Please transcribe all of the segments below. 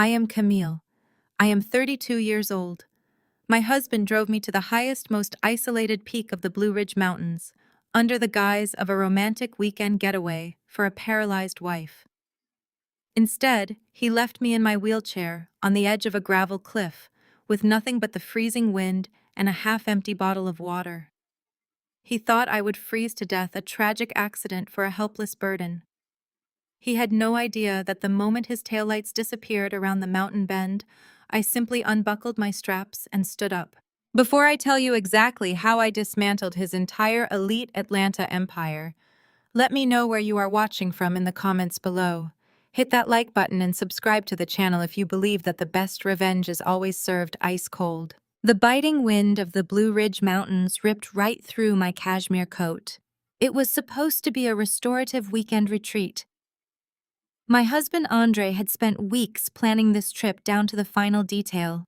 I am Camille. I am 32 years old. My husband drove me to the highest, most isolated peak of the Blue Ridge Mountains, under the guise of a romantic weekend getaway for a paralyzed wife. Instead, he left me in my wheelchair on the edge of a gravel cliff, with nothing but the freezing wind and a half-empty bottle of water. He thought I would freeze to death, a tragic accident for a helpless burden. He had no idea that the moment his taillights disappeared around the mountain bend, I simply unbuckled my straps and stood up. Before I tell you exactly how I dismantled his entire elite Atlanta empire, let me know where you are watching from in the comments below. Hit that like button and subscribe to the channel if you believe that the best revenge is always served ice cold. The biting wind of the Blue Ridge Mountains ripped right through my cashmere coat. It was supposed to be a restorative weekend retreat. My husband Andre had spent weeks planning this trip down to the final detail.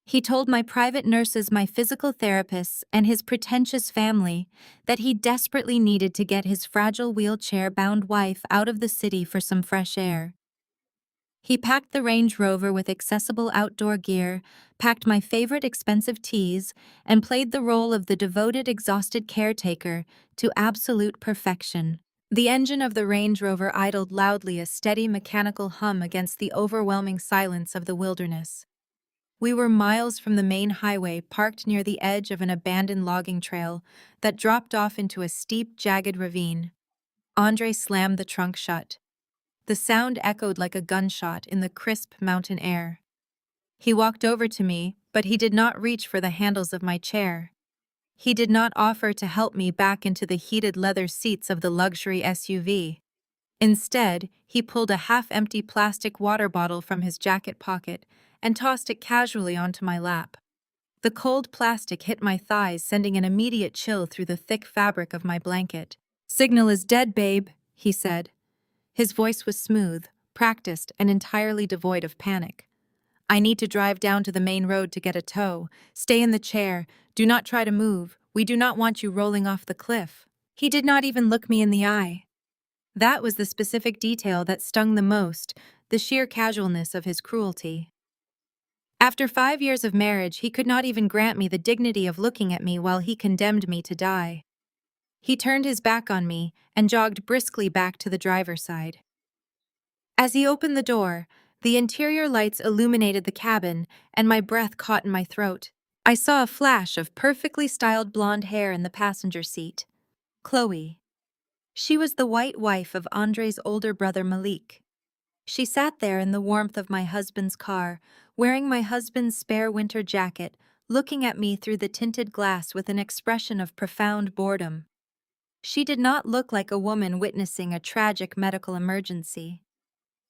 He told my private nurses, my physical therapists, and his pretentious family that he desperately needed to get his fragile wheelchair-bound wife out of the city for some fresh air. He packed the Range Rover with accessible outdoor gear, packed my favorite expensive teas, and played the role of the devoted, exhausted caretaker to absolute perfection. The engine of the Range Rover idled loudly, a steady mechanical hum against the overwhelming silence of the wilderness. We were miles from the main highway, parked near the edge of an abandoned logging trail that dropped off into a steep, jagged ravine. Andre slammed the trunk shut. The sound echoed like a gunshot in the crisp mountain air. He walked over to me, but he did not reach for the handles of my chair. He did not offer to help me back into the heated leather seats of the luxury SUV. Instead, he pulled a half-empty plastic water bottle from his jacket pocket and tossed it casually onto my lap. The cold plastic hit my thighs, sending an immediate chill through the thick fabric of my blanket. "Signal is dead, babe," he said. His voice was smooth, practiced, and entirely devoid of panic. "I need to drive down to the main road to get a tow. Stay in the chair. Do not try to move. We do not want you rolling off the cliff." He did not even look me in the eye. That was the specific detail that stung the most, the sheer casualness of his cruelty. After 5 years of marriage, he could not even grant me the dignity of looking at me while he condemned me to die. He turned his back on me and jogged briskly back to the driver's side. As he opened the door, the interior lights illuminated the cabin, and my breath caught in my throat. I saw a flash of perfectly styled blonde hair in the passenger seat. Chloe. She was the white wife of Andre's older brother Malik. She sat there in the warmth of my husband's car, wearing my husband's spare winter jacket, looking at me through the tinted glass with an expression of profound boredom. She did not look like a woman witnessing a tragic medical emergency.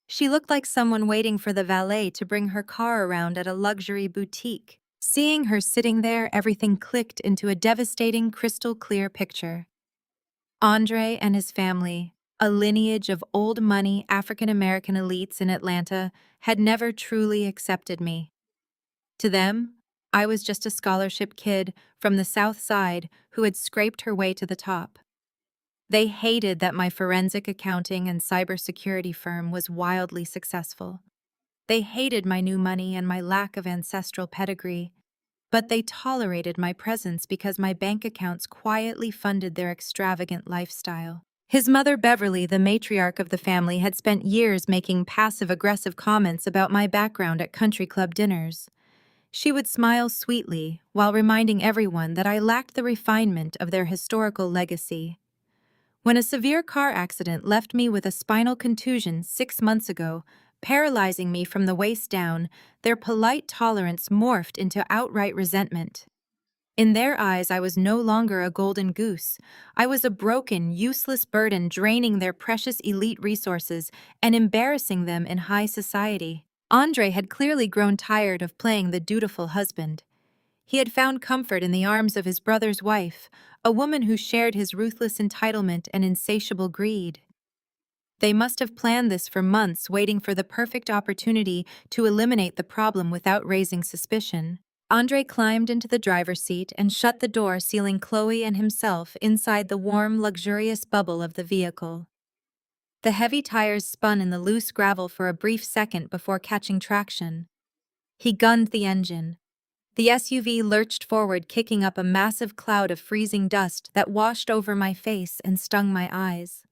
She looked like someone waiting for the valet to bring her car around at a luxury boutique. Seeing her sitting there, everything clicked into a devastating, crystal-clear picture. Andre and his family, a lineage of old-money African-American elites in Atlanta, had never truly accepted me. To them, I was just a scholarship kid from the South Side who had scraped her way to the top. They hated that my forensic accounting and cybersecurity firm was wildly successful. They hated my new money and my lack of ancestral pedigree, but they tolerated my presence because my bank accounts quietly funded their extravagant lifestyle. His mother, Beverly, the matriarch of the family, had spent years making passive-aggressive comments about my background at country club dinners. She would smile sweetly while reminding everyone that I lacked the refinement of their historical legacy. When a severe car accident left me with a spinal contusion 6 months ago, paralyzing me from the waist down, their polite tolerance morphed into outright resentment. In their eyes, I was no longer a golden goose. I was a broken, useless burden draining their precious elite resources and embarrassing them in high society. Andre had clearly grown tired of playing the dutiful husband. He had found comfort in the arms of his brother's wife, a woman who shared his ruthless entitlement and insatiable greed. They must have planned this for months, waiting for the perfect opportunity to eliminate the problem without raising suspicion. Andre climbed into the driver's seat and shut the door, sealing Chloe and himself inside the warm, luxurious bubble of the vehicle. The heavy tires spun in the loose gravel for a brief second before catching traction. He gunned the engine. The SUV lurched forward, kicking up a massive cloud of freezing dust that washed over my face and stung my eyes.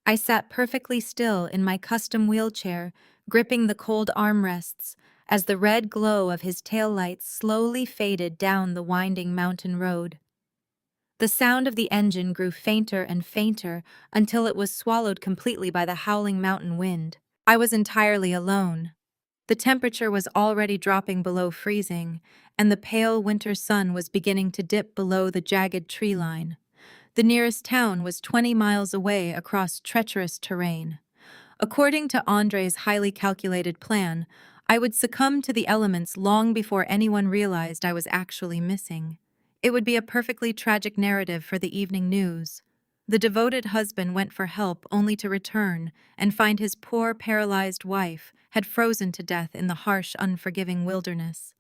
I sat perfectly still in my custom wheelchair, gripping the cold armrests, as the red glow of his taillights slowly faded down the winding mountain road. The sound of the engine grew fainter and fainter until it was swallowed completely by the howling mountain wind. I was entirely alone. The temperature was already dropping below freezing, and the pale winter sun was beginning to dip below the jagged tree line. The nearest town was 20 miles away across treacherous terrain. According to Andre's highly calculated plan, I would succumb to the elements long before anyone realized I was actually missing. It would be a perfectly tragic narrative for the evening news. The devoted husband went for help only to return and find his poor paralyzed wife had frozen to death in the harsh, unforgiving wilderness.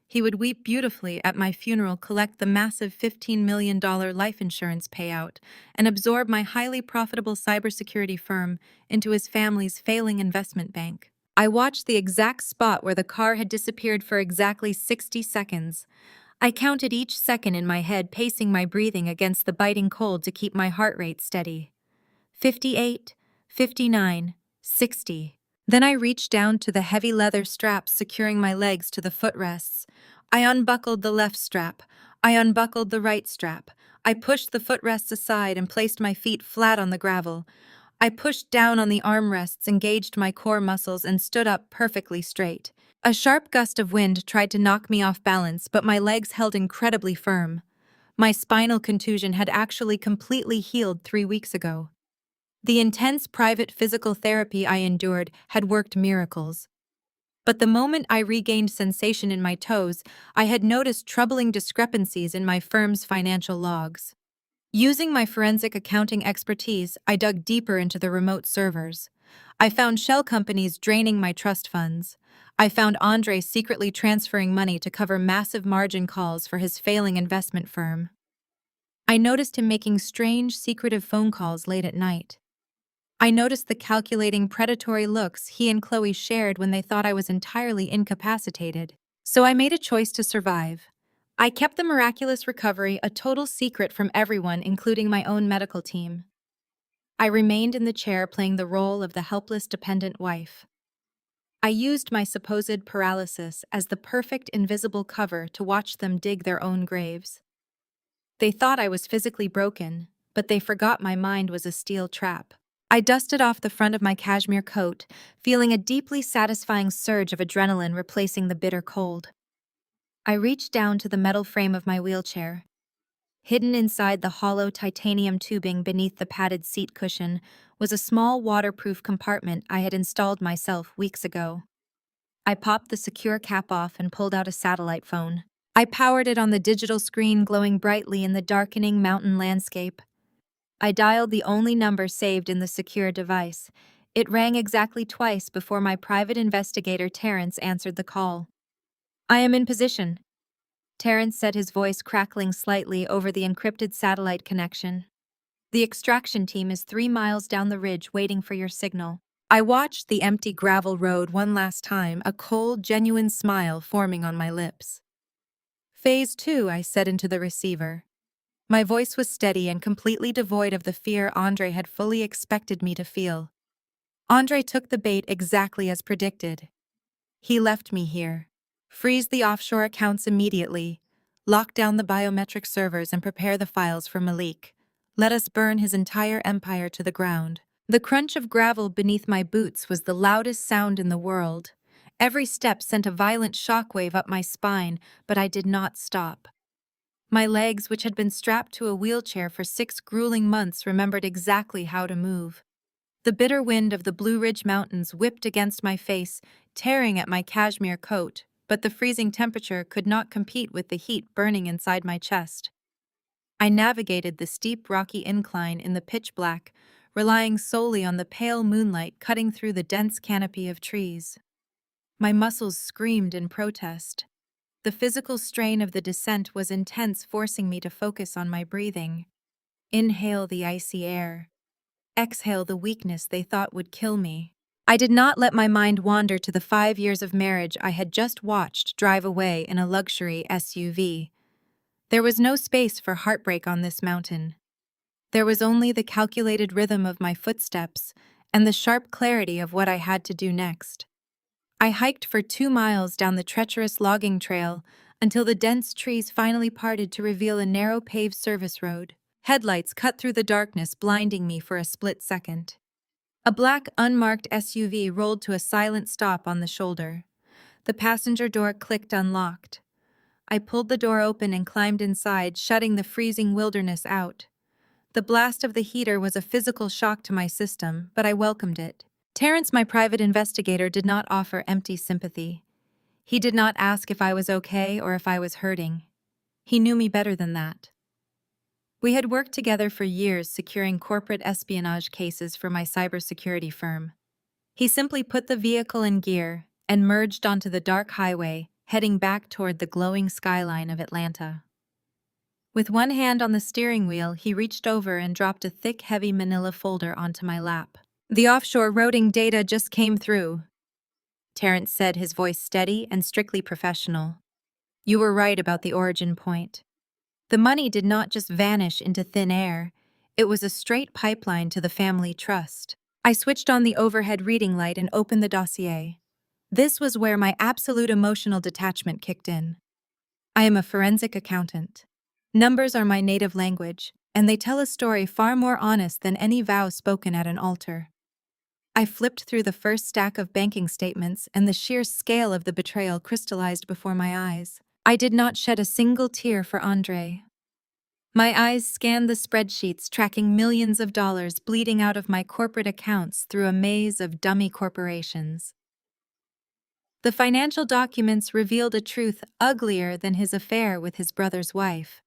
He would weep beautifully at my funeral, collect the massive $15 million life insurance payout, and absorb my highly profitable cybersecurity firm into his family's failing investment bank. I watched the exact spot where the car had disappeared for exactly 60 seconds. I counted each second in my head, pacing my breathing against the biting cold to keep my heart rate steady. 58, 59, 60. Then I reached down to the heavy leather straps securing my legs to the footrests. I unbuckled the left strap. I unbuckled the right strap. I pushed the footrests aside and placed my feet flat on the gravel. I pushed down on the armrests, engaged my core muscles, and stood up perfectly straight. A sharp gust of wind tried to knock me off balance, but my legs held incredibly firm. My spinal contusion had actually completely healed 3 weeks ago. The intense private physical therapy I endured had worked miracles. But the moment I regained sensation in my toes, I had noticed troubling discrepancies in my firm's financial logs. Using my forensic accounting expertise, I dug deeper into the remote servers. I found shell companies draining my trust funds. I found Andre secretly transferring money to cover massive margin calls for his failing investment firm. I noticed him making strange, secretive phone calls late at night. I noticed the calculating, predatory looks he and Chloe shared when they thought I was entirely incapacitated. So I made a choice to survive. I kept the miraculous recovery a total secret from everyone, including my own medical team. I remained in the chair playing the role of the helpless, dependent wife. I used my supposed paralysis as the perfect invisible cover to watch them dig their own graves. They thought I was physically broken, but they forgot my mind was a steel trap. I dusted off the front of my cashmere coat, feeling a deeply satisfying surge of adrenaline replacing the bitter cold. I reached down to the metal frame of my wheelchair. Hidden inside the hollow titanium tubing beneath the padded seat cushion was a small waterproof compartment I had installed myself weeks ago. I popped the secure cap off and pulled out a satellite phone. I powered it on the digital screen glowing brightly in the darkening mountain landscape. I dialed the only number saved in the secure device. It rang exactly twice before my private investigator Terrence answered the call. "I am in position," Terrence said, his voice crackling slightly over the encrypted satellite connection. "The extraction team is 3 miles down the ridge waiting for your signal." I watched the empty gravel road one last time, a cold, genuine smile forming on my lips. "Phase 2, I said into the receiver. My voice was steady and completely devoid of the fear Andre had fully expected me to feel. Andre took the bait exactly as predicted. He left me here. Freeze the offshore accounts immediately. Lock down the biometric servers and prepare the files for Malik. Let us burn his entire empire to the ground. The crunch of gravel beneath my boots was the loudest sound in the world. Every step sent a violent shockwave up my spine, but I did not stop. My legs, which had been strapped to a wheelchair for 6 grueling months, remembered exactly how to move. The bitter wind of the Blue Ridge Mountains whipped against my face, tearing at my cashmere coat, but the freezing temperature could not compete with the heat burning inside my chest. I navigated the steep rocky incline in the pitch black, relying solely on the pale moonlight cutting through the dense canopy of trees. My muscles screamed in protest. The physical strain of the descent was intense, forcing me to focus on my breathing. Inhale the icy air. exhale the weakness they thought would kill me. I did not let my mind wander to the 5 years of marriage I had just watched drive away in a luxury SUV. There was no space for heartbreak on this mountain. There was only the calculated rhythm of my footsteps and the sharp clarity of what I had to do next. I hiked for 2 miles down the treacherous logging trail until the dense trees finally parted to reveal a narrow paved service road. Headlights cut through the darkness, blinding me for a split second. A black, unmarked SUV rolled to a silent stop on the shoulder. The passenger door clicked unlocked. I pulled the door open and climbed inside, shutting the freezing wilderness out. The blast of the heater was a physical shock to my system, but I welcomed it. Terrence, my private investigator, did not offer empty sympathy. He did not ask if I was okay or if I was hurting. He knew me better than that. We had worked together for years securing corporate espionage cases for my cybersecurity firm. He simply put the vehicle in gear and merged onto the dark highway, heading back toward the glowing skyline of Atlanta. With one hand on the steering wheel, he reached over and dropped a thick, heavy manila folder onto my lap. "The offshore routing data just came through," Terrence said, his voice steady and strictly professional. "You were right about the origin point. The money did not just vanish into thin air. It was a straight pipeline to the family trust." I switched on the overhead reading light and opened the dossier. This was where my absolute emotional detachment kicked in. I am a forensic accountant. Numbers are my native language, and they tell a story far more honest than any vow spoken at an altar. I flipped through the first stack of banking statements, and the sheer scale of the betrayal crystallized before my eyes. I did not shed a single tear for Andre. My eyes scanned the spreadsheets tracking millions of dollars bleeding out of my corporate accounts through a maze of dummy corporations. The financial documents revealed a truth uglier than his affair with his brother's wife.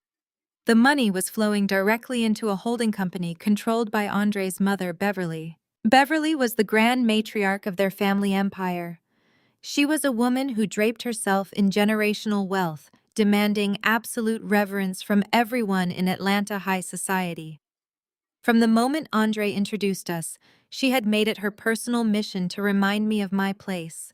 The money was flowing directly into a holding company controlled by Andre's mother, Beverly. Beverly was the grand matriarch of their family empire. She was a woman who draped herself in generational wealth, demanding absolute reverence from everyone in Atlanta high society. From the moment Andre introduced us, she had made it her personal mission to remind me of my place.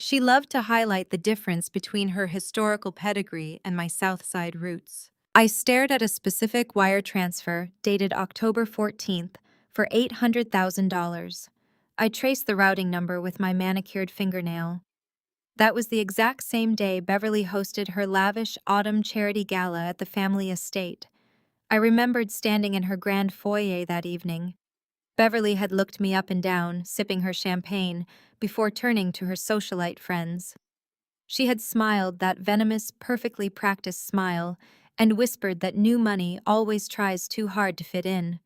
She loved to highlight the difference between her historical pedigree and my South Side roots. I stared at a specific wire transfer dated October 14th for $800,000. I traced the routing number with my manicured fingernail. That was the exact same day Beverly hosted her lavish autumn charity gala at the family estate. I remembered standing in her grand foyer that evening. Beverly had looked me up and down, sipping her champagne, before turning to her socialite friends. She had smiled that venomous, perfectly practiced smile and whispered that new money always tries too hard to fit in.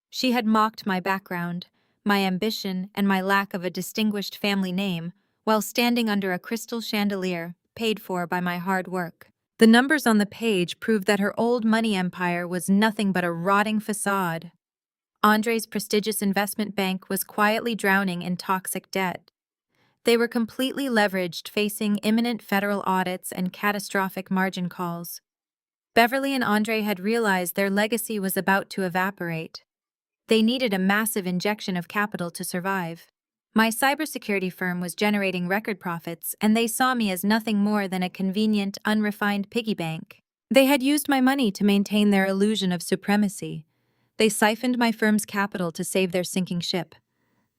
She had mocked my background, my ambition, and my lack of a distinguished family name, while standing under a crystal chandelier paid for by my hard work. The numbers on the page proved that her old money empire was nothing but a rotting facade. Andre's prestigious investment bank was quietly drowning in toxic debt. They were completely leveraged, facing imminent federal audits and catastrophic margin calls. Beverly and Andre had realized their legacy was about to evaporate. They needed a massive injection of capital to survive. My cybersecurity firm was generating record profits, and they saw me as nothing more than a convenient, unrefined piggy bank. They had used my money to maintain their illusion of supremacy. They siphoned my firm's capital to save their sinking ship.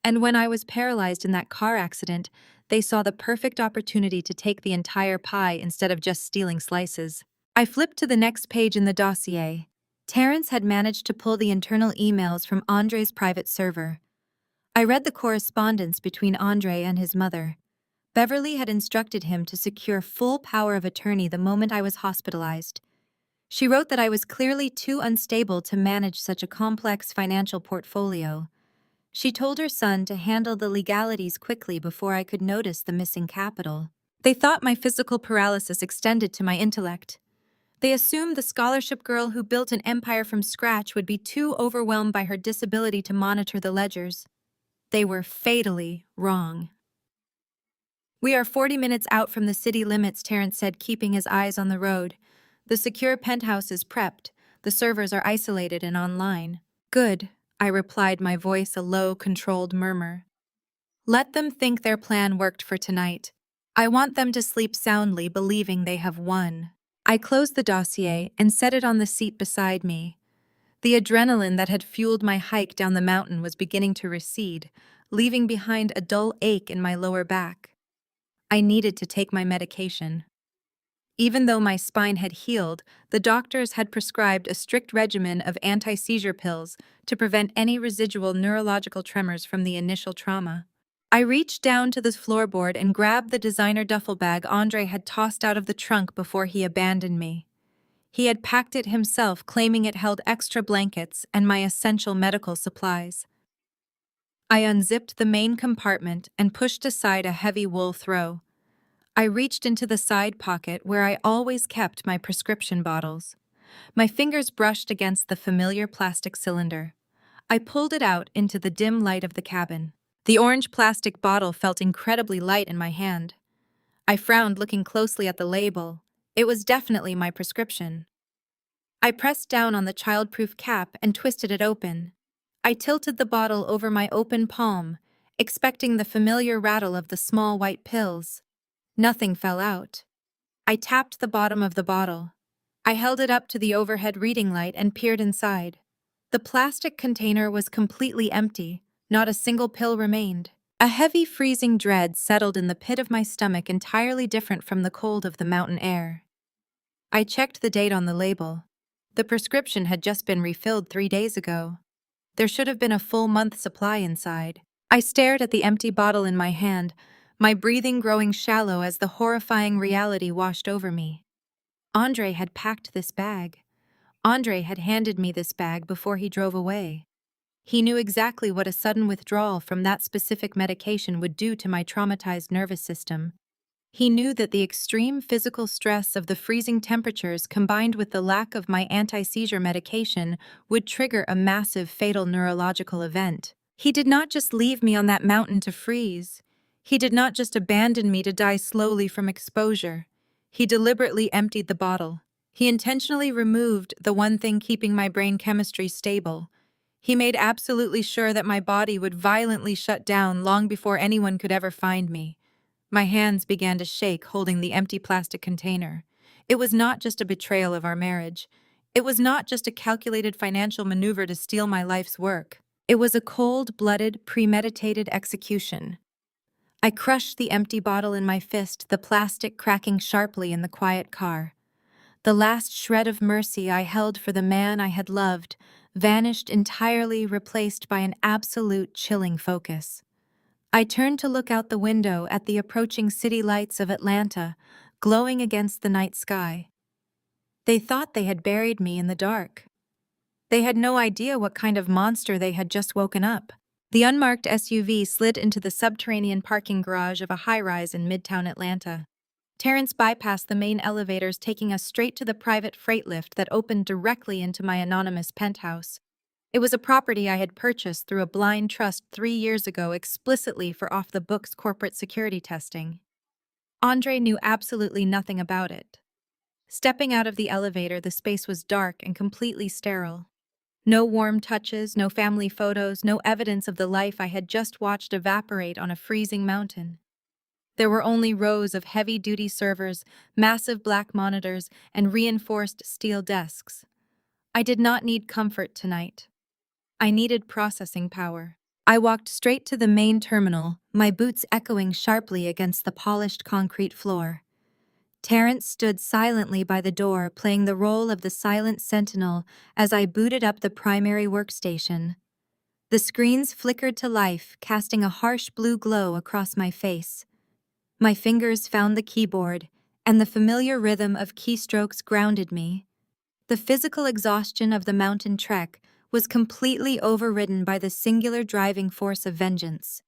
And when I was paralyzed in that car accident, they saw the perfect opportunity to take the entire pie instead of just stealing slices. I flipped to the next page in the dossier. Terrence had managed to pull the internal emails from Andre's private server. I read the correspondence between Andre and his mother. Beverly had instructed him to secure full power of attorney the moment I was hospitalized. She wrote that I was clearly too unstable to manage such a complex financial portfolio. She told her son to handle the legalities quickly before I could notice the missing capital. They thought my physical paralysis extended to my intellect. They assumed the scholarship girl who built an empire from scratch would be too overwhelmed by her disability to monitor the ledgers. They were fatally wrong. "We are 40 minutes out from the city limits," Terrence said, keeping his eyes on the road. "The secure penthouse is prepped. The servers are isolated and online." "Good," I replied, my voice a low, controlled murmur. Let them think their plan worked for tonight. I want them to sleep soundly, believing they have won. I closed the dossier and set it on the seat beside me. The adrenaline that had fueled my hike down the mountain was beginning to recede, leaving behind a dull ache in my lower back. I needed to take my medication. Even though my spine had healed, the doctors had prescribed a strict regimen of anti-seizure pills to prevent any residual neurological tremors from the initial trauma. I reached down to the floorboard and grabbed the designer duffel bag Andre had tossed out of the trunk before he abandoned me. He had packed it himself, claiming it held extra blankets and my essential medical supplies. I unzipped the main compartment and pushed aside a heavy wool throw. I reached into the side pocket where I always kept my prescription bottles. My fingers brushed against the familiar plastic cylinder. I pulled it out into the dim light of the cabin. The orange plastic bottle felt incredibly light in my hand. I frowned, looking closely at the label. It was definitely my prescription. I pressed down on the child-proof cap and twisted it open. I tilted the bottle over my open palm, expecting the familiar rattle of the small white pills. Nothing fell out. I tapped the bottom of the bottle. I held it up to the overhead reading light and peered inside. The plastic container was completely empty. Not a single pill remained. A heavy freezing dread settled in the pit of my stomach, entirely different from the cold of the mountain air. I checked the date on the label. The prescription had just been refilled 3 days ago. There should have been a full month supply inside. I stared at the empty bottle in my hand, my breathing growing shallow as the horrifying reality washed over me. Andre had packed this bag. Andre had handed me this bag before he drove away. He knew exactly what a sudden withdrawal from that specific medication would do to my traumatized nervous system. He knew that the extreme physical stress of the freezing temperatures combined with the lack of my anti-seizure medication would trigger a massive fatal neurological event. He did not just leave me on that mountain to freeze. He did not just abandon me to die slowly from exposure. He deliberately emptied the bottle. He intentionally removed the one thing keeping my brain chemistry stable. He made absolutely sure that my body would violently shut down long before anyone could ever find me. My hands began to shake, holding the empty plastic container. It was not just a betrayal of our marriage. It was not just a calculated financial maneuver to steal my life's work. It was a cold-blooded, premeditated execution. I crushed the empty bottle in my fist, the plastic cracking sharply in the quiet car. The last shred of mercy I held for the man I had loved vanished entirely, replaced by an absolute chilling focus. I turned to look out the window at the approaching city lights of Atlanta, glowing against the night sky. They thought they had buried me in the dark. They had no idea what kind of monster they had just woken up. The unmarked SUV slid into the subterranean parking garage of a high-rise in Midtown Atlanta. Terrence bypassed the main elevators, taking us straight to the private freight lift that opened directly into my anonymous penthouse. It was a property I had purchased through a blind trust 3 years ago, explicitly for off-the-books corporate security testing. Andre knew absolutely nothing about it. Stepping out of the elevator, the space was dark and completely sterile. No warm touches, no family photos, no evidence of the life I had just watched evaporate on a freezing mountain. There were only rows of heavy-duty servers, massive black monitors, and reinforced steel desks. I did not need comfort tonight. I needed processing power. I walked straight to the main terminal, my boots echoing sharply against the polished concrete floor. Terrence stood silently by the door, playing the role of the silent sentinel as I booted up the primary workstation. The screens flickered to life, casting a harsh blue glow across my face. My fingers found the keyboard, and the familiar rhythm of keystrokes grounded me. The physical exhaustion of the mountain trek was completely overridden by the singular driving force of vengeance.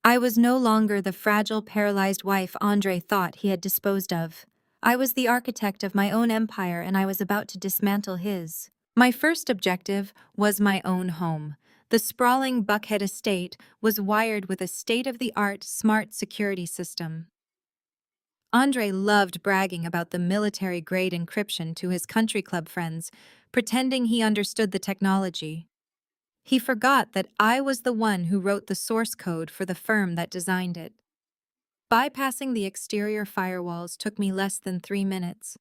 I was no longer the fragile, paralyzed wife Andre thought he had disposed of. I was the architect of my own empire, and I was about to dismantle his. My first objective was my own home. The sprawling Buckhead estate was wired with a state-of-the-art smart security system. Andre loved bragging about the military-grade encryption to his country club friends, pretending he understood the technology. He forgot that I was the one who wrote the source code for the firm that designed it. Bypassing the exterior firewalls took me less than 3 minutes.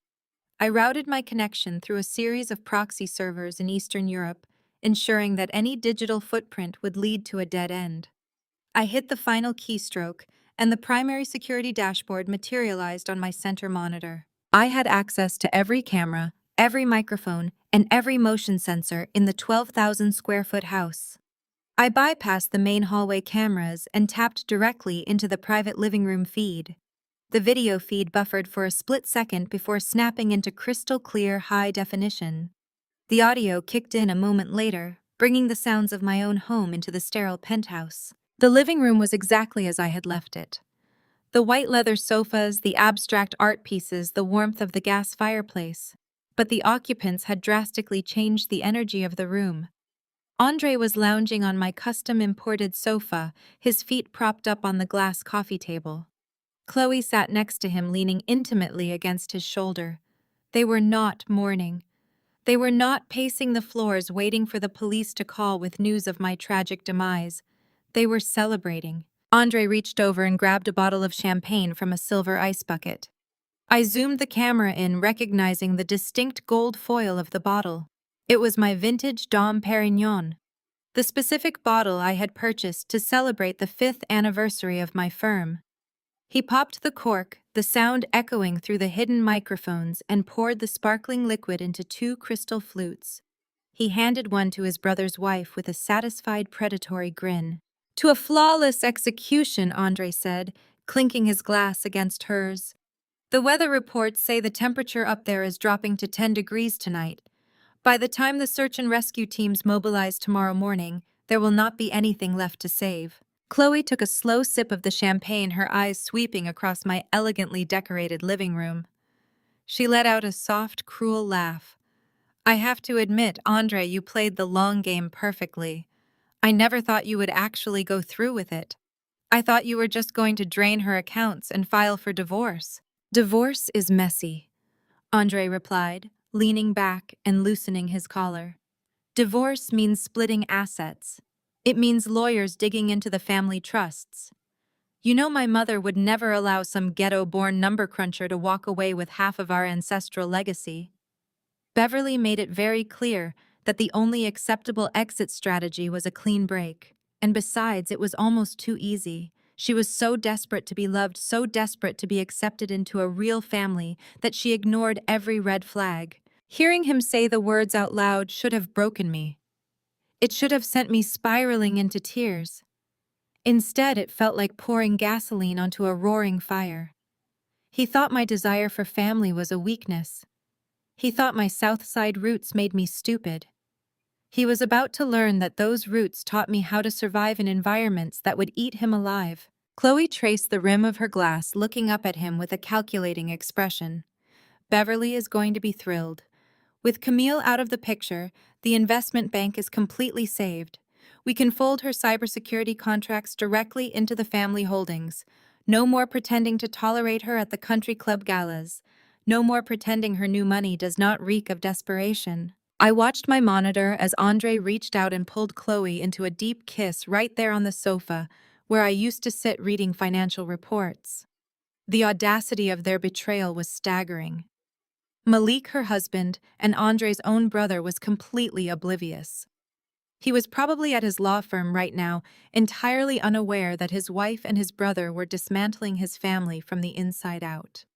I routed my connection through a series of proxy servers in Eastern Europe, ensuring that any digital footprint would lead to a dead end. I hit the final keystroke, and the primary security dashboard materialized on my center monitor. I had access to every camera, every microphone, and every motion sensor in the 12,000 square foot house. I bypassed the main hallway cameras and tapped directly into the private living room feed. The video feed buffered for a split second before snapping into crystal clear high definition. The audio kicked in a moment later, bringing the sounds of my own home into the sterile penthouse. The living room was exactly as I had left it. The white leather sofas, the abstract art pieces, the warmth of the gas fireplace. But the occupants had drastically changed the energy of the room. Andre was lounging on my custom-imported sofa, his feet propped up on the glass coffee table. Chloe sat next to him, leaning intimately against his shoulder. They were not mourning. They were not pacing the floors waiting for the police to call with news of my tragic demise. They were celebrating. Andre reached over and grabbed a bottle of champagne from a silver ice bucket. I zoomed the camera in, recognizing the distinct gold foil of the bottle. It was my vintage Dom Perignon, the specific bottle I had purchased to celebrate the 5th anniversary of my firm. He popped the cork, the sound echoing through the hidden microphones, and poured the sparkling liquid into 2 crystal flutes. He handed one to his brother's wife with a satisfied predatory grin. "To a flawless execution," Andre said, clinking his glass against hers. "The weather reports say the temperature up there is dropping to 10 degrees tonight. By the time the search and rescue teams mobilize tomorrow morning, there will not be anything left to save." Chloe took a slow sip of the champagne, her eyes sweeping across my elegantly decorated living room. She let out a soft, cruel laugh. "I have to admit, Andre, you played the long game perfectly. I never thought you would actually go through with it. I thought you were just going to drain her accounts and file for divorce." "Divorce is messy," Andre replied, leaning back and loosening his collar. "Divorce means splitting assets. It means lawyers digging into the family trusts. You know, my mother would never allow some ghetto-born number cruncher to walk away with half of our ancestral legacy." Beverly made it very clear that the only acceptable exit strategy was a clean break. And besides, it was almost too easy. She was so desperate to be loved, so desperate to be accepted into a real family, that she ignored every red flag. Hearing him say the words out loud should have broken me. It should have sent me spiraling into tears. Instead, it felt like pouring gasoline onto a roaring fire. He thought my desire for family was a weakness. He thought my South Side roots made me stupid. He was about to learn that those roots taught me how to survive in environments that would eat him alive. Chloe traced the rim of her glass, looking up at him with a calculating expression. "Beverly is going to be thrilled. With Camille out of the picture, the investment bank is completely saved. We can fold her cybersecurity contracts directly into the family holdings. No more pretending to tolerate her at the country club galas. No more pretending her new money does not reek of desperation." I watched my monitor as Andre reached out and pulled Chloe into a deep kiss right there on the sofa, where I used to sit reading financial reports. The audacity of their betrayal was staggering. Malik, her husband, and Andre's own brother was completely oblivious. He was probably at his law firm right now, entirely unaware that his wife and his brother were dismantling his family from the inside out.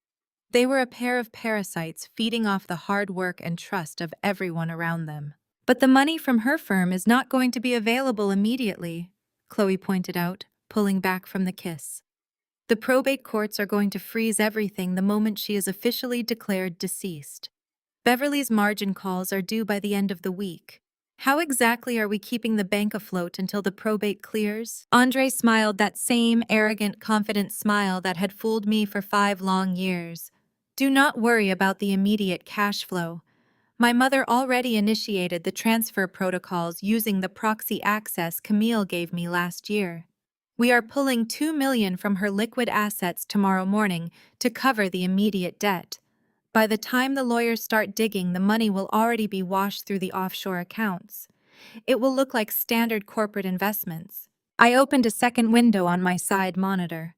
They were a pair of parasites feeding off the hard work and trust of everyone around them. "But the money from her firm is not going to be available immediately," Chloe pointed out, pulling back from the kiss. "The probate courts are going to freeze everything the moment she is officially declared deceased. Beverly's margin calls are due by the end of the week. How exactly are we keeping the bank afloat until the probate clears?" Andre smiled, that same arrogant, confident smile that had fooled me for 5 long years. "Do not worry about the immediate cash flow. My mother already initiated the transfer protocols using the proxy access Camille gave me last year. We are pulling $2 million from her liquid assets tomorrow morning to cover the immediate debt. By the time the lawyers start digging, the money will already be washed through the offshore accounts. It will look like standard corporate investments. I opened a second window on my side monitor.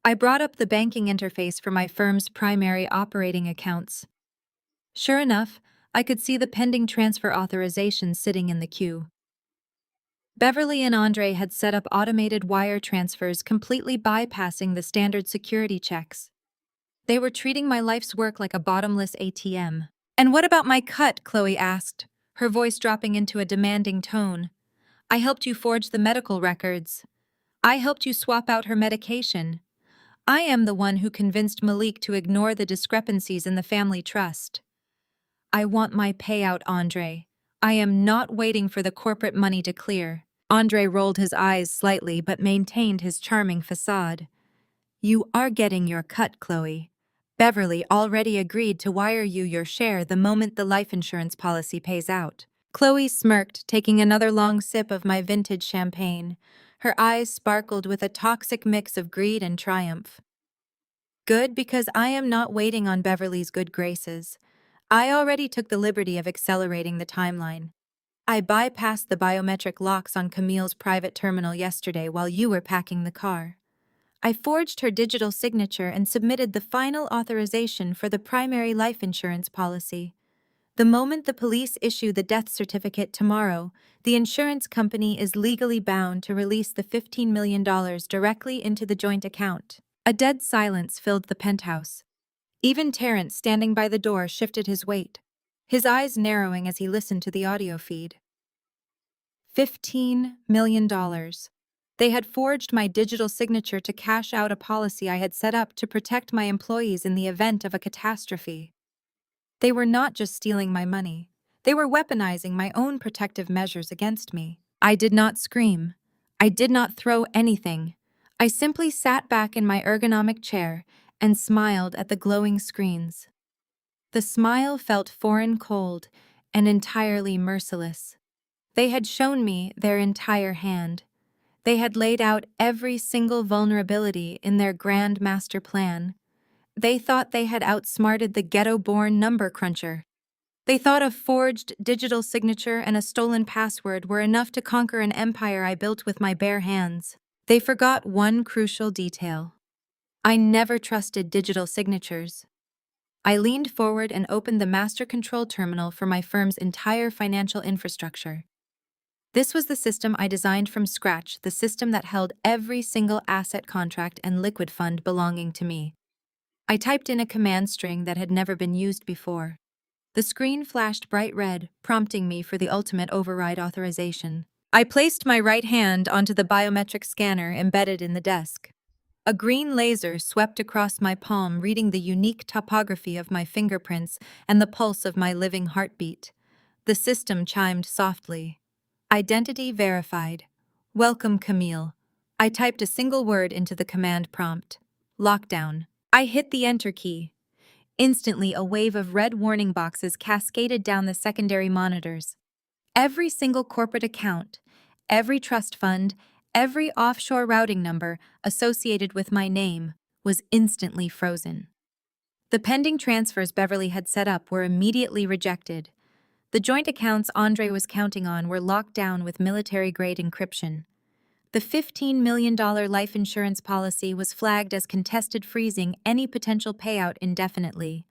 I brought up the banking interface for my firm's primary operating accounts. Sure enough, I could see the pending transfer authorization sitting in the queue. Beverly and Andre had set up automated wire transfers, completely bypassing the standard security checks. They were treating my life's work like a bottomless ATM. "And what about my cut?" Chloe asked, her voice dropping into a demanding tone. "I helped you forge the medical records. I helped you swap out her medication. I am the one who convinced Malik to ignore the discrepancies in the family trust. I want my payout, Andre. I am not waiting for the corporate money to clear." Andre rolled his eyes slightly but maintained his charming facade. "You are getting your cut, Chloe. Beverly already agreed to wire you your share the moment the life insurance policy pays out." Chloe smirked, taking another long sip of my vintage champagne. Her eyes sparkled with a toxic mix of greed and triumph. "Good, because I am not waiting on Beverly's good graces. I already took the liberty of accelerating the timeline. I bypassed the biometric locks on Camille's private terminal yesterday while you were packing the car. I forged her digital signature and submitted the final authorization for the primary life insurance policy. The moment the police issue the death certificate tomorrow, the insurance company is legally bound to release the $15 million directly into the joint account." A dead silence filled the penthouse. Even Terrence, standing by the door, shifted his weight, his eyes narrowing as he listened to the audio feed. $15 million. They had forged my digital signature to cash out a policy I had set up to protect my employees in the event of a catastrophe. They were not just stealing my money. They were weaponizing my own protective measures against me. I did not scream. I did not throw anything. I simply sat back in my ergonomic chair and smiled at the glowing screens. The smile felt foreign cold and entirely merciless. They had shown me their entire hand. They had laid out every single vulnerability in their grand master plan. They thought they had outsmarted the ghetto-born number cruncher. They thought a forged digital signature and a stolen password were enough to conquer an empire I built with my bare hands. They forgot one crucial detail. I never trusted digital signatures. I leaned forward and opened the master control terminal for my firm's entire financial infrastructure. This was the system I designed from scratch, the system that held every single asset contract and liquid fund belonging to me. I typed in a command string that had never been used before. The screen flashed bright red, prompting me for the ultimate override authorization. I placed my right hand onto the biometric scanner embedded in the desk. A green laser swept across my palm, reading the unique topography of my fingerprints and the pulse of my living heartbeat. The system chimed softly. "Identity verified. Welcome, Camille." I typed a single word into the command prompt. "Lockdown." I hit the enter key. Instantly, a wave of red warning boxes cascaded down the secondary monitors. Every single corporate account, every trust fund, every offshore routing number associated with my name was instantly frozen. The pending transfers Beverly had set up were immediately rejected. The joint accounts Andre was counting on were locked down with military-grade encryption. The $15 million life insurance policy was flagged as contested, freezing any potential payout indefinitely.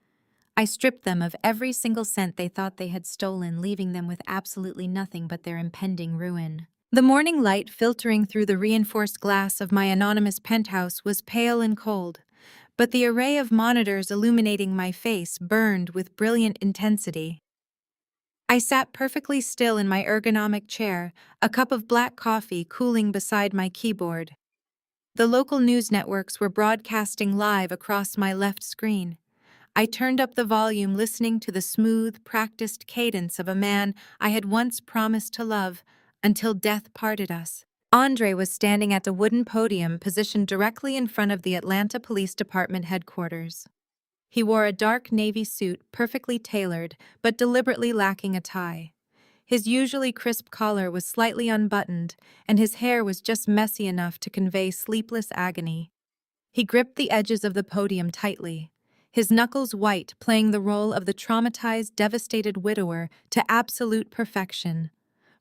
I stripped them of every single cent they thought they had stolen, leaving them with absolutely nothing but their impending ruin. The morning light filtering through the reinforced glass of my anonymous penthouse was pale and cold, but the array of monitors illuminating my face burned with brilliant intensity. I sat perfectly still in my ergonomic chair, a cup of black coffee cooling beside my keyboard. The local news networks were broadcasting live across my left screen. I turned up the volume, listening to the smooth, practiced cadence of a man I had once promised to love until death parted us. Andre was standing at a wooden podium positioned directly in front of the Atlanta Police Department headquarters. He wore a dark navy suit, perfectly tailored, but deliberately lacking a tie. His usually crisp collar was slightly unbuttoned, and his hair was just messy enough to convey sleepless agony. He gripped the edges of the podium tightly, his knuckles white, playing the role of the traumatized, devastated widower to absolute perfection.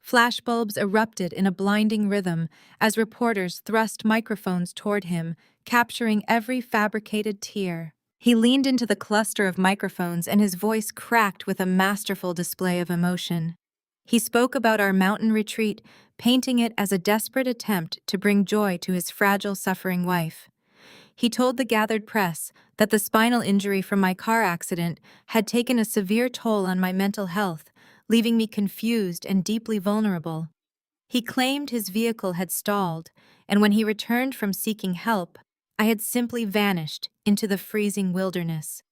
Flashbulbs erupted in a blinding rhythm as reporters thrust microphones toward him, capturing every fabricated tear. He leaned into the cluster of microphones and his voice cracked with a masterful display of emotion. He spoke about our mountain retreat, painting it as a desperate attempt to bring joy to his fragile, suffering wife. He told the gathered press that the spinal injury from my car accident had taken a severe toll on my mental health, leaving me confused and deeply vulnerable. He claimed his vehicle had stalled, and when he returned from seeking help, I had simply vanished into the freezing wilderness.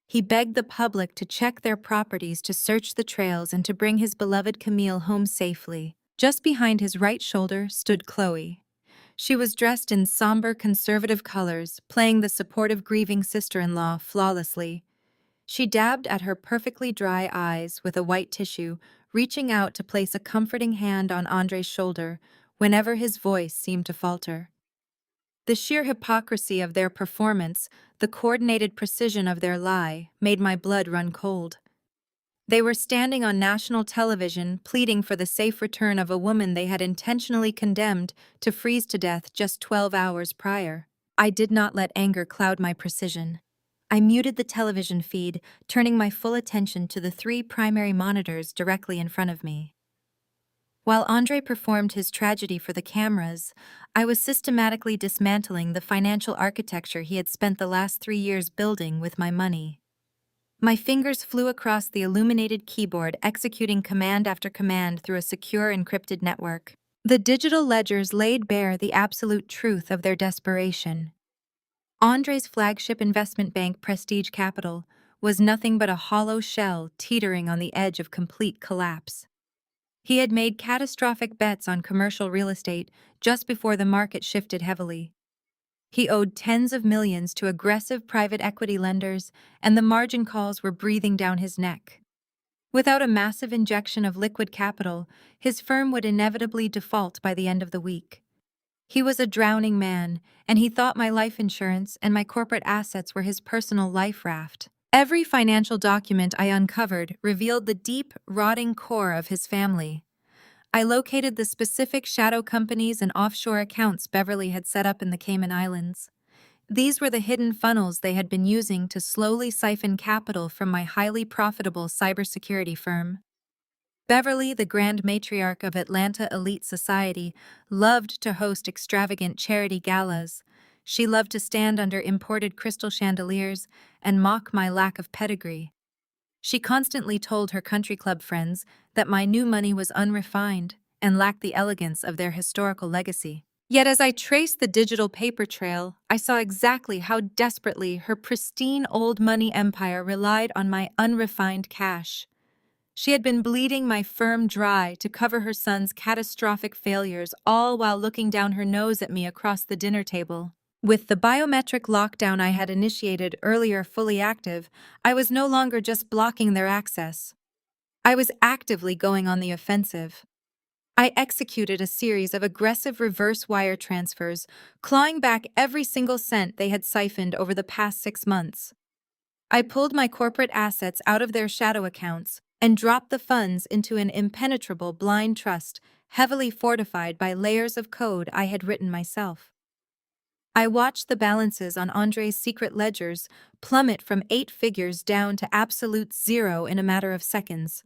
He begged the public to check their properties, to search the trails, and to bring his beloved Camille home safely. Just behind his right shoulder stood Chloe. She was dressed in somber conservative colors, playing the supportive grieving sister-in-law flawlessly. She dabbed at her perfectly dry eyes with a white tissue, reaching out to place a comforting hand on Andre's shoulder whenever his voice seemed to falter. The sheer hypocrisy of their performance, the coordinated precision of their lie, made my blood run cold. They were standing on national television, pleading for the safe return of a woman they had intentionally condemned to freeze to death just 12 hours prior. I did not let anger cloud my precision. I muted the television feed, turning my full attention to the 3 primary monitors directly in front of me. While Andre performed his tragedy for the cameras, I was systematically dismantling the financial architecture he had spent the last 3 years building with my money. My fingers flew across the illuminated keyboard, executing command after command through a secure encrypted network. The digital ledgers laid bare the absolute truth of their desperation. Andre's flagship investment bank, Prestige Capital, was nothing but a hollow shell teetering on the edge of complete collapse. He had made catastrophic bets on commercial real estate just before the market shifted heavily. He owed tens of millions to aggressive private equity lenders, and the margin calls were breathing down his neck. Without a massive injection of liquid capital, his firm would inevitably default by the end of the week. He was a drowning man, and he thought my life insurance and my corporate assets were his personal life raft. Every financial document I uncovered revealed the deep, rotting core of his family. I located the specific shadow companies and offshore accounts Beverly had set up in the Cayman Islands. These were the hidden funnels they had been using to slowly siphon capital from my highly profitable cybersecurity firm. Beverly, the grand matriarch of Atlanta elite society, loved to host extravagant charity galas. She loved to stand under imported crystal chandeliers and mock my lack of pedigree. She constantly told her country club friends that my new money was unrefined and lacked the elegance of their historical legacy. Yet as I traced the digital paper trail, I saw exactly how desperately her pristine old money empire relied on my unrefined cash. She had been bleeding my firm dry to cover her son's catastrophic failures, all while looking down her nose at me across the dinner table. With the biometric lockdown I had initiated earlier fully active, I was no longer just blocking their access. I was actively going on the offensive. I executed a series of aggressive reverse wire transfers, clawing back every single cent they had siphoned over the past 6 months. I pulled my corporate assets out of their shadow accounts and dropped the funds into an impenetrable blind trust, heavily fortified by layers of code I had written myself. I watched the balances on Andre's secret ledgers plummet from 8 figures down to absolute zero in a matter of seconds.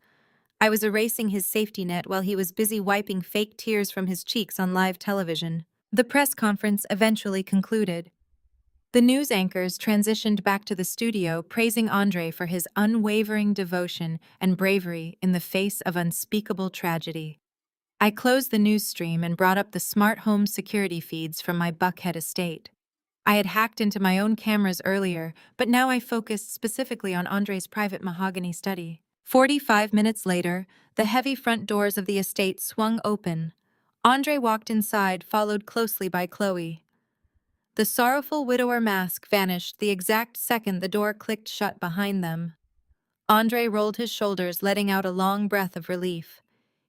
I was erasing his safety net while he was busy wiping fake tears from his cheeks on live television. The press conference eventually concluded. The news anchors transitioned back to the studio, praising Andre for his unwavering devotion and bravery in the face of unspeakable tragedy. I closed the news stream and brought up the smart home security feeds from my Buckhead estate. I had hacked into my own cameras earlier, but now I focused specifically on Andre's private mahogany study. 45 minutes later, the heavy front doors of the estate swung open. Andre walked inside, followed closely by Chloe. The sorrowful widower mask vanished the exact second the door clicked shut behind them. Andre rolled his shoulders, letting out a long breath of relief.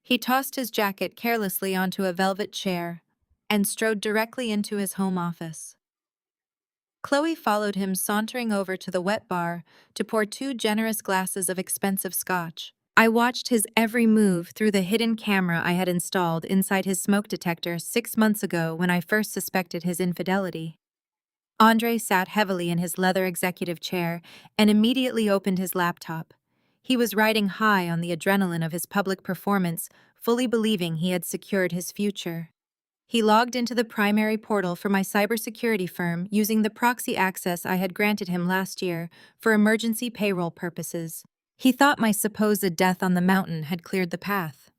He tossed his jacket carelessly onto a velvet chair and strode directly into his home office. Chloe followed him, sauntering over to the wet bar to pour 2 generous glasses of expensive scotch. I watched his every move through the hidden camera I had installed inside his smoke detector 6 months ago when I first suspected his infidelity. Andre sat heavily in his leather executive chair and immediately opened his laptop. He was riding high on the adrenaline of his public performance, fully believing he had secured his future. He logged into the primary portal for my cybersecurity firm using the proxy access I had granted him last year for emergency payroll purposes. He thought my supposed death on the mountain had cleared the path.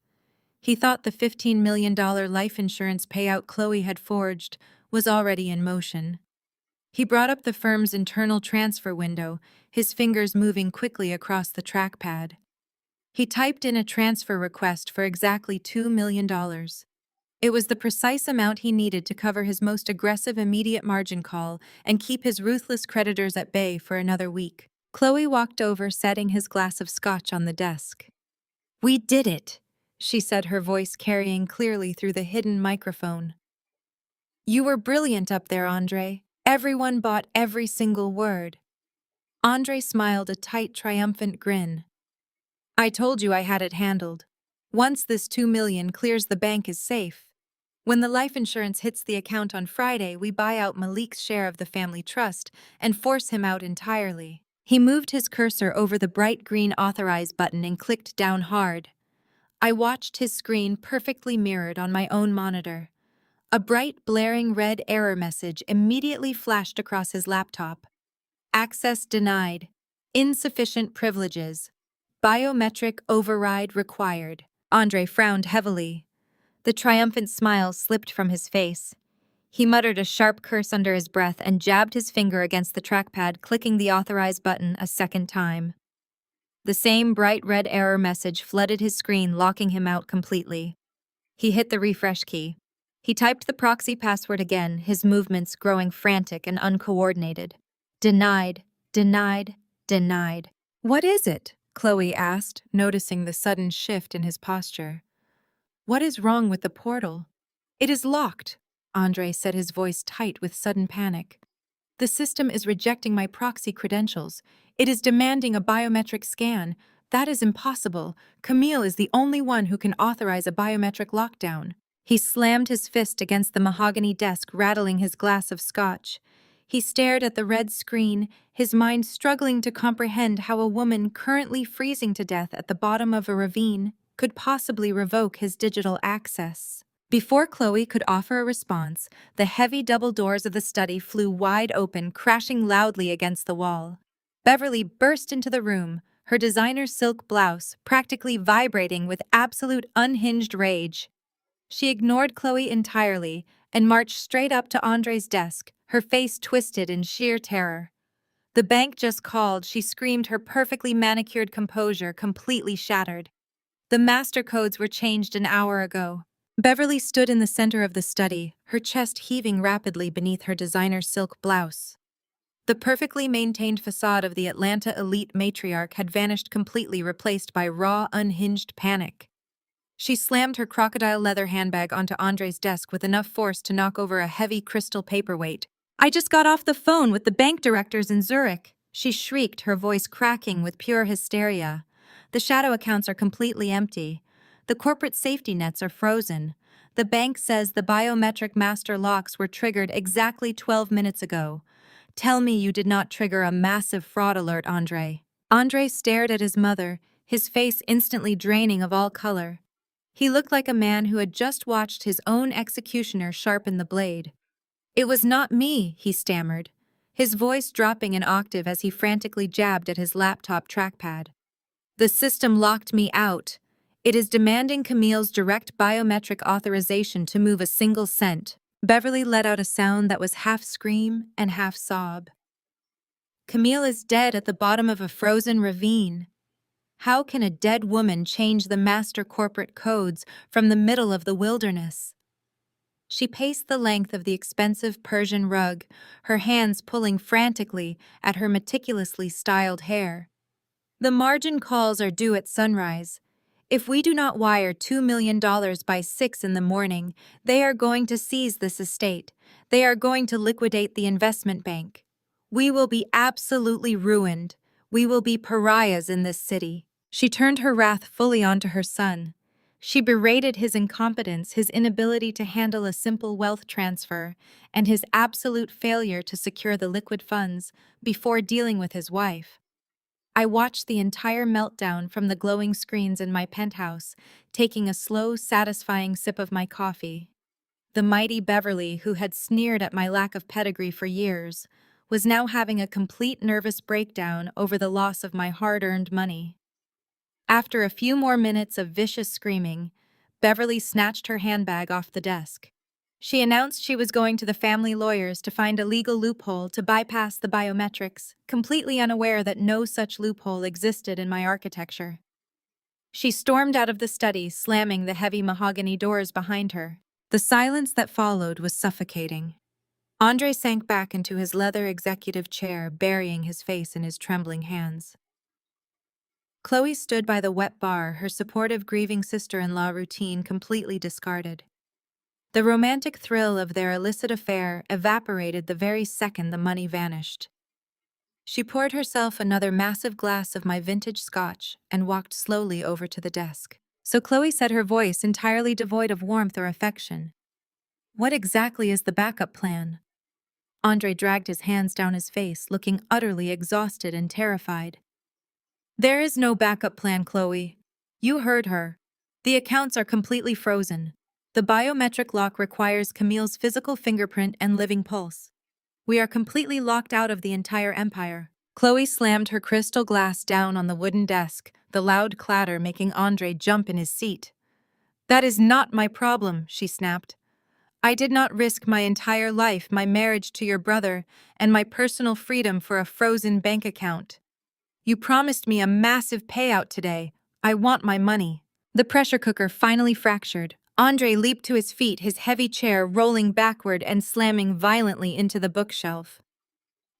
He thought the $15 million life insurance payout Chloe had forged was already in motion. He brought up the firm's internal transfer window, his fingers moving quickly across the trackpad. He typed in a transfer request for exactly $2 million. It was the precise amount he needed to cover his most aggressive immediate margin call and keep his ruthless creditors at bay for another week. Chloe walked over, setting his glass of scotch on the desk. "We did it," she said, her voice carrying clearly through the hidden microphone. "You were brilliant up there, Andre. Everyone bought every single word." Andre smiled a tight, triumphant grin. "I told you I had it handled. Once this $2 million clears, the bank is safe. When the life insurance hits the account on Friday, we buy out Malik's share of the family trust and force him out entirely." He moved his cursor over the bright green authorize button and clicked down hard. I watched his screen perfectly mirrored on my own monitor. A bright, blaring red error message immediately flashed across his laptop. "Access denied. Insufficient privileges. Biometric override required." Andre frowned heavily. The triumphant smile slipped from his face. He muttered a sharp curse under his breath and jabbed his finger against the trackpad, clicking the authorize button a second time. The same bright red error message flooded his screen, locking him out completely. He hit the refresh key. He typed the proxy password again, his movements growing frantic and uncoordinated. "Denied, denied, denied." "What is it?" Chloe asked, noticing the sudden shift in his posture. "What is wrong with the portal?" "It is locked," Andre said, his voice tight with sudden panic. "The system is rejecting my proxy credentials. It is demanding a biometric scan. That is impossible. Camille is the only one who can authorize a biometric lockdown." He slammed his fist against the mahogany desk, rattling his glass of scotch. He stared at the red screen, his mind struggling to comprehend how a woman currently freezing to death at the bottom of a ravine could possibly revoke his digital access. Before Chloe could offer a response, the heavy double doors of the study flew wide open, crashing loudly against the wall. Beverly burst into the room, her designer silk blouse practically vibrating with absolute unhinged rage. She ignored Chloe entirely and marched straight up to Andre's desk, her face twisted in sheer terror. "The bank just called," she screamed, her perfectly manicured composure completely shattered. "The master codes were changed an hour ago." Beverly stood in the center of the study, her chest heaving rapidly beneath her designer silk blouse. The perfectly maintained facade of the Atlanta elite matriarch had vanished completely, replaced by raw, unhinged panic. She slammed her crocodile leather handbag onto Andre's desk with enough force to knock over a heavy crystal paperweight. "I just got off the phone with the bank directors in Zurich," she shrieked, her voice cracking with pure hysteria. "The shadow accounts are completely empty. The corporate safety nets are frozen. The bank says the biometric master locks were triggered exactly 12 minutes ago. Tell me you did not trigger a massive fraud alert, Andre." Andre stared at his mother, his face instantly draining of all color. He looked like a man who had just watched his own executioner sharpen the blade. "It was not me," he stammered, his voice dropping an octave as he frantically jabbed at his laptop trackpad. "The system locked me out. It is demanding Camille's direct biometric authorization to move a single cent." Beverly let out a sound that was half scream and half sob. "Camille is dead at the bottom of a frozen ravine. How can a dead woman change the master corporate codes from the middle of the wilderness?" She paced the length of the expensive Persian rug, her hands pulling frantically at her meticulously styled hair. "The margin calls are due at sunrise. If we do not wire $2 million by 6 in the morning, they are going to seize this estate. They are going to liquidate the investment bank. We will be absolutely ruined. We will be pariahs in this city." She turned her wrath fully onto her son. She berated his incompetence, his inability to handle a simple wealth transfer, and his absolute failure to secure the liquid funds before dealing with his wife. I watched the entire meltdown from the glowing screens in my penthouse, taking a slow, satisfying sip of my coffee. The mighty Beverly, who had sneered at my lack of pedigree for years, was now having a complete nervous breakdown over the loss of my hard-earned money. After a few more minutes of vicious screaming, Beverly snatched her handbag off the desk. She announced she was going to the family lawyers to find a legal loophole to bypass the biometrics, completely unaware that no such loophole existed in my architecture. She stormed out of the study, slamming the heavy mahogany doors behind her. The silence that followed was suffocating. Andre sank back into his leather executive chair, burying his face in his trembling hands. Chloe stood by the wet bar, her supportive grieving sister-in-law routine completely discarded. The romantic thrill of their illicit affair evaporated the very second the money vanished. She poured herself another massive glass of my vintage scotch and walked slowly over to the desk. So Chloe said, her voice entirely devoid of warmth or affection. What exactly is the backup plan? Andre dragged his hands down his face, looking utterly exhausted and terrified. There is no backup plan, Chloe. You heard her. The accounts are completely frozen. The biometric lock requires Camille's physical fingerprint and living pulse. We are completely locked out of the entire empire. Chloe slammed her crystal glass down on the wooden desk, the loud clatter making Andre jump in his seat. That is not my problem, she snapped. I did not risk my entire life, my marriage to your brother, and my personal freedom for a frozen bank account. You promised me a massive payout today. I want my money. The pressure cooker finally fractured. Andre leaped to his feet, his heavy chair rolling backward and slamming violently into the bookshelf.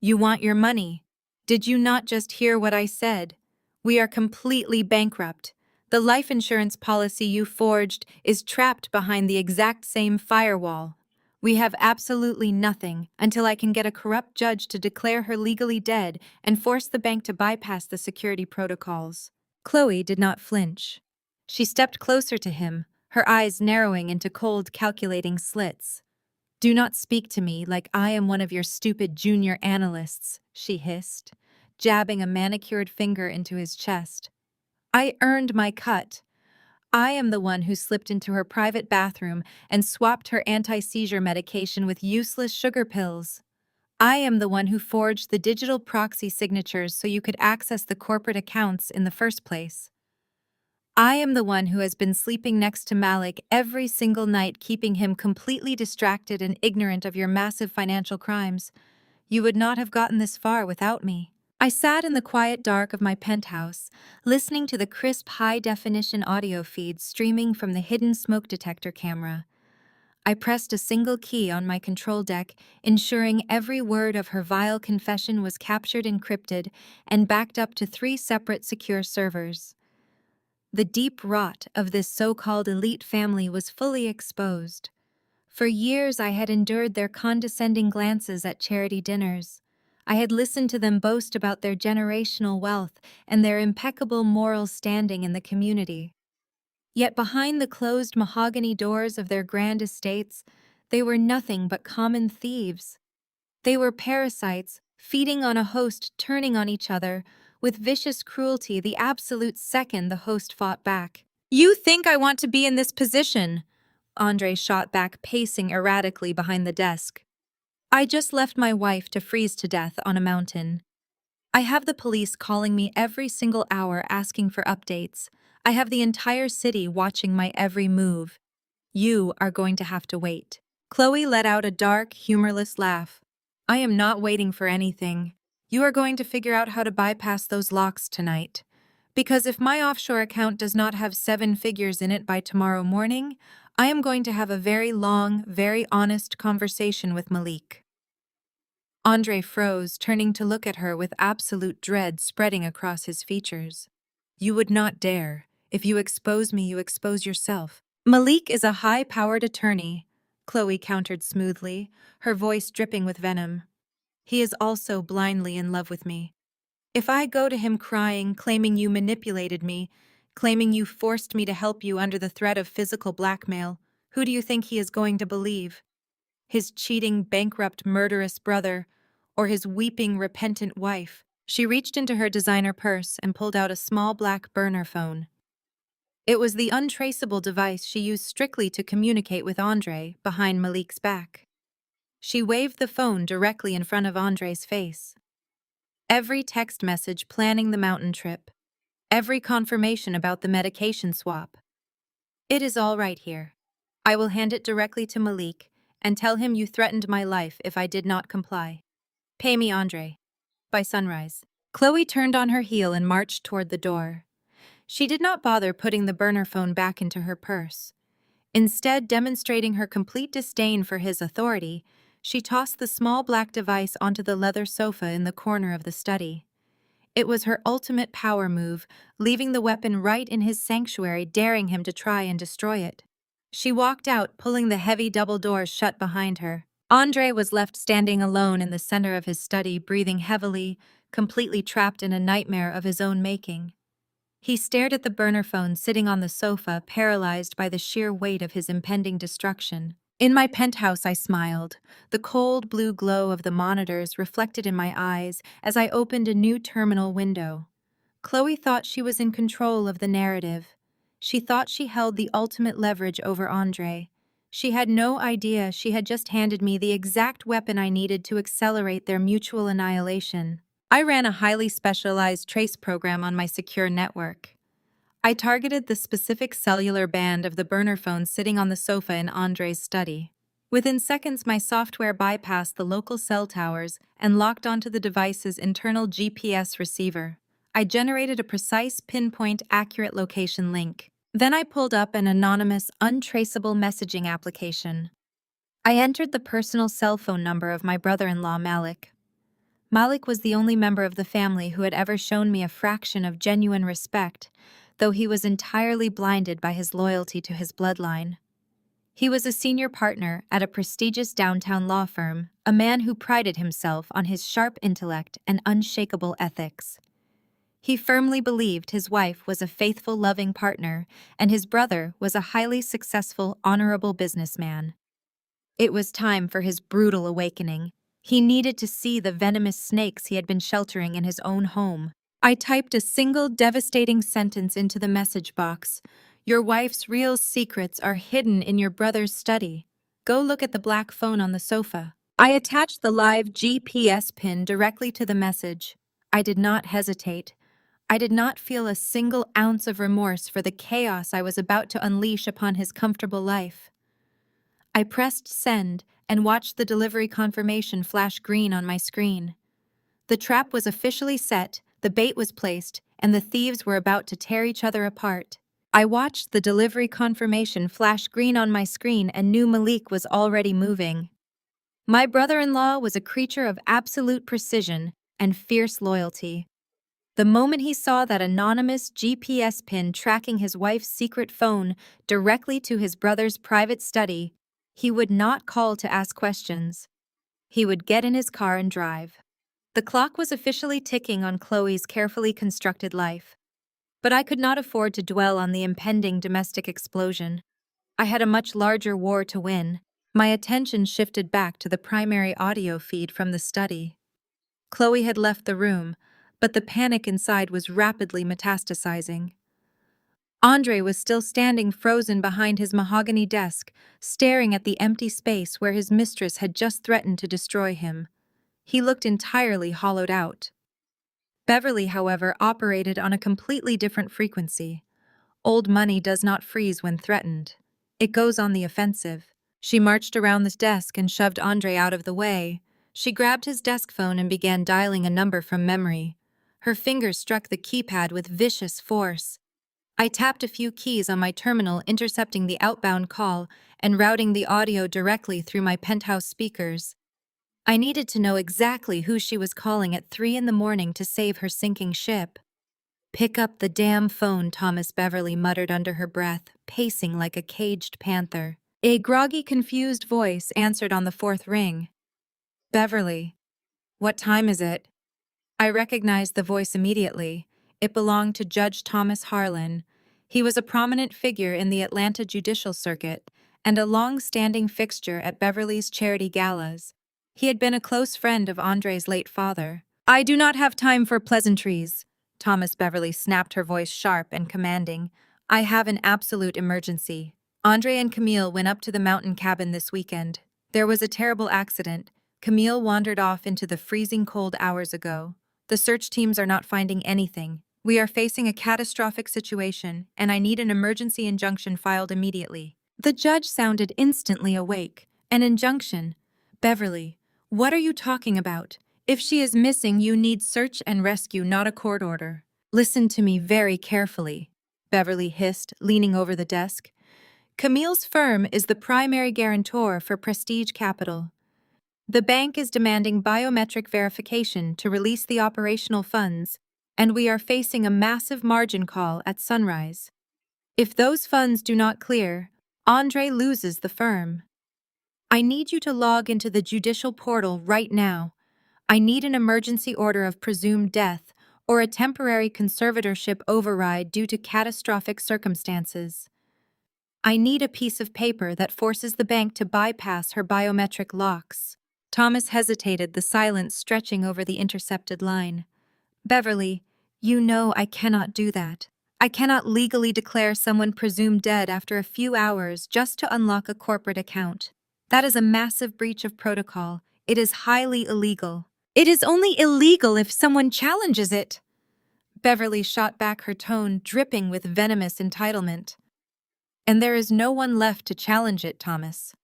You want your money? Did you not just hear what I said? We are completely bankrupt. The life insurance policy you forged is trapped behind the exact same firewall. We have absolutely nothing until I can get a corrupt judge to declare her legally dead and force the bank to bypass the security protocols. Chloe did not flinch. She stepped closer to him, her eyes narrowing into cold, calculating slits. Do not speak to me like I am one of your stupid junior analysts, she hissed, jabbing a manicured finger into his chest. I earned my cut. I am the one who slipped into her private bathroom and swapped her anti-seizure medication with useless sugar pills. I am the one who forged the digital proxy signatures so you could access the corporate accounts in the first place. I am the one who has been sleeping next to Malik every single night, keeping him completely distracted and ignorant of your massive financial crimes. You would not have gotten this far without me. I sat in the quiet dark of my penthouse, listening to the crisp, high-definition audio feed streaming from the hidden smoke detector camera. I pressed a single key on my control deck, ensuring every word of her vile confession was captured, encrypted, and backed up to 3 separate secure servers. The deep rot of this so-called elite family was fully exposed. For years I had endured their condescending glances at charity dinners. I had listened to them boast about their generational wealth and their impeccable moral standing in the community. Yet behind the closed mahogany doors of their grand estates, they were nothing but common thieves. They were parasites, feeding on a host, turning on each other, with vicious cruelty the absolute second the host fought back. You think I want to be in this position? Andre shot back, pacing erratically behind the desk. I just left my wife to freeze to death on a mountain. I have the police calling me every single hour asking for updates. I have the entire city watching my every move. You are going to have to wait. Chloe let out a dark, humorless laugh. I am not waiting for anything. You are going to figure out how to bypass those locks tonight. Because if my offshore account does not have 7 figures in it by tomorrow morning, I am going to have a very long, very honest conversation with Malik. Andre froze, turning to look at her with absolute dread spreading across his features. You would not dare. If you expose me, you expose yourself. Malik is a high-powered attorney, Chloe countered smoothly, her voice dripping with venom. He is also blindly in love with me. If I go to him crying, claiming you manipulated me, claiming you forced me to help you under the threat of physical blackmail, who do you think he is going to believe? His cheating, bankrupt, murderous brother, or his weeping, repentant wife? She reached into her designer purse and pulled out a small black burner phone. It was the untraceable device she used strictly to communicate with Andre behind Malik's back. She waved the phone directly in front of Andre's face. Every text message planning the mountain trip, every confirmation about the medication swap. It is all right here. I will hand it directly to Malik and tell him you threatened my life if I did not comply. Pay me, Andre. By sunrise. Chloe turned on her heel and marched toward the door. She did not bother putting the burner phone back into her purse. Instead, demonstrating her complete disdain for his authority, she tossed the small black device onto the leather sofa in the corner of the study. It was her ultimate power move, leaving the weapon right in his sanctuary, daring him to try and destroy it. She walked out, pulling the heavy double doors shut behind her. Andre was left standing alone in the center of his study, breathing heavily, completely trapped in a nightmare of his own making. He stared at the burner phone sitting on the sofa, paralyzed by the sheer weight of his impending destruction. In my penthouse, I smiled, the cold blue glow of the monitors reflected in my eyes as I opened a new terminal window. Chloe thought she was in control of the narrative. She thought she held the ultimate leverage over Andre. She had no idea she had just handed me the exact weapon I needed to accelerate their mutual annihilation. I ran a highly specialized trace program on my secure network. I targeted the specific cellular band of the burner phone sitting on the sofa in Andre's study. Within seconds, my software bypassed the local cell towers and locked onto the device's internal GPS receiver. I generated a precise, pinpoint, accurate location link. Then I pulled up an anonymous, untraceable messaging application. I entered the personal cell phone number of my brother-in-law, Malik. Malik was the only member of the family who had ever shown me a fraction of genuine respect, though he was entirely blinded by his loyalty to his bloodline. He was a senior partner at a prestigious downtown law firm, a man who prided himself on his sharp intellect and unshakable ethics. He firmly believed his wife was a faithful, loving partner, and his brother was a highly successful, honorable businessman. It was time for his brutal awakening. He needed to see the venomous snakes he had been sheltering in his own home. I typed a single devastating sentence into the message box. Your wife's real secrets are hidden in your brother's study. Go look at the black phone on the sofa. I attached the live GPS pin directly to the message. I did not hesitate. I did not feel a single ounce of remorse for the chaos I was about to unleash upon his comfortable life. I pressed send and watched the delivery confirmation flash green on my screen. The trap was officially set, the bait was placed, and the thieves were about to tear each other apart. I watched the delivery confirmation flash green on my screen and knew Malik was already moving. My brother-in-law was a creature of absolute precision and fierce loyalty. The moment he saw that anonymous GPS pin tracking his wife's secret phone directly to his brother's private study, he would not call to ask questions. He would get in his car and drive. The clock was officially ticking on Chloe's carefully constructed life. But I could not afford to dwell on the impending domestic explosion. I had a much larger war to win. My attention shifted back to the primary audio feed from the study. Chloe had left the room, but the panic inside was rapidly metastasizing. Andre was still standing frozen behind his mahogany desk, staring at the empty space where his mistress had just threatened to destroy him. He looked entirely hollowed out. Beverly, however, operated on a completely different frequency. Old money does not freeze when threatened. It goes on the offensive. She marched around the desk and shoved Andre out of the way. She grabbed his desk phone and began dialing a number from memory. Her fingers struck the keypad with vicious force. I tapped a few keys on my terminal, intercepting the outbound call and routing the audio directly through my penthouse speakers. I needed to know exactly who she was calling at 3 in the morning to save her sinking ship. Pick up the damn phone, Thomas Beverly muttered under her breath, pacing like a caged panther. A groggy, confused voice answered on the fourth ring. Beverly, what time is it? I recognized the voice immediately. It belonged to Judge Thomas Harlan. He was a prominent figure in the Atlanta Judicial Circuit and a long-standing fixture at Beverly's charity galas. He had been a close friend of Andre's late father. "I do not have time for pleasantries," Thomas Beverly snapped, her voice sharp and commanding. "I have an absolute emergency. Andre and Camille went up to the mountain cabin this weekend. There was a terrible accident. Camille wandered off into the freezing cold hours ago. The search teams are not finding anything. We are facing a catastrophic situation, and I need an emergency injunction filed immediately." The judge sounded instantly awake. "An injunction? Beverly, what are you talking about? If she is missing, you need search and rescue, not a court order." "Listen to me very carefully," Beverly hissed, leaning over the desk. "Camille's firm is the primary guarantor for Prestige Capital. The bank is demanding biometric verification to release the operational funds, and we are facing a massive margin call at sunrise. If those funds do not clear, Andre loses the firm. I need you to log into the judicial portal right now. I need an emergency order of presumed death or a temporary conservatorship override due to catastrophic circumstances. I need a piece of paper that forces the bank to bypass her biometric locks." Thomas hesitated, the silence stretching over the intercepted line. "Beverly, you know I cannot do that. I cannot legally declare someone presumed dead after a few hours just to unlock a corporate account. That is a massive breach of protocol. It is highly illegal." "It is only illegal if someone challenges it." Beverly shot back, her tone dripping with venomous entitlement. "And there is no one left to challenge it, Thomas.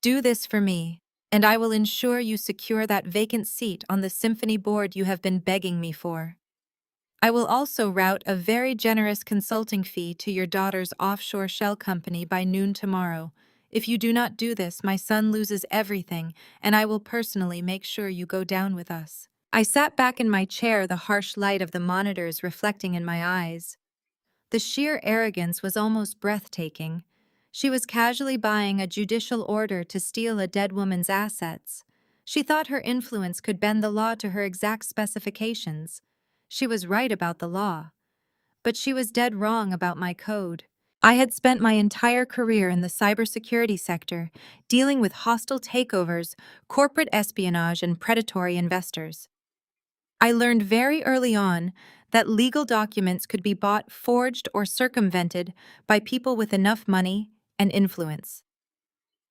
Do this for me, and I will ensure you secure that vacant seat on the symphony board you have been begging me for. I will also route a very generous consulting fee to your daughter's offshore shell company by noon tomorrow. If you do not do this, my son loses everything, and I will personally make sure you go down with us." I sat back in my chair, the harsh light of the monitors reflecting in my eyes. The sheer arrogance was almost breathtaking. She was casually buying a judicial order to steal a dead woman's assets. She thought her influence could bend the law to her exact specifications. She was right about the law. But she was dead wrong about my code. I had spent my entire career in the cybersecurity sector, dealing with hostile takeovers, corporate espionage, and predatory investors. I learned very early on that legal documents could be bought, forged, or circumvented by people with enough money and influence.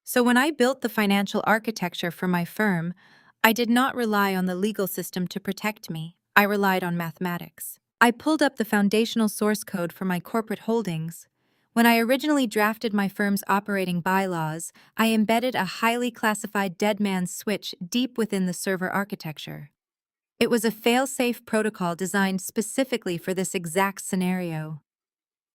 So when I built the financial architecture for my firm, I did not rely on the legal system to protect me. I relied on mathematics. I pulled up the foundational source code for my corporate holdings. When I originally drafted my firm's operating bylaws, I embedded a highly classified dead man's switch deep within the server architecture. It was a fail-safe protocol designed specifically for this exact scenario.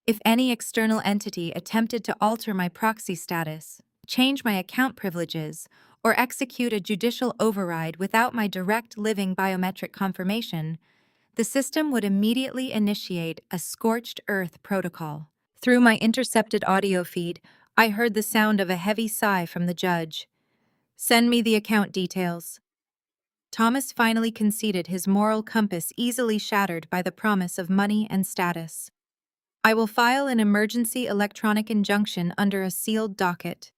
If any external entity attempted to alter my proxy status, change my account privileges, or execute a judicial override without my direct living biometric confirmation, the system would immediately initiate a scorched earth protocol. Through my intercepted audio feed, I heard the sound of a heavy sigh from the judge. "Send me the account details." Thomas finally conceded, his moral compass easily shattered by the promise of money and status. "I will file an emergency electronic injunction under a sealed docket.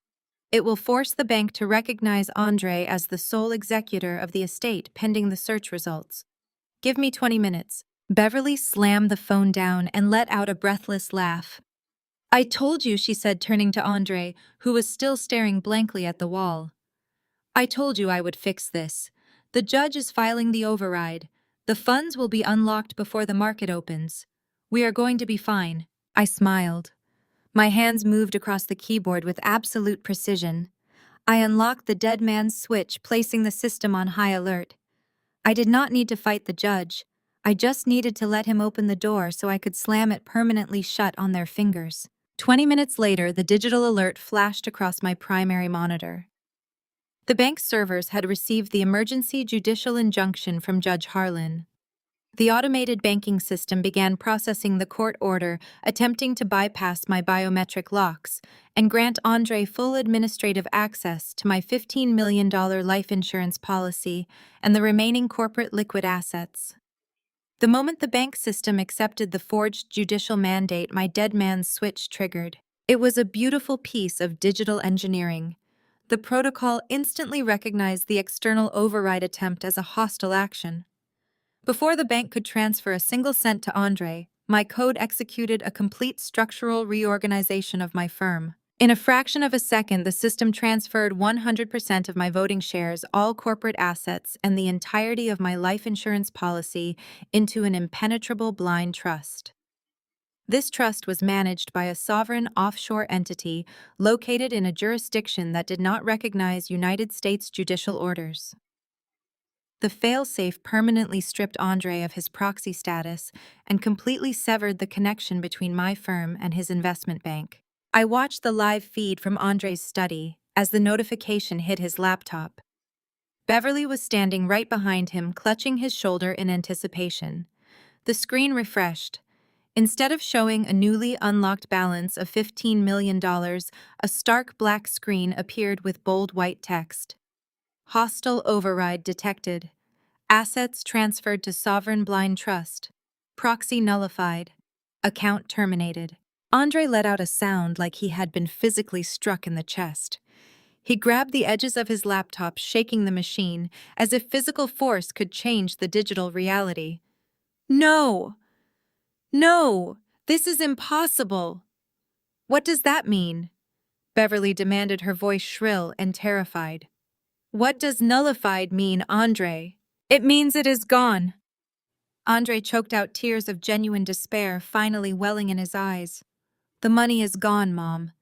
It will force the bank to recognize Andre as the sole executor of the estate pending the search results. Give me 20 minutes. Beverly slammed the phone down and let out a breathless laugh. "I told you," she said, turning to Andre, who was still staring blankly at the wall. "I told you I would fix this. The judge is filing the override. The funds will be unlocked before the market opens. We are going to be fine." I smiled. My hands moved across the keyboard with absolute precision. I unlocked the dead man's switch, placing the system on high alert. I did not need to fight the judge. I just needed to let him open the door so I could slam it permanently shut on their fingers. 20 minutes later, the digital alert flashed across my primary monitor. The bank's servers had received the emergency judicial injunction from Judge Harlan. The automated banking system began processing the court order, attempting to bypass my biometric locks and grant Andre full administrative access to my $15 million life insurance policy and the remaining corporate liquid assets. The moment the bank system accepted the forged judicial mandate, my dead man's switch triggered. It was a beautiful piece of digital engineering. The protocol instantly recognized the external override attempt as a hostile action. Before the bank could transfer a single cent to Andre, my code executed a complete structural reorganization of my firm. In a fraction of a second, the system transferred 100% of my voting shares, all corporate assets, and the entirety of my life insurance policy into an impenetrable blind trust. This trust was managed by a sovereign offshore entity located in a jurisdiction that did not recognize United States judicial orders. The failsafe permanently stripped Andre of his proxy status and completely severed the connection between my firm and his investment bank. I watched the live feed from Andre's study as the notification hit his laptop. Beverly was standing right behind him, clutching his shoulder in anticipation. The screen refreshed. Instead of showing a newly unlocked balance of $15 million, a stark black screen appeared with bold white text. Hostile override detected. Assets transferred to sovereign blind trust. Proxy nullified. Account terminated. Andre let out a sound like he had been physically struck in the chest. He grabbed the edges of his laptop, shaking the machine, as if physical force could change the digital reality. No! No! This is impossible! What does that mean? Beverly demanded, her voice shrill and terrified. What does nullified mean, Andre? It means it is gone. Andre choked out tears of genuine despair, finally welling in his eyes. The money is gone, Mom.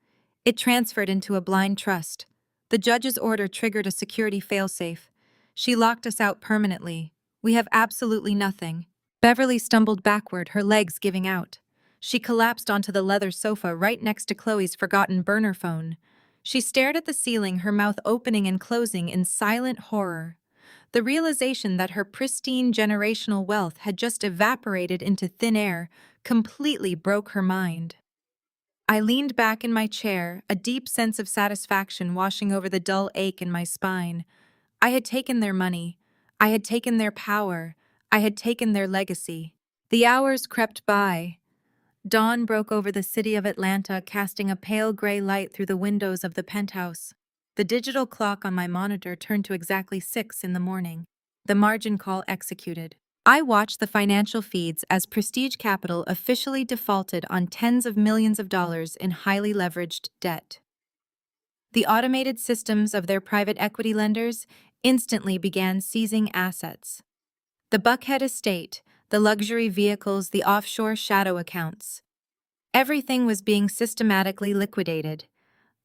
It transferred into a blind trust. The judge's order triggered a security failsafe. She locked us out permanently. We have absolutely nothing. Beverly stumbled backward, her legs giving out. She collapsed onto the leather sofa right next to Chloe's forgotten burner phone. She stared at the ceiling, her mouth opening and closing in silent horror. The realization that her pristine generational wealth had just evaporated into thin air completely broke her mind. I leaned back in my chair, a deep sense of satisfaction washing over the dull ache in my spine. I had taken their money. I had taken their power. I had taken their legacy. The hours crept by. Dawn broke over the city of Atlanta, casting a pale gray light through the windows of the penthouse. The digital clock on my monitor turned to exactly 6 in the morning. The margin call executed. I watched the financial feeds as Prestige Capital officially defaulted on tens of millions of dollars in highly leveraged debt. The automated systems of their private equity lenders instantly began seizing assets. The Buckhead estate, the luxury vehicles, the offshore shadow accounts. Everything was being systematically liquidated.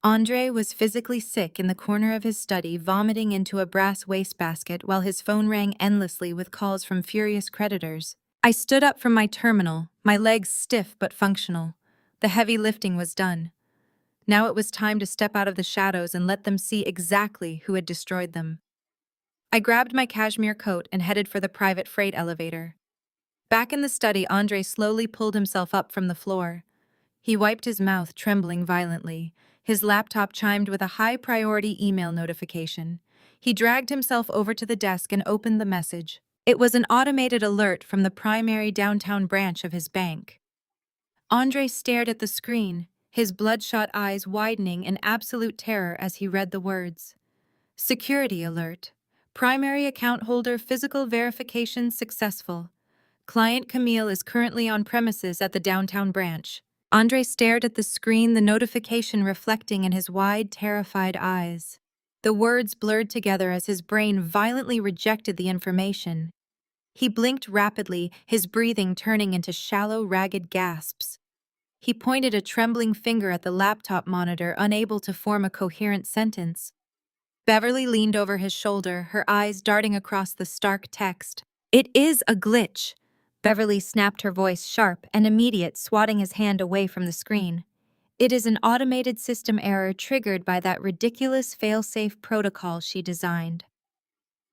Andre was physically sick in the corner of his study, vomiting into a brass wastebasket while his phone rang endlessly with calls from furious creditors. I stood up from my terminal, my legs stiff but functional. The heavy lifting was done. Now it was time to step out of the shadows and let them see exactly who had destroyed them. I grabbed my cashmere coat and headed for the private freight elevator. Back in the study, Andre slowly pulled himself up from the floor. He wiped his mouth, trembling violently. His laptop chimed with a high-priority email notification. He dragged himself over to the desk and opened the message. It was an automated alert from the primary downtown branch of his bank. Andre stared at the screen, his bloodshot eyes widening in absolute terror as he read the words. Security alert. Primary account holder physical verification successful. Client Camille is currently on premises at the downtown branch. Andre stared at the screen, the notification reflecting in his wide, terrified eyes. The words blurred together as his brain violently rejected the information. He blinked rapidly, his breathing turning into shallow, ragged gasps. He pointed a trembling finger at the laptop monitor, unable to form a coherent sentence. Beverly leaned over his shoulder, her eyes darting across the stark text. It is a glitch. Beverly snapped, her voice sharp and immediate, swatting his hand away from the screen. It is an automated system error triggered by that ridiculous fail-safe protocol she designed.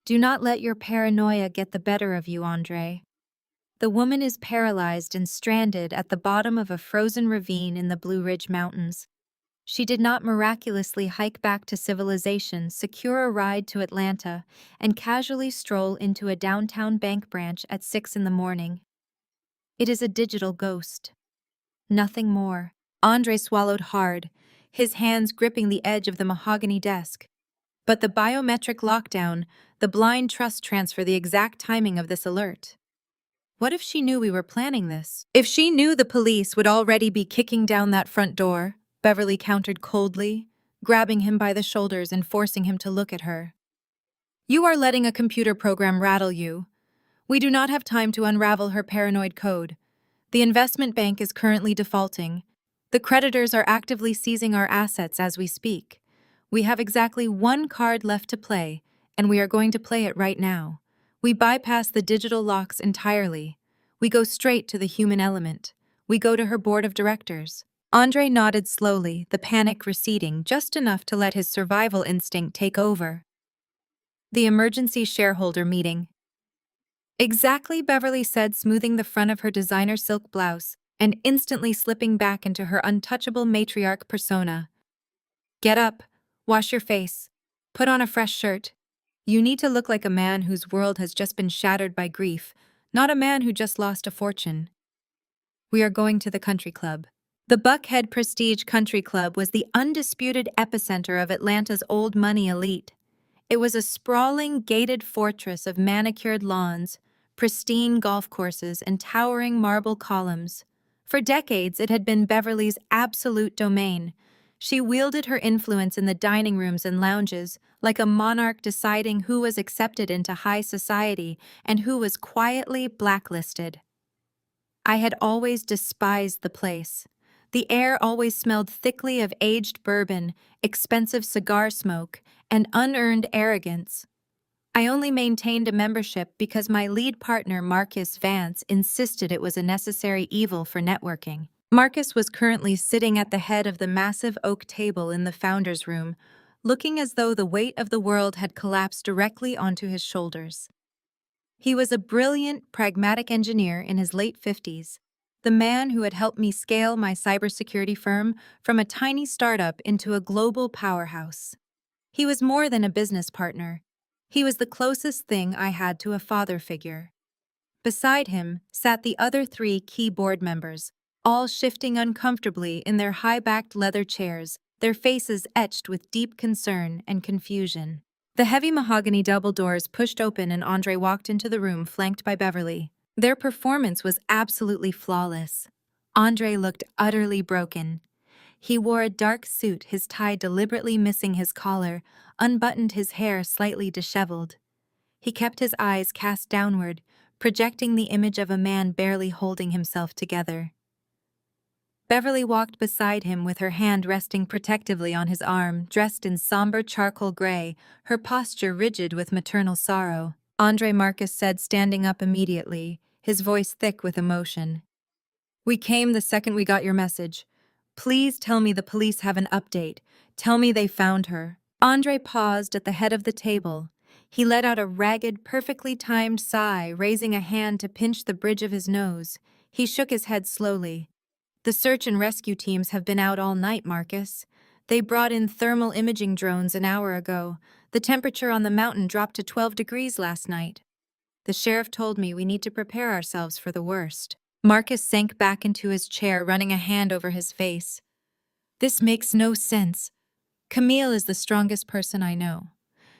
Do not let your paranoia get the better of you, Andre. The woman is paralyzed and stranded at the bottom of a frozen ravine in the Blue Ridge Mountains. She did not miraculously hike back to civilization, secure a ride to Atlanta, and casually stroll into a downtown bank branch at 6 in the morning. It is a digital ghost. Nothing more. Andre swallowed hard, his hands gripping the edge of the mahogany desk. But the biometric lockdown, the blind trust transfer, the exact timing of this alert. What if she knew we were planning this? If she knew the police would already be kicking down that front door, Beverly countered coldly, grabbing him by the shoulders and forcing him to look at her. You are letting a computer program rattle you. We do not have time to unravel her paranoid code. The investment bank is currently defaulting. The creditors are actively seizing our assets as we speak. We have exactly one card left to play, and we are going to play it right now. We bypass the digital locks entirely. We go straight to the human element. We go to her board of directors. Andre nodded slowly, the panic receding just enough to let his survival instinct take over. The emergency shareholder meeting. Exactly, Beverly said, smoothing the front of her designer silk blouse and instantly slipping back into her untouchable matriarch persona. Get up, wash your face, put on a fresh shirt. You need to look like a man whose world has just been shattered by grief, not a man who just lost a fortune. We are going to the country club. The Buckhead Prestige Country Club was the undisputed epicenter of Atlanta's old money elite. It was a sprawling, gated fortress of manicured lawns, pristine golf courses, and towering marble columns. For decades, it had been Beverly's absolute domain. She wielded her influence in the dining rooms and lounges, like a monarch deciding who was accepted into high society and who was quietly blacklisted. I had always despised the place. The air always smelled thickly of aged bourbon, expensive cigar smoke, and unearned arrogance. I only maintained a membership because my lead partner, Marcus Vance, insisted it was a necessary evil for networking. Marcus was currently sitting at the head of the massive oak table in the founder's room, looking as though the weight of the world had collapsed directly onto his shoulders. He was a brilliant, pragmatic engineer in his late 50s, the man who had helped me scale my cybersecurity firm from a tiny startup into a global powerhouse. He was more than a business partner. He was the closest thing I had to a father figure. Beside him sat the other 3 key board members, all shifting uncomfortably in their high-backed leather chairs, their faces etched with deep concern and confusion. The heavy mahogany double doors pushed open and Andre walked into the room flanked by Beverly. Their performance was absolutely flawless. Andre looked utterly broken. He wore a dark suit, his tie deliberately missing his collar, unbuttoned, his hair slightly disheveled. He kept his eyes cast downward, projecting the image of a man barely holding himself together. Beverly walked beside him with her hand resting protectively on his arm, dressed in somber charcoal gray, her posture rigid with maternal sorrow. Andre, Marcus said, standing up immediately, his voice thick with emotion. We came the second we got your message. Please tell me the police have an update. Tell me they found her. Andre paused at the head of the table. He let out a ragged, perfectly timed sigh, raising a hand to pinch the bridge of his nose. He shook his head slowly. The search and rescue teams have been out all night, Marcus. They brought in thermal imaging drones an hour ago. The temperature on the mountain dropped to 12 degrees last night. The sheriff told me we need to prepare ourselves for the worst. Marcus sank back into his chair, running a hand over his face. This makes no sense. Camille is the strongest person I know.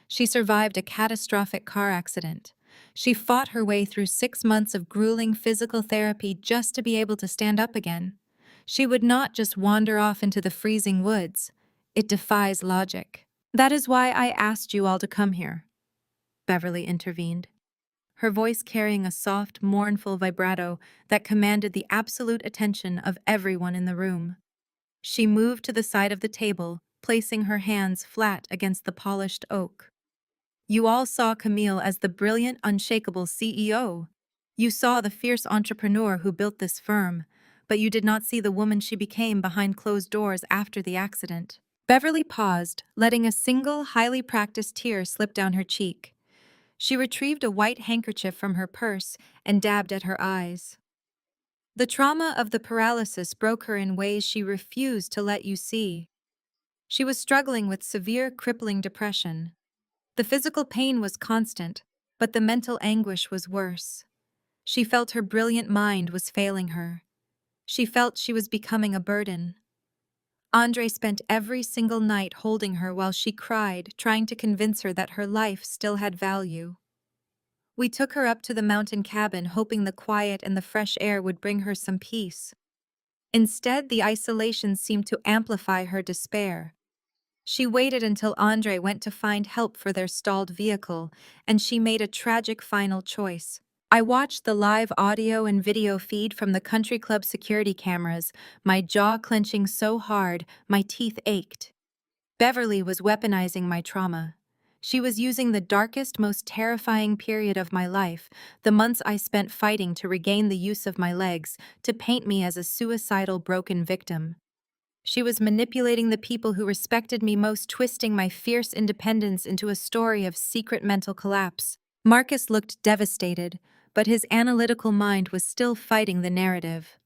She survived a catastrophic car accident. She fought her way through 6 months of grueling physical therapy just to be able to stand up again. She would not just wander off into the freezing woods. It defies logic. That is why I asked you all to come here, Beverly intervened, her voice carrying a soft, mournful vibrato that commanded the absolute attention of everyone in the room. She moved to the side of the table, placing her hands flat against the polished oak. You all saw Camille as the brilliant, unshakable CEO. You saw the fierce entrepreneur who built this firm, but you did not see the woman she became behind closed doors after the accident. Beverly paused, letting a single, highly practiced tear slip down her cheek. She retrieved a white handkerchief from her purse and dabbed at her eyes. The trauma of the paralysis broke her in ways she refused to let you see. She was struggling with severe, crippling depression. The physical pain was constant, but the mental anguish was worse. She felt her brilliant mind was failing her. She felt she was becoming a burden. Andre spent every single night holding her while she cried, trying to convince her that her life still had value. We took her up to the mountain cabin, hoping the quiet and the fresh air would bring her some peace. Instead, the isolation seemed to amplify her despair. She waited until Andre went to find help for their stalled vehicle, and she made a tragic final choice. I watched the live audio and video feed from the country club security cameras, my jaw clenching so hard my teeth ached. Beverly was weaponizing my trauma. She was using the darkest, most terrifying period of my life, the months I spent fighting to regain the use of my legs, to paint me as a suicidal, broken victim. She was manipulating the people who respected me most, twisting my fierce independence into a story of secret mental collapse. Marcus looked devastated, but his analytical mind was still fighting the narrative.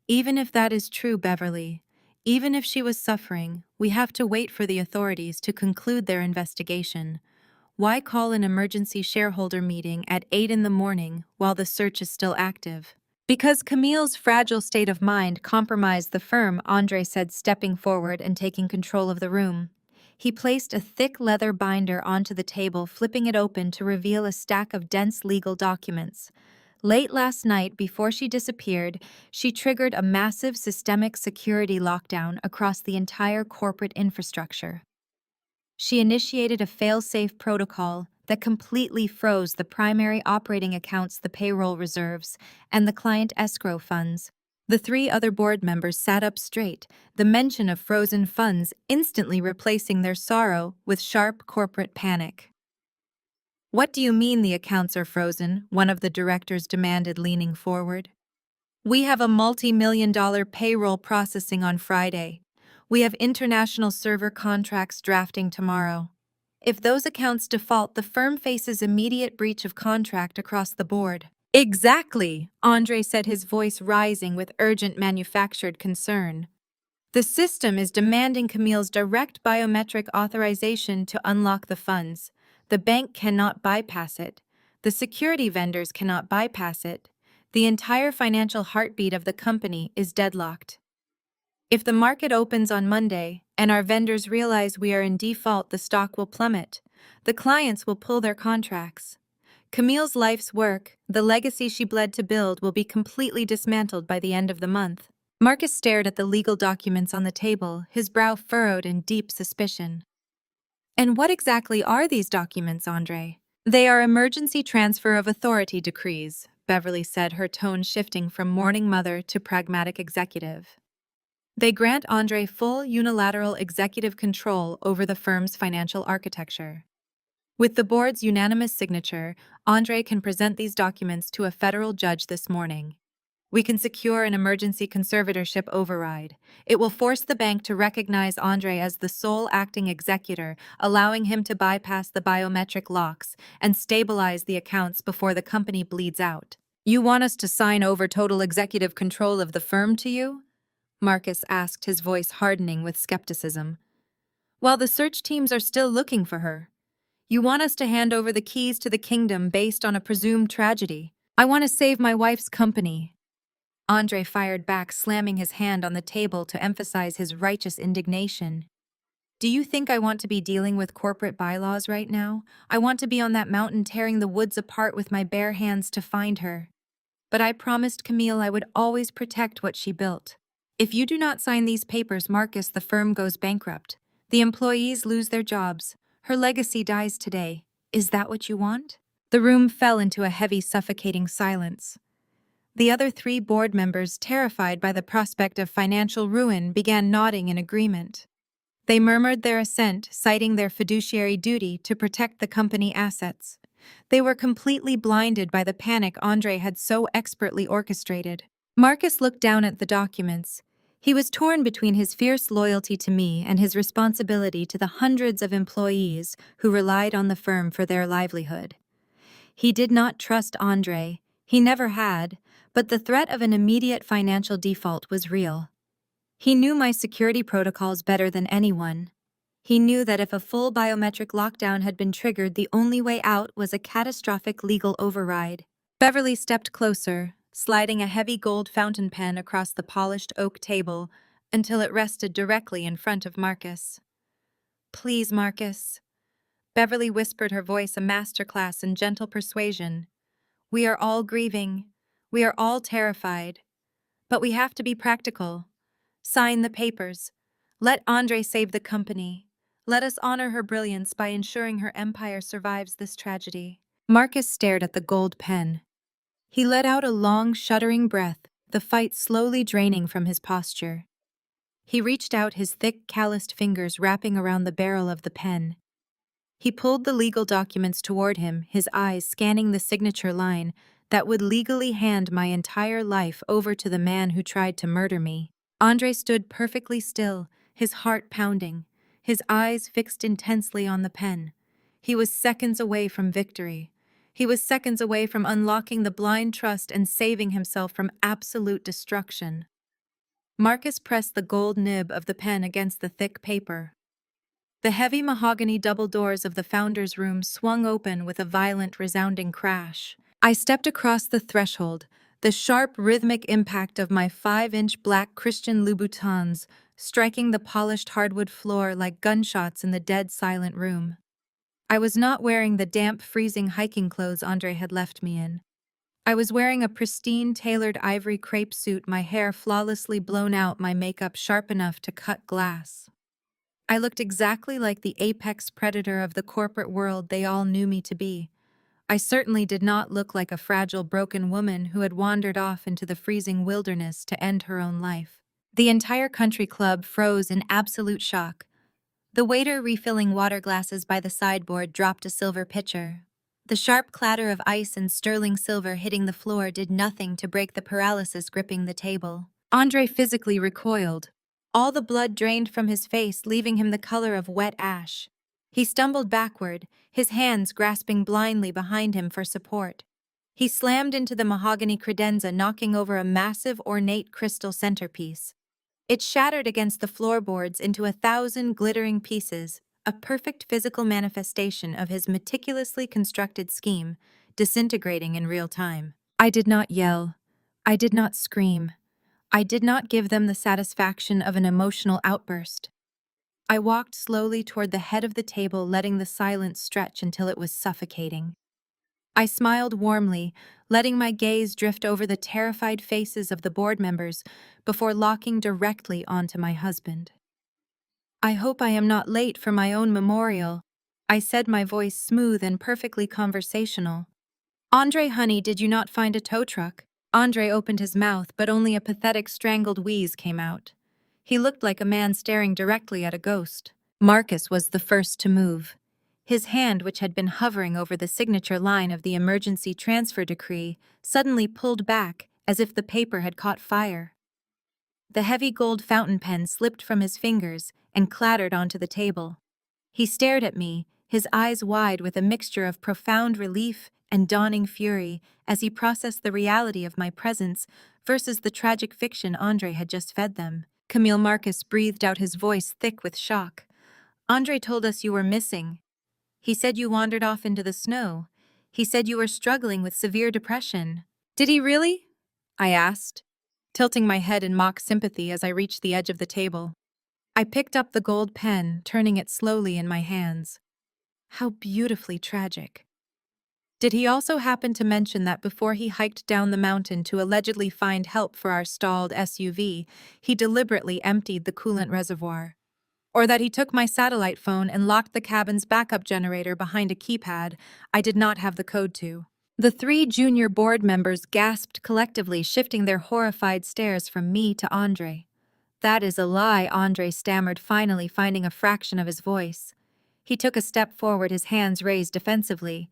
Even if that is true, Beverly, even if she was suffering, we have to wait for the authorities to conclude their investigation. Why call an emergency shareholder meeting at 8 in the morning while the search is still active? Because Camille's fragile state of mind compromised the firm, Andre said, stepping forward and taking control of the room. He placed a thick leather binder onto the table, flipping it open to reveal a stack of dense legal documents. Late last night, before she disappeared, she triggered a massive systemic security lockdown across the entire corporate infrastructure. She initiated a fail-safe protocol that completely froze the primary operating accounts, the payroll reserves, and the client escrow funds. The three other board members sat up straight, the mention of frozen funds instantly replacing their sorrow with sharp corporate panic. "What do you mean the accounts are frozen?" one of the directors demanded, leaning forward. "We have a multi-million-dollar payroll processing on Friday. We have international server contracts drafting tomorrow. If those accounts default, the firm faces immediate breach of contract across the board." "Exactly," Andre said, his voice rising with urgent manufactured concern. "The system is demanding Camille's direct biometric authorization to unlock the funds. The bank cannot bypass it. The security vendors cannot bypass it. The entire financial heartbeat of the company is deadlocked. If the market opens on Monday and our vendors realize we are in default, the stock will plummet. The clients will pull their contracts. Camille's life's work, the legacy she bled to build, will be completely dismantled by the end of the month." Marcus stared at the legal documents on the table, his brow furrowed in deep suspicion. "And what exactly are these documents, Andre?" "They are emergency transfer of authority decrees," Beverly said, her tone shifting from mourning mother to pragmatic executive. "They grant Andre full unilateral executive control over the firm's financial architecture. With the board's unanimous signature, Andre can present these documents to a federal judge this morning. We can secure an emergency conservatorship override. It will force the bank to recognize Andre as the sole acting executor, allowing him to bypass the biometric locks and stabilize the accounts before the company bleeds out." "You want us to sign over total executive control of the firm to you?" Marcus asked, his voice hardening with skepticism. "While the search teams are still looking for her. You want us to hand over the keys to the kingdom based on a presumed tragedy? I want to save my wife's company." Andre fired back, slamming his hand on the table to emphasize his righteous indignation. "Do you think I want to be dealing with corporate bylaws right now? I want to be on that mountain tearing the woods apart with my bare hands to find her. But I promised Camille I would always protect what she built. If you do not sign these papers, Marcus, the firm goes bankrupt. The employees lose their jobs. Her legacy dies today. Is that what you want?" The room fell into a heavy, suffocating silence. The other three board members, terrified by the prospect of financial ruin, began nodding in agreement. They murmured their assent, citing their fiduciary duty to protect the company assets. They were completely blinded by the panic Andre had so expertly orchestrated. Marcus looked down at the documents. He was torn between his fierce loyalty to me and his responsibility to the hundreds of employees who relied on the firm for their livelihood. He did not trust Andre. He never had, but the threat of an immediate financial default was real. He knew my security protocols better than anyone. He knew that if a full biometric lockdown had been triggered, the only way out was a catastrophic legal override. Beverly stepped closer, sliding a heavy gold fountain pen across the polished oak table until it rested directly in front of Marcus. "Please, Marcus." Beverly whispered, her voice a masterclass in gentle persuasion. "We are all grieving. We are all terrified. But we have to be practical. Sign the papers. Let Andre save the company. Let us honor her brilliance by ensuring her empire survives this tragedy." Marcus stared at the gold pen. He let out a long, shuddering breath, the fight slowly draining from his posture. He reached out, his thick, calloused fingers wrapping around the barrel of the pen. He pulled the legal documents toward him, his eyes scanning the signature line that would legally hand my entire life over to the man who tried to murder me. Andre stood perfectly still, his heart pounding, his eyes fixed intensely on the pen. He was seconds away from victory. He was seconds away from unlocking the blind trust and saving himself from absolute destruction. Marcus pressed the gold nib of the pen against the thick paper. The heavy mahogany double doors of the founder's room swung open with a violent, resounding crash. I stepped across the threshold, the sharp, rhythmic impact of my 5-inch black Christian Louboutins striking the polished hardwood floor like gunshots in the dead, silent room. I was not wearing the damp, freezing hiking clothes Andre had left me in. I was wearing a pristine, tailored ivory crepe suit, my hair flawlessly blown out, my makeup sharp enough to cut glass. I looked exactly like the apex predator of the corporate world they all knew me to be. I certainly did not look like a fragile, broken woman who had wandered off into the freezing wilderness to end her own life. The entire country club froze in absolute shock. The waiter refilling water glasses by the sideboard dropped a silver pitcher. The sharp clatter of ice and sterling silver hitting the floor did nothing to break the paralysis gripping the table. Andre physically recoiled. All the blood drained from his face, leaving him the color of wet ash. He stumbled backward, his hands grasping blindly behind him for support. He slammed into the mahogany credenza, knocking over a massive, ornate crystal centerpiece. It shattered against the floorboards into 1,000 glittering pieces, a perfect physical manifestation of his meticulously constructed scheme, disintegrating in real time. I did not yell. I did not scream. I did not give them the satisfaction of an emotional outburst. I walked slowly toward the head of the table, letting the silence stretch until it was suffocating. I smiled warmly, letting my gaze drift over the terrified faces of the board members before locking directly onto my husband. "I hope I am not late for my own memorial," I said, my voice smooth and perfectly conversational. "Andre, honey, did you not find a tow truck?" Andre opened his mouth, but only a pathetic strangled wheeze came out. He looked like a man staring directly at a ghost. Marcus was the first to move. His hand, which had been hovering over the signature line of the emergency transfer decree, suddenly pulled back as if the paper had caught fire. The heavy gold fountain pen slipped from his fingers and clattered onto the table. He stared at me, his eyes wide with a mixture of profound relief and dawning fury as he processed the reality of my presence versus the tragic fiction Andre had just fed them. Camille, Marcus breathed out, his voice thick with shock. "Andre told us you were missing. He said you wandered off into the snow. He said you were struggling with severe depression." "Did he really?" I asked, tilting my head in mock sympathy as I reached the edge of the table. I picked up the gold pen, turning it slowly in my hands. How beautifully tragic. "Did he also happen to mention that before he hiked down the mountain to allegedly find help for our stalled SUV, he deliberately emptied the coolant reservoir? Or that he took my satellite phone and locked the cabin's backup generator behind a keypad I did not have the code to?" The 3 junior board members gasped collectively, shifting their horrified stares from me to Andre. "That is a lie," Andre stammered, finally finding a fraction of his voice. He took a step forward, his hands raised defensively.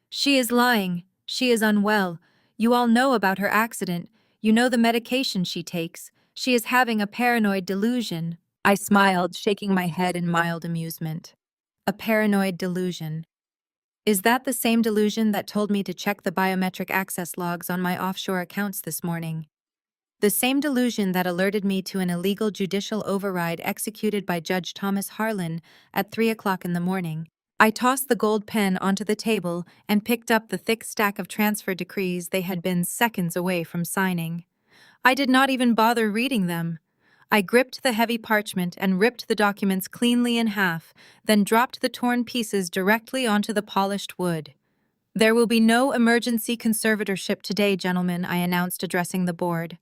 "She is lying. She is unwell. You all know about her accident. You know the medication she takes. She is having a paranoid delusion." I smiled, shaking my head in mild amusement. A paranoid delusion. Is that the same delusion that told me to check the biometric access logs on my offshore accounts this morning? The same delusion that alerted me to an illegal judicial override executed by Judge Thomas Harlan at 3 o'clock in the morning. I tossed the gold pen onto the table and picked up the thick stack of transfer decrees they had been seconds away from signing. I did not even bother reading them. I gripped the heavy parchment and ripped the documents cleanly in half, then dropped the torn pieces directly onto the polished wood. "There will be no emergency conservatorship today, gentlemen," I announced, addressing the board.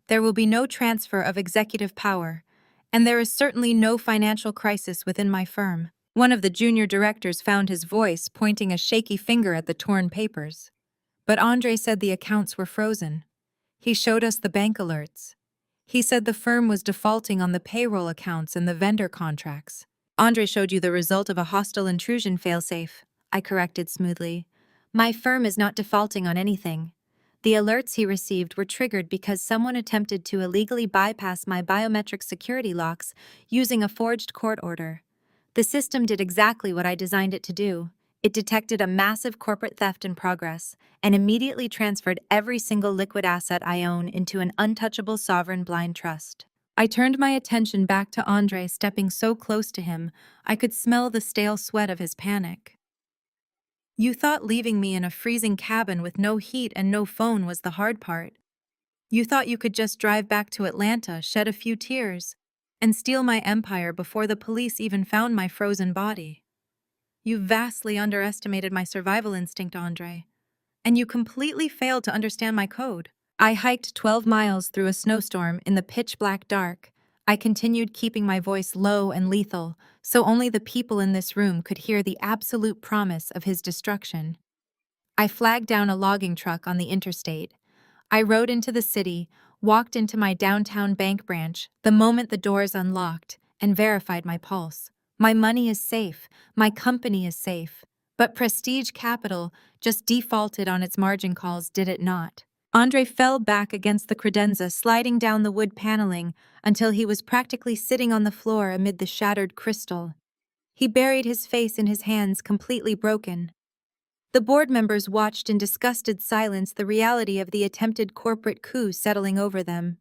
"There will be no transfer of executive power, and there is certainly no financial crisis within my firm." One of the junior directors found his voice, pointing a shaky finger at the torn papers. But Andre said the accounts were frozen. He showed us the bank alerts. He said the firm was defaulting on the payroll accounts and the vendor contracts. "Andre showed you the result of a hostile intrusion failsafe," I corrected smoothly. "My firm is not defaulting on anything. The alerts he received were triggered because someone attempted to illegally bypass my biometric security locks using a forged court order. The system did exactly what I designed it to do. It detected a massive corporate theft in progress and immediately transferred every single liquid asset I own into an untouchable sovereign blind trust." I turned my attention back to Andre, stepping so close to him I could smell the stale sweat of his panic. "You thought leaving me in a freezing cabin with no heat and no phone was the hard part. You thought you could just drive back to Atlanta, shed a few tears, and steal my empire before the police even found my frozen body. You vastly underestimated my survival instinct, Andre, and you completely failed to understand my code." I hiked 12 miles through a snowstorm in the pitch-black dark. I continued keeping my voice low and lethal, so only the people in this room could hear the absolute promise of his destruction. I flagged down a logging truck on the interstate. I rode into the city, walked into my downtown bank branch the moment the doors unlocked, and verified my pulse. My money is safe, my company is safe, but Prestige Capital just defaulted on its margin calls, did it not? Andre fell back against the credenza, sliding down the wood paneling until he was practically sitting on the floor amid the shattered crystal. He buried his face in his hands, completely broken. The board members watched in disgusted silence, the reality of the attempted corporate coup settling over them.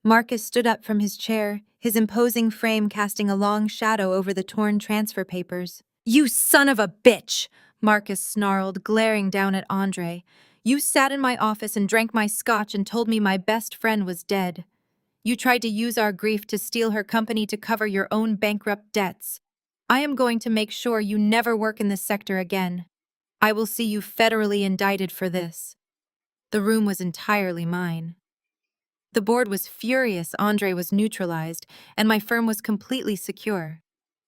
Marcus stood up from his chair, his imposing frame casting a long shadow over the torn transfer papers. "You son of a bitch!" Marcus snarled, glaring down at Andre. "You sat in my office and drank my scotch and told me my best friend was dead. You tried to use our grief to steal her company to cover your own bankrupt debts. I am going to make sure you never work in this sector again. I will see you federally indicted for this." The room was entirely mine. The board was furious, Andre was neutralized, and my firm was completely secure.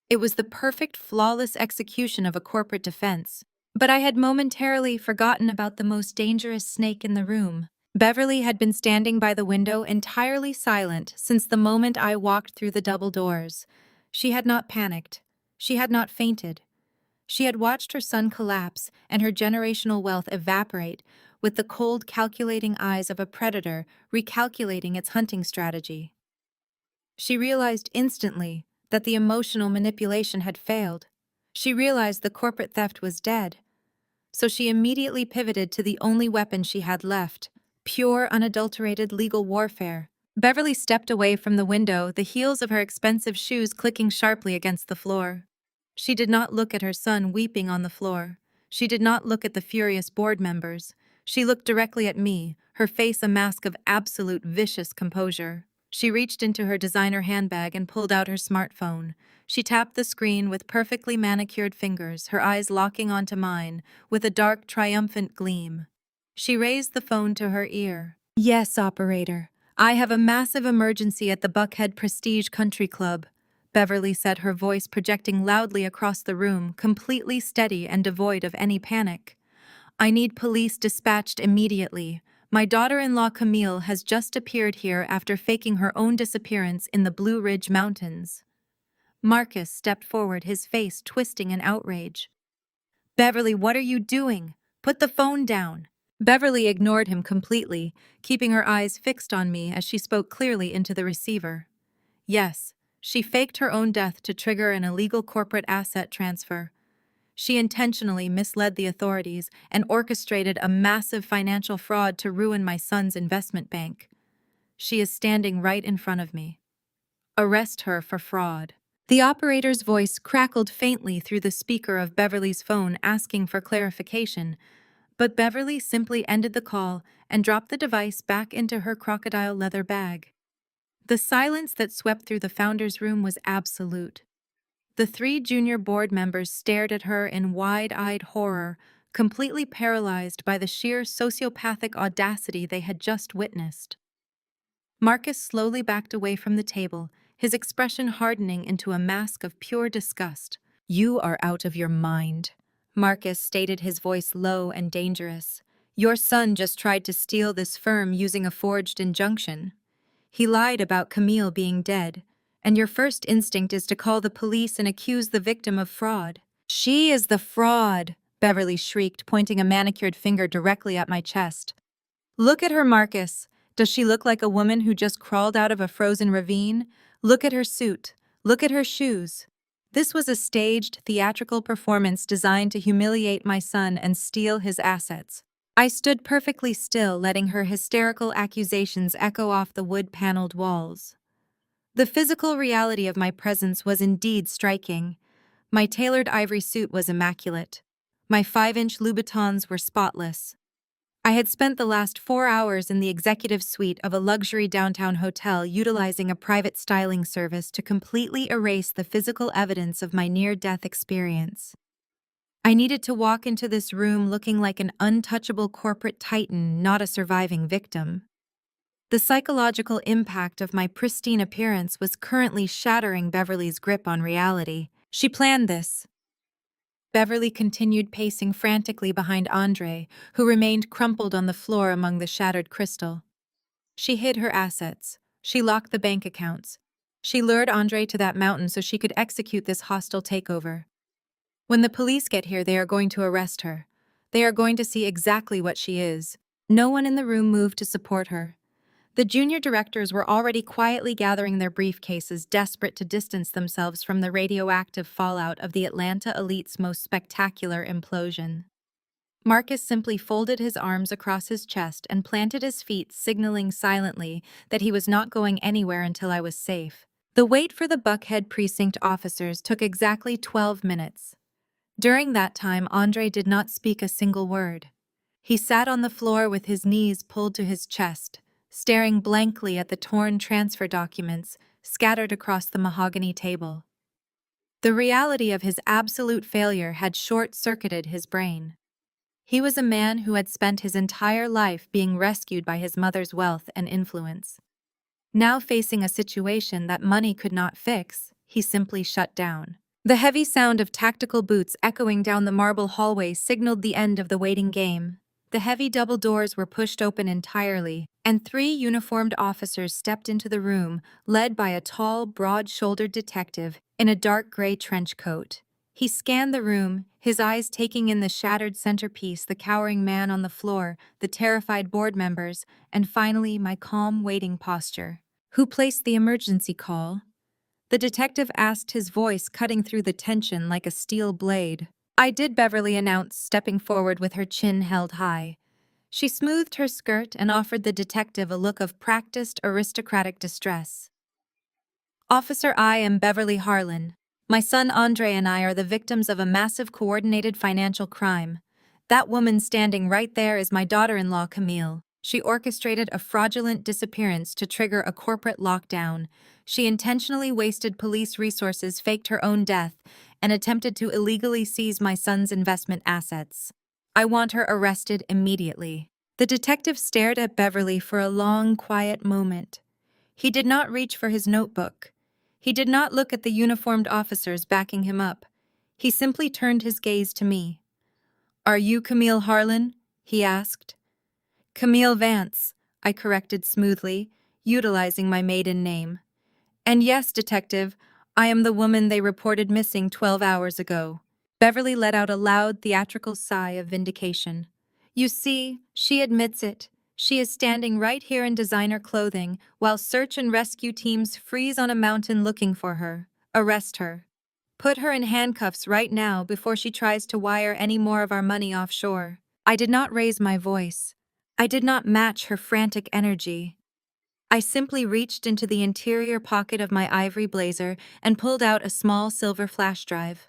It was the perfect, flawless execution of a corporate defense. But I had momentarily forgotten about the most dangerous snake in the room. Beverly had been standing by the window, entirely silent since the moment I walked through the double doors. She had not panicked. She had not fainted. She had watched her son collapse and her generational wealth evaporate with the cold, calculating eyes of a predator recalculating its hunting strategy. She realized instantly that the emotional manipulation had failed. She realized the corporate theft was dead. So she immediately pivoted to the only weapon she had left: pure, unadulterated legal warfare. Beverly stepped away from the window, the heels of her expensive shoes clicking sharply against the floor. She did not look at her son weeping on the floor. She did not look at the furious board members. She looked directly at me, her face a mask of absolute vicious composure. She reached into her designer handbag and pulled out her smartphone. She tapped the screen with perfectly manicured fingers, her eyes locking onto mine with a dark, triumphant gleam. She raised the phone to her ear. "Yes, operator. I have a massive emergency at the Buckhead Prestige Country Club," Beverly said, her voice projecting loudly across the room, completely steady and devoid of any panic. "I need police dispatched immediately. My daughter-in-law Camille has just appeared here after faking her own disappearance in the Blue Ridge Mountains." Marcus stepped forward, his face twisting in outrage. "Beverly, what are you doing? Put the phone down." Beverly ignored him completely, keeping her eyes fixed on me as she spoke clearly into the receiver. "Yes, she faked her own death to trigger an illegal corporate asset transfer. She intentionally misled the authorities and orchestrated a massive financial fraud to ruin my son's investment bank. She is standing right in front of me. Arrest her for fraud. The operator's voice crackled faintly through the speaker of Beverly's phone asking for clarification, but Beverly simply ended the call and dropped the device back into her crocodile leather bag. The silence that swept through the founder's room was absolute. The three junior board members stared at her in wide-eyed horror, completely paralyzed by the sheer sociopathic audacity they had just witnessed. Marcus slowly backed away from the table, his expression hardening into a mask of pure disgust. "You are out of your mind," Marcus stated, his voice low and dangerous. "Your son just tried to steal this firm using a forged injunction. He lied about Camille being dead, and your first instinct is to call the police and accuse the victim of fraud." "She is the fraud," Beverly shrieked, pointing a manicured finger directly at my chest. "Look at her, Marcus. Does she look like a woman who just crawled out of a frozen ravine? Look at her suit. Look at her shoes." This was a staged, theatrical performance designed to humiliate my son and steal his assets. I stood perfectly still, letting her hysterical accusations echo off the wood-paneled walls. The physical reality of my presence was indeed striking. My tailored ivory suit was immaculate. My 5-inch Louboutins were spotless. I had spent the last 4 hours in the executive suite of a luxury downtown hotel utilizing a private styling service to completely erase the physical evidence of my near-death experience. I needed to walk into this room looking like an untouchable corporate titan, not a surviving victim. The psychological impact of my pristine appearance was currently shattering Beverly's grip on reality. She planned this. Beverly continued pacing frantically behind Andre, who remained crumpled on the floor among the shattered crystal. She hid her assets. She locked the bank accounts. She lured Andre to that mountain so she could execute this hostile takeover. When the police get here, they are going to arrest her. They are going to see exactly what she is. No one in the room moved to support her. The junior directors were already quietly gathering their briefcases, desperate to distance themselves from the radioactive fallout of the Atlanta elite's most spectacular implosion. Marcus simply folded his arms across his chest and planted his feet, signaling silently that he was not going anywhere until I was safe. The wait for the Buckhead precinct officers took exactly 12 minutes. During that time, Andre did not speak a single word. He sat on the floor with his knees pulled to his chest, staring blankly at the torn transfer documents scattered across the mahogany table. The reality of his absolute failure had short-circuited his brain. He was a man who had spent his entire life being rescued by his mother's wealth and influence. Now facing a situation that money could not fix, he simply shut down. The heavy sound of tactical boots echoing down the marble hallway signaled the end of the waiting game. The heavy double doors were pushed open entirely, and 3 uniformed officers stepped into the room, led by a tall, broad-shouldered detective in a dark gray trench coat. He scanned the room, his eyes taking in the shattered centerpiece, the cowering man on the floor, the terrified board members, and finally my calm, waiting posture. "Who placed the emergency call?" The detective asked, his voice cutting through the tension like a steel blade. "I did," Beverly announced, stepping forward with her chin held high. She smoothed her skirt and offered the detective a look of practiced, aristocratic distress. "Officer, I am Beverly Harlan. My son Andre and I are the victims of a massive coordinated financial crime. That woman standing right there is my daughter-in-law, Camille. She orchestrated a fraudulent disappearance to trigger a corporate lockdown. She intentionally wasted police resources, faked her own death, and attempted to illegally seize my son's investment assets. I want her arrested immediately." The detective stared at Beverly for a long, quiet moment. He did not reach for his notebook. He did not look at the uniformed officers backing him up. He simply turned his gaze to me. "Are you Camille Harlan?" he asked. "Camille Vance," I corrected smoothly, utilizing my maiden name. "And yes, detective, I am the woman they reported missing 12 hours ago." Beverly let out a loud, theatrical sigh of vindication. "You see, she admits it. She is standing right here in designer clothing, while search and rescue teams freeze on a mountain looking for her. Arrest her." Put her in handcuffs right now before she tries to wire any more of our money offshore. I did not raise my voice. I did not match her frantic energy. I simply reached into the interior pocket of my ivory blazer and pulled out a small silver flash drive.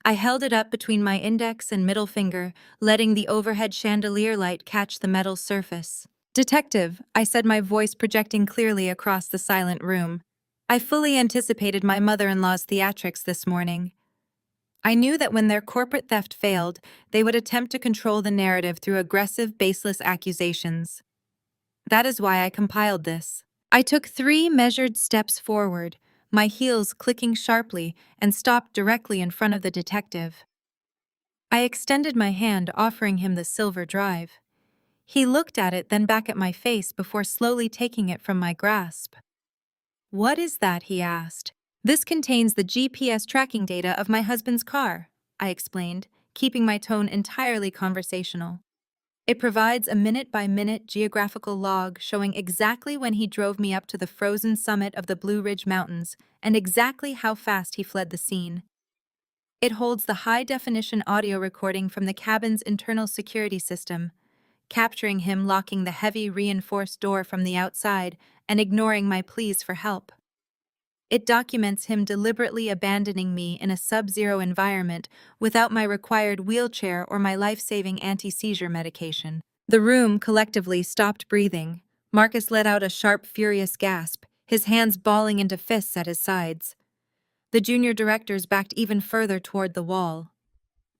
I held it up between my index and middle finger, letting the overhead chandelier light catch the metal surface. "Detective," I said, my voice projecting clearly across the silent room. I fully anticipated my mother-in-law's theatrics this morning. I knew that when their corporate theft failed, they would attempt to control the narrative through aggressive, baseless accusations. That is why I compiled this. I took 3 measured steps forward, my heels clicking sharply, and stopped directly in front of the detective. I extended my hand, offering him the silver drive. He looked at it, then back at my face before slowly taking it from my grasp. "What is that?" he asked. "This contains the GPS tracking data of my husband's car," I explained, keeping my tone entirely conversational. "It provides a minute-by-minute geographical log showing exactly when he drove me up to the frozen summit of the Blue Ridge Mountains and exactly how fast he fled the scene. It holds the high-definition audio recording from the cabin's internal security system, capturing him locking the heavy reinforced door from the outside and ignoring my pleas for help. It documents him deliberately abandoning me in a sub-zero environment without my required wheelchair or my life-saving anti-seizure medication." The room collectively stopped breathing. Marcus let out a sharp, furious gasp, his hands balling into fists at his sides. The junior directors backed even further toward the wall.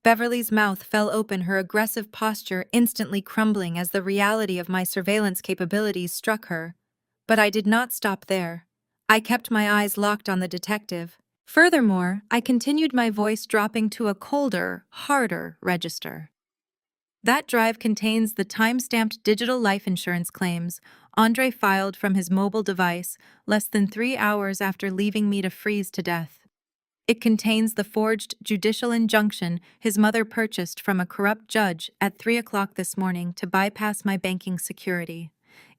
Beverly's mouth fell open, her aggressive posture instantly crumbling as the reality of my surveillance capabilities struck her. But I did not stop there. I kept my eyes locked on the detective. Furthermore, I continued, my voice dropping to a colder, harder register. "That drive contains the time-stamped digital life insurance claims Andre filed from his mobile device less than 3 hours after leaving me to freeze to death. It contains the forged judicial injunction his mother purchased from a corrupt judge at 3 o'clock this morning to bypass my banking security.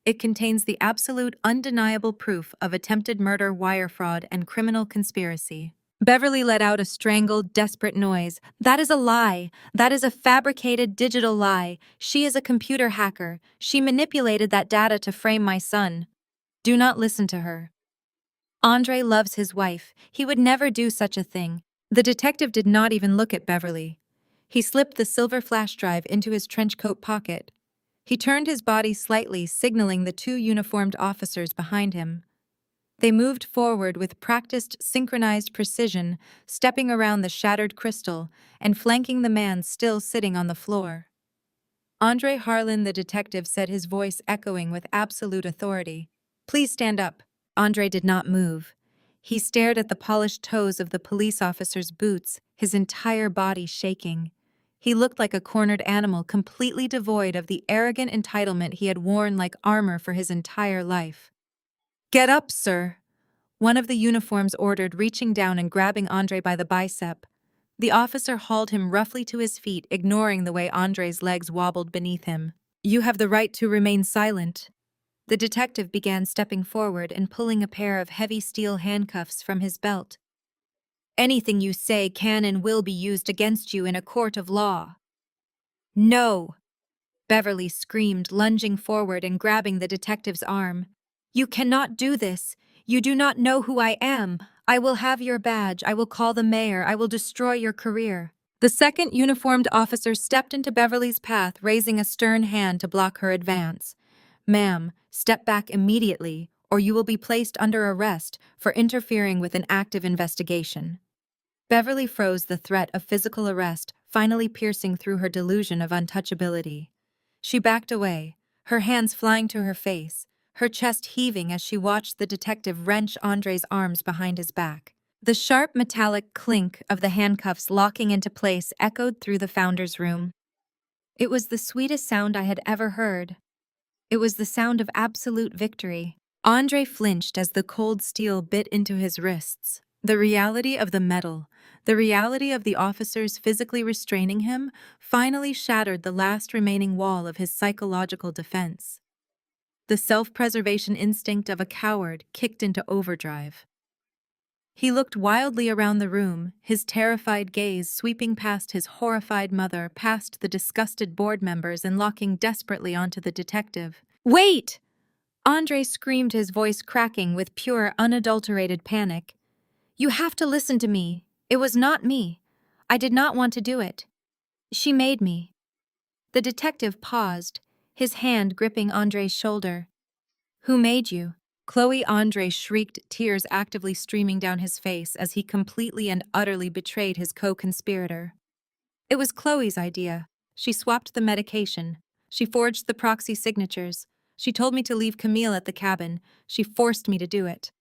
It contains the absolute, undeniable proof of attempted murder, wire fraud, and criminal conspiracy." Beverly let out a strangled, desperate noise. "That is a lie. That is a fabricated digital lie. She is a computer hacker. She manipulated that data to frame my son. Do not listen to her. Andre loves his wife. He would never do such a thing." The detective did not even look at Beverly. He slipped the silver flash drive into his trench coat pocket. He turned his body slightly, signaling the 2 uniformed officers behind him. They moved forward with practiced, synchronized precision, stepping around the shattered crystal and flanking the man still sitting on the floor. Andre Harlan, the detective, said, his voice echoing with absolute authority. "Please stand up." Andre did not move. He stared at the polished toes of the police officer's boots, his entire body shaking. He looked like a cornered animal, completely devoid of the arrogant entitlement he had worn like armor for his entire life. "Get up, sir," one of the uniforms ordered, reaching down and grabbing Andre by the bicep. The officer hauled him roughly to his feet, ignoring the way Andre's legs wobbled beneath him. "You have the right to remain silent." The detective began stepping forward and pulling a pair of heavy steel handcuffs from his belt. "Anything you say can and will be used against you in a court of law." "No!" Beverly screamed, lunging forward and grabbing the detective's arm. "You cannot do this. You do not know who I am. I will have your badge. I will call the mayor. I will destroy your career." The second uniformed officer stepped into Beverly's path, raising a stern hand to block her advance. "Ma'am, step back immediately, or you will be placed under arrest for interfering with an active investigation." Beverly froze, the threat of physical arrest finally piercing through her delusion of untouchability. She backed away, her hands flying to her face, her chest heaving as she watched the detective wrench Andre's arms behind his back. The sharp metallic clink of the handcuffs locking into place echoed through the founder's room. It was the sweetest sound I had ever heard. It was the sound of absolute victory. Andre flinched as the cold steel bit into his wrists. The reality of the metal, the reality of the officers physically restraining him, finally shattered the last remaining wall of his psychological defense. The self-preservation instinct of a coward kicked into overdrive. He looked wildly around the room, his terrified gaze sweeping past his horrified mother, past the disgusted board members, and locking desperately onto the detective. "Wait!" Andre screamed, his voice cracking with pure, unadulterated panic. "You have to listen to me. It was not me. I did not want to do it. She made me." The detective paused, his hand gripping Andre's shoulder. "Who made you?" Chloe. Andre shrieked, tears actively streaming down his face as he completely and utterly betrayed his co-conspirator. It was Chloe's idea. She swapped the medication. She forged the proxy signatures. She told me to leave Camille at the cabin. She forced me to do it.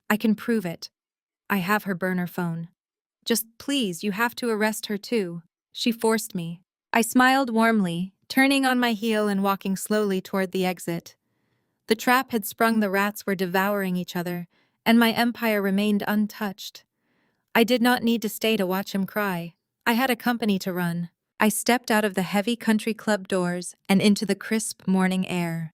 I can prove it. I have her burner phone. Just please, you have to arrest her too. She forced me. I smiled warmly, turning on my heel and walking slowly toward the exit. The trap had sprung, the rats were devouring each other, and my empire remained untouched. I did not need to stay to watch him cry. I had a company to run. I stepped out of the heavy country club doors and into the crisp morning air.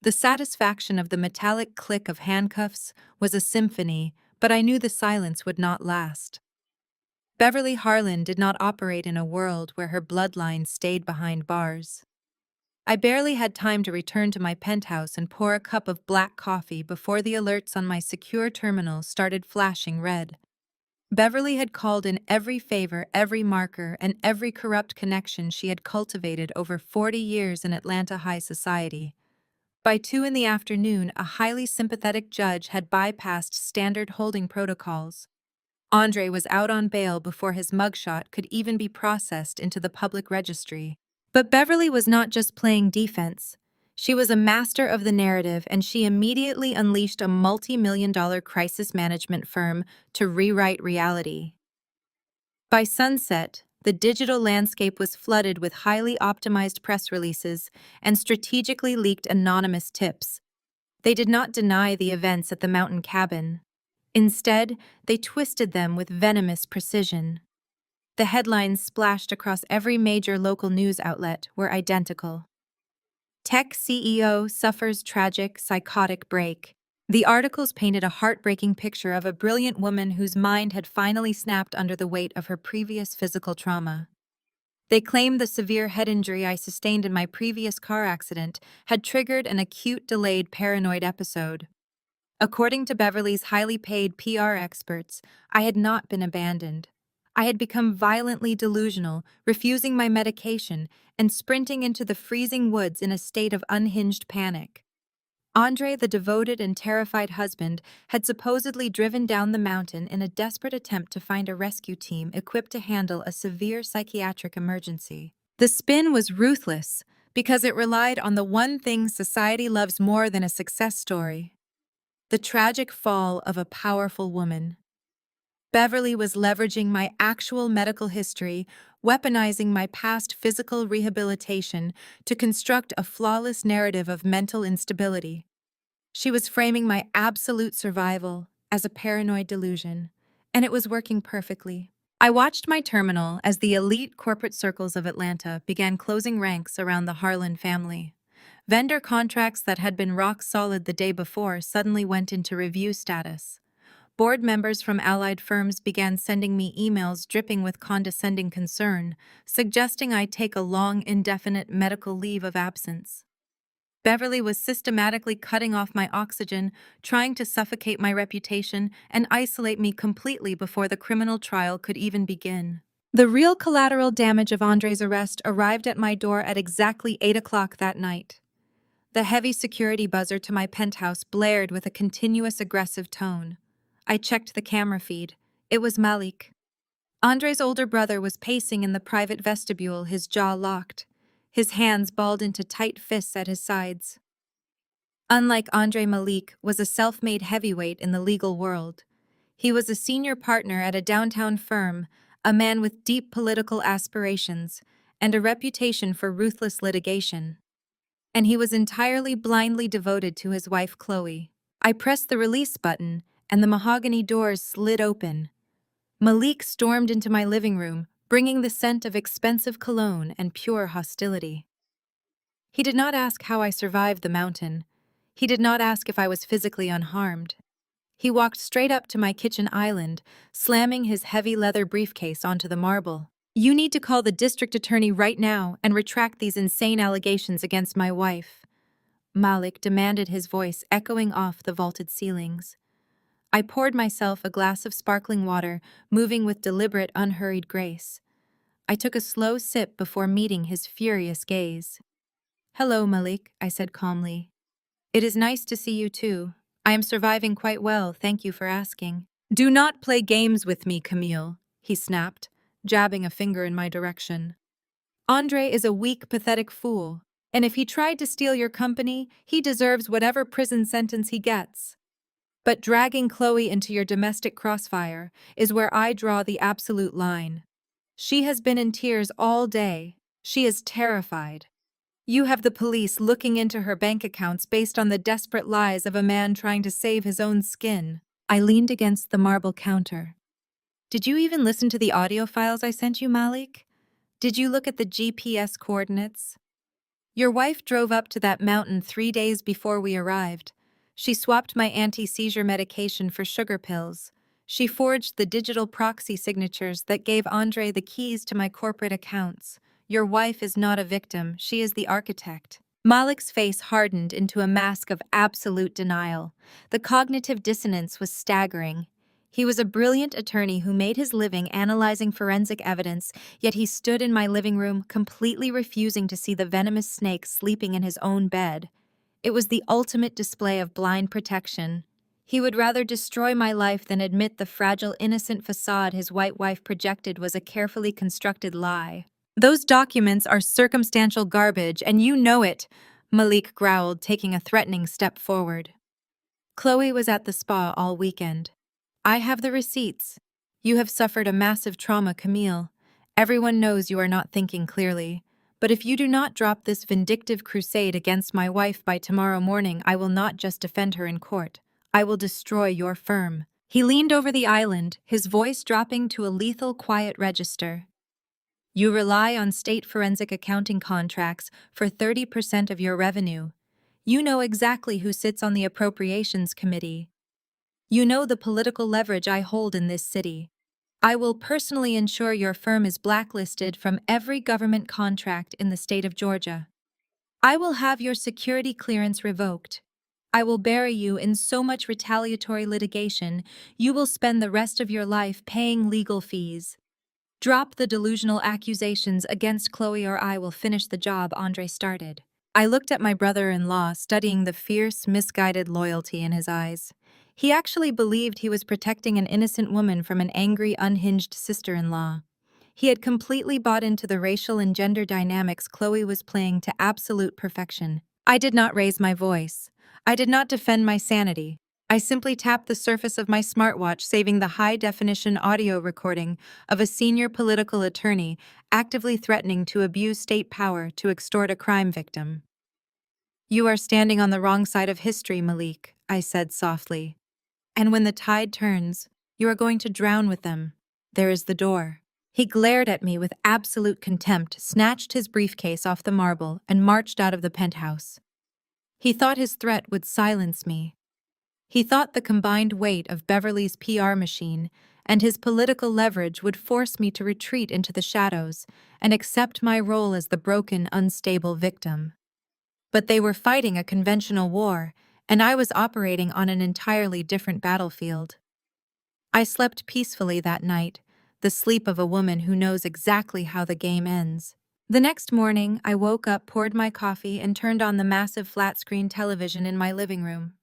The satisfaction of the metallic click of handcuffs was a symphony, but I knew the silence would not last. Beverly Harlan did not operate in a world where her bloodline stayed behind bars. I barely had time to return to my penthouse and pour a cup of black coffee before the alerts on my secure terminal started flashing red. Beverly had called in every favor, every marker, and every corrupt connection she had cultivated over 40 years in Atlanta high society. By 2 in the afternoon, a highly sympathetic judge had bypassed standard holding protocols. Andre was out on bail before his mugshot could even be processed into the public registry. But Beverly was not just playing defense. She was a master of the narrative, and she immediately unleashed a multi-million-dollar crisis management firm to rewrite reality. By sunset, the digital landscape was flooded with highly optimized press releases and strategically leaked anonymous tips. They did not deny the events at the mountain cabin. Instead, they twisted them with venomous precision. The headlines splashed across every major local news outlet were identical. Tech CEO suffers tragic, psychotic break. The articles painted a heartbreaking picture of a brilliant woman whose mind had finally snapped under the weight of her previous physical trauma. They claimed the severe head injury I sustained in my previous car accident had triggered an acute delayed paranoid episode. According to Beverly's highly paid PR experts, I had not been abandoned. I had become violently delusional, refusing my medication, and sprinting into the freezing woods in a state of unhinged panic. Andre, the devoted and terrified husband, had supposedly driven down the mountain in a desperate attempt to find a rescue team equipped to handle a severe psychiatric emergency. The spin was ruthless because it relied on the one thing society loves more than a success story: the tragic fall of a powerful woman. Beverly was leveraging my actual medical history, weaponizing my past physical rehabilitation to construct a flawless narrative of mental instability. She was framing my absolute survival as a paranoid delusion, and it was working perfectly. I watched my terminal as the elite corporate circles of Atlanta began closing ranks around the Harlan family. Vendor contracts that had been rock solid the day before suddenly went into review status. Board members from allied firms began sending me emails dripping with condescending concern, suggesting I take a long, indefinite medical leave of absence. Beverly was systematically cutting off my oxygen, trying to suffocate my reputation and isolate me completely before the criminal trial could even begin. The real collateral damage of Andre's arrest arrived at my door at exactly 8 o'clock that night. The heavy security buzzer to my penthouse blared with a continuous aggressive tone. I checked the camera feed. It was Malik. Andre's older brother was pacing in the private vestibule, his jaw locked, his hands balled into tight fists at his sides. Unlike Andre, Malik was a self-made heavyweight in the legal world. He was a senior partner at a downtown firm, a man with deep political aspirations, and a reputation for ruthless litigation. And he was entirely blindly devoted to his wife, Chloe. I pressed the release button, and the mahogany doors slid open. Malik stormed into my living room, bringing the scent of expensive cologne and pure hostility. He did not ask how I survived the mountain. He did not ask if I was physically unharmed. He walked straight up to my kitchen island, slamming his heavy leather briefcase onto the marble. You need to call the district attorney right now and retract these insane allegations against my wife, Malik demanded, his voice echoing off the vaulted ceilings. I poured myself a glass of sparkling water, moving with deliberate, unhurried grace. I took a slow sip before meeting his furious gaze. Hello, Malik, I said calmly. It is nice to see you too. I am surviving quite well, thank you for asking. Do not play games with me, Camille, he snapped, jabbing a finger in my direction. Andre is a weak, pathetic fool, and if he tried to steal your company, he deserves whatever prison sentence he gets. But dragging Chloe into your domestic crossfire is where I draw the absolute line. She has been in tears all day. She is terrified. You have the police looking into her bank accounts based on the desperate lies of a man trying to save his own skin. I leaned against the marble counter. Did you even listen to the audio files I sent you, Malik? Did you look at the GPS coordinates? Your wife drove up to that mountain 3 days before we arrived. She swapped my anti-seizure medication for sugar pills. She forged the digital proxy signatures that gave Andre the keys to my corporate accounts. Your wife is not a victim, she is the architect. Malik's face hardened into a mask of absolute denial. The cognitive dissonance was staggering. He was a brilliant attorney who made his living analyzing forensic evidence, yet he stood in my living room, completely refusing to see the venomous snake sleeping in his own bed. It was the ultimate display of blind protection. He would rather destroy my life than admit the fragile, innocent facade his white wife projected was a carefully constructed lie. Those documents are circumstantial garbage, and you know it, Malik growled, taking a threatening step forward. Chloe was at the spa all weekend. I have the receipts. You have suffered a massive trauma, Camille. Everyone knows you are not thinking clearly. But if you do not drop this vindictive crusade against my wife by tomorrow morning, I will not just defend her in court. I will destroy your firm. He leaned over the island, his voice dropping to a lethal, quiet register. You rely on state forensic accounting contracts for 30% of your revenue. You know exactly who sits on the appropriations committee. You know the political leverage I hold in this city. I will personally ensure your firm is blacklisted from every government contract in the state of Georgia. I will have your security clearance revoked. I will bury you in so much retaliatory litigation, you will spend the rest of your life paying legal fees. Drop the delusional accusations against Chloe or I will finish the job Andre started. I looked at my brother-in-law, studying the fierce, misguided loyalty in his eyes. He actually believed he was protecting an innocent woman from an angry, unhinged sister-in-law. He had completely bought into the racial and gender dynamics Chloe was playing to absolute perfection. I did not raise my voice. I did not defend my sanity. I simply tapped the surface of my smartwatch, saving the high-definition audio recording of a senior political attorney actively threatening to abuse state power to extort a crime victim. You are standing on the wrong side of history, Malik, I said softly. And when the tide turns, you are going to drown with them. There is the door. He glared at me with absolute contempt, snatched his briefcase off the marble, and marched out of the penthouse. He thought his threat would silence me. He thought the combined weight of Beverly's PR machine and his political leverage would force me to retreat into the shadows and accept my role as the broken, unstable victim. But they were fighting a conventional war, and I was operating on an entirely different battlefield. I slept peacefully that night, the sleep of a woman who knows exactly how the game ends. The next morning, I woke up, poured my coffee, and turned on the massive flat-screen television in my living room.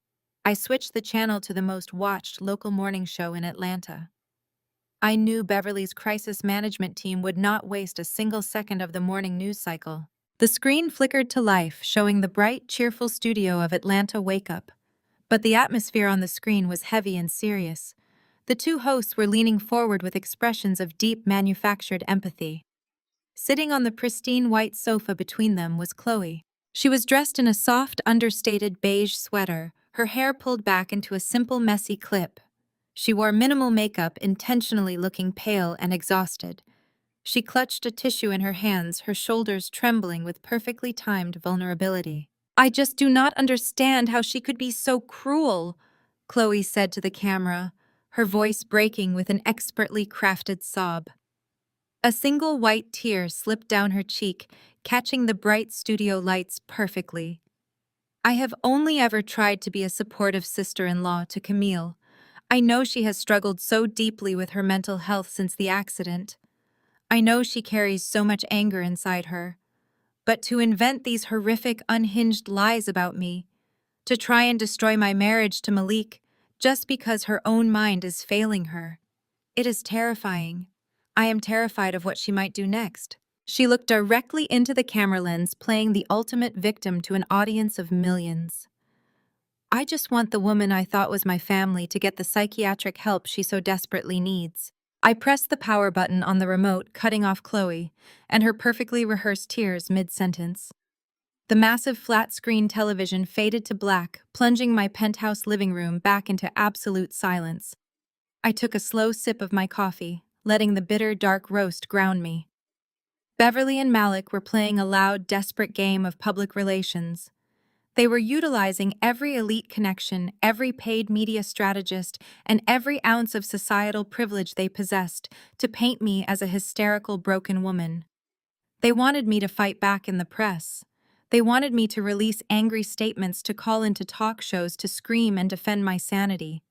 I switched the channel to the most watched local morning show in Atlanta. I knew Beverly's crisis management team would not waste a single second of the morning news cycle. The screen flickered to life, showing the bright, cheerful studio of Atlanta Wake Up. But the atmosphere on the screen was heavy and serious. The two hosts were leaning forward with expressions of deep, manufactured empathy. Sitting on the pristine white sofa between them was Chloe. She was dressed in a soft, understated beige sweater, her hair pulled back into a simple, messy clip. She wore minimal makeup, intentionally looking pale and exhausted. She clutched a tissue in her hands, her shoulders trembling with perfectly timed vulnerability. I just do not understand how she could be so cruel, Chloe said to the camera, her voice breaking with an expertly crafted sob. A single white tear slipped down her cheek, catching the bright studio lights perfectly. I have only ever tried to be a supportive sister-in-law to Camille. I know she has struggled so deeply with her mental health since the accident. I know she carries so much anger inside her. But to invent these horrific, unhinged lies about me, to try and destroy my marriage to Malik just because her own mind is failing her, it is terrifying. I am terrified of what she might do next. She looked directly into the camera lens, playing the ultimate victim to an audience of millions. I just want the woman I thought was my family to get the psychiatric help she so desperately needs. I pressed the power button on the remote, cutting off Chloe, and her perfectly rehearsed tears mid-sentence. The massive flat-screen television faded to black, plunging my penthouse living room back into absolute silence. I took a slow sip of my coffee, letting the bitter, dark roast ground me. Beverly and Malik were playing a loud, desperate game of public relations. They were utilizing every elite connection, every paid media strategist, and every ounce of societal privilege they possessed to paint me as a hysterical, broken woman. They wanted me to fight back in the press. They wanted me to release angry statements, to call into talk shows, to scream and defend my sanity.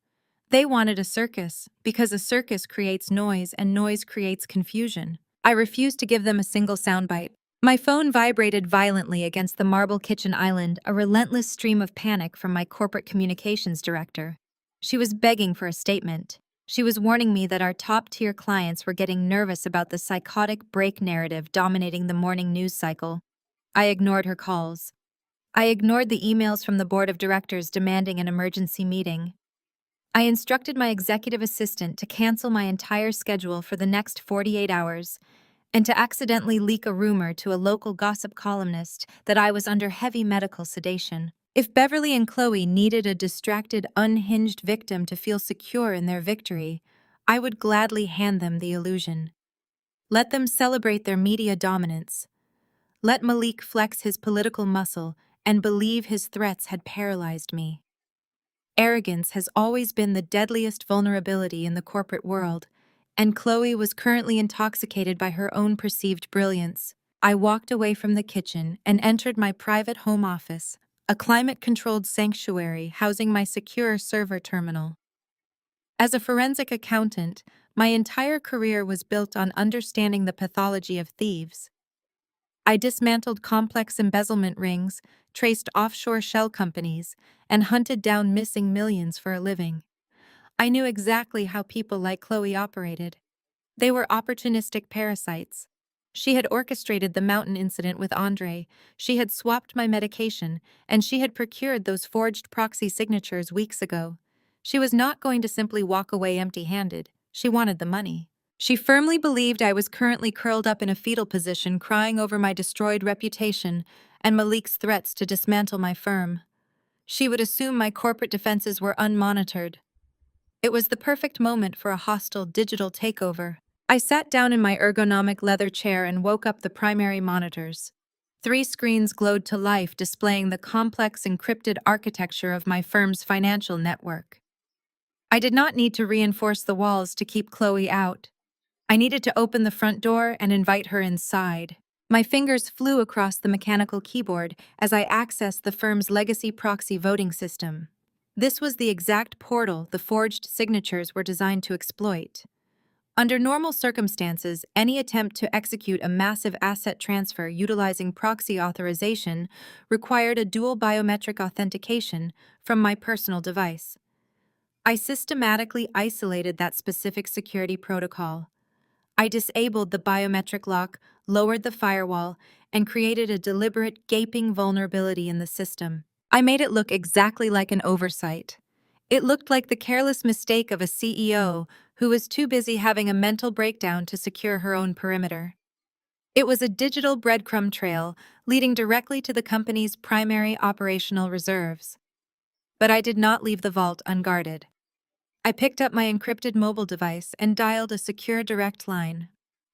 They wanted a circus, because a circus creates noise and noise creates confusion. I refused to give them a single soundbite. My phone vibrated violently against the marble kitchen island, a relentless stream of panic from my corporate communications director. She was begging for a statement. She was warning me that our top-tier clients were getting nervous about the psychotic break narrative dominating the morning news cycle. I ignored her calls. I ignored the emails from the board of directors demanding an emergency meeting. I instructed my executive assistant to cancel my entire schedule for the next 48 hours and to accidentally leak a rumor to a local gossip columnist that I was under heavy medical sedation. If Beverly and Chloe needed a distracted, unhinged victim to feel secure in their victory, I would gladly hand them the illusion. Let them celebrate their media dominance. Let Malik flex his political muscle and believe his threats had paralyzed me. Arrogance has always been the deadliest vulnerability in the corporate world, and Chloe was currently intoxicated by her own perceived brilliance. I walked away from the kitchen and entered my private home office, a climate-controlled sanctuary housing my secure server terminal. As a forensic accountant, my entire career was built on understanding the pathology of thieves. I dismantled complex embezzlement rings, traced offshore shell companies, and hunted down missing millions for a living. I knew exactly how people like Chloe operated. They were opportunistic parasites. She had orchestrated the mountain incident with Andre, she had swapped my medication, and she had procured those forged proxy signatures weeks ago. She was not going to simply walk away empty-handed. She wanted the money. She firmly believed I was currently curled up in a fetal position, crying over my destroyed reputation and Malik's threats to dismantle my firm. She would assume my corporate defenses were unmonitored. It was the perfect moment for a hostile digital takeover. I sat down in my ergonomic leather chair and woke up the primary monitors. 3 screens glowed to life, displaying the complex encrypted architecture of my firm's financial network. I did not need to reinforce the walls to keep Chloe out. I needed to open the front door and invite her inside. My fingers flew across the mechanical keyboard as I accessed the firm's legacy proxy voting system. This was the exact portal the forged signatures were designed to exploit. Under normal circumstances, any attempt to execute a massive asset transfer utilizing proxy authorization required a dual biometric authentication from my personal device. I systematically isolated that specific security protocol. I disabled the biometric lock, lowered the firewall, and created a deliberate, gaping vulnerability in the system. I made it look exactly like an oversight. It looked like the careless mistake of a CEO who was too busy having a mental breakdown to secure her own perimeter. It was a digital breadcrumb trail leading directly to the company's primary operational reserves. But I did not leave the vault unguarded. I picked up my encrypted mobile device and dialed a secure direct line.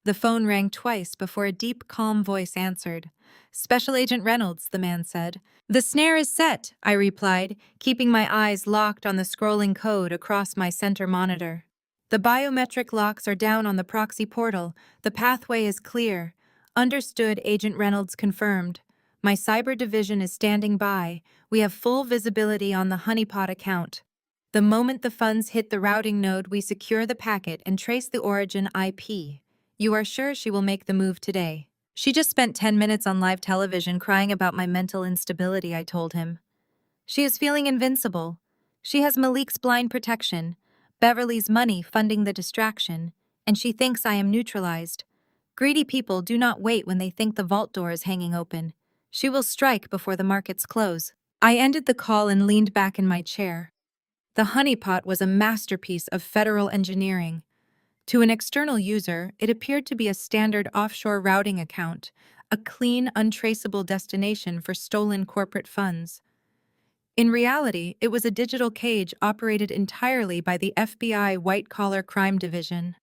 The phone rang twice before a deep, calm voice answered. "Special Agent Reynolds," the man said. "The snare is set," I replied, keeping my eyes locked on the scrolling code across my center monitor. "The biometric locks are down on the proxy portal. The pathway is clear." "Understood," Agent Reynolds confirmed. "My cyber division is standing by. We have full visibility on the honeypot account. The moment the funds hit the routing node, we secure the packet and trace the origin IP. You are sure she will make the move today?" "She just spent 10 minutes on live television crying about my mental instability," I told him. "She is feeling invincible. She has Malik's blind protection, Beverly's money funding the distraction, and she thinks I am neutralized. Greedy people do not wait when they think the vault door is hanging open. She will strike before the markets close." I ended the call and leaned back in my chair. The honeypot was a masterpiece of federal engineering. To an external user, it appeared to be a standard offshore routing account, a clean, untraceable destination for stolen corporate funds. In reality, it was a digital cage operated entirely by the FBI white-collar crime division.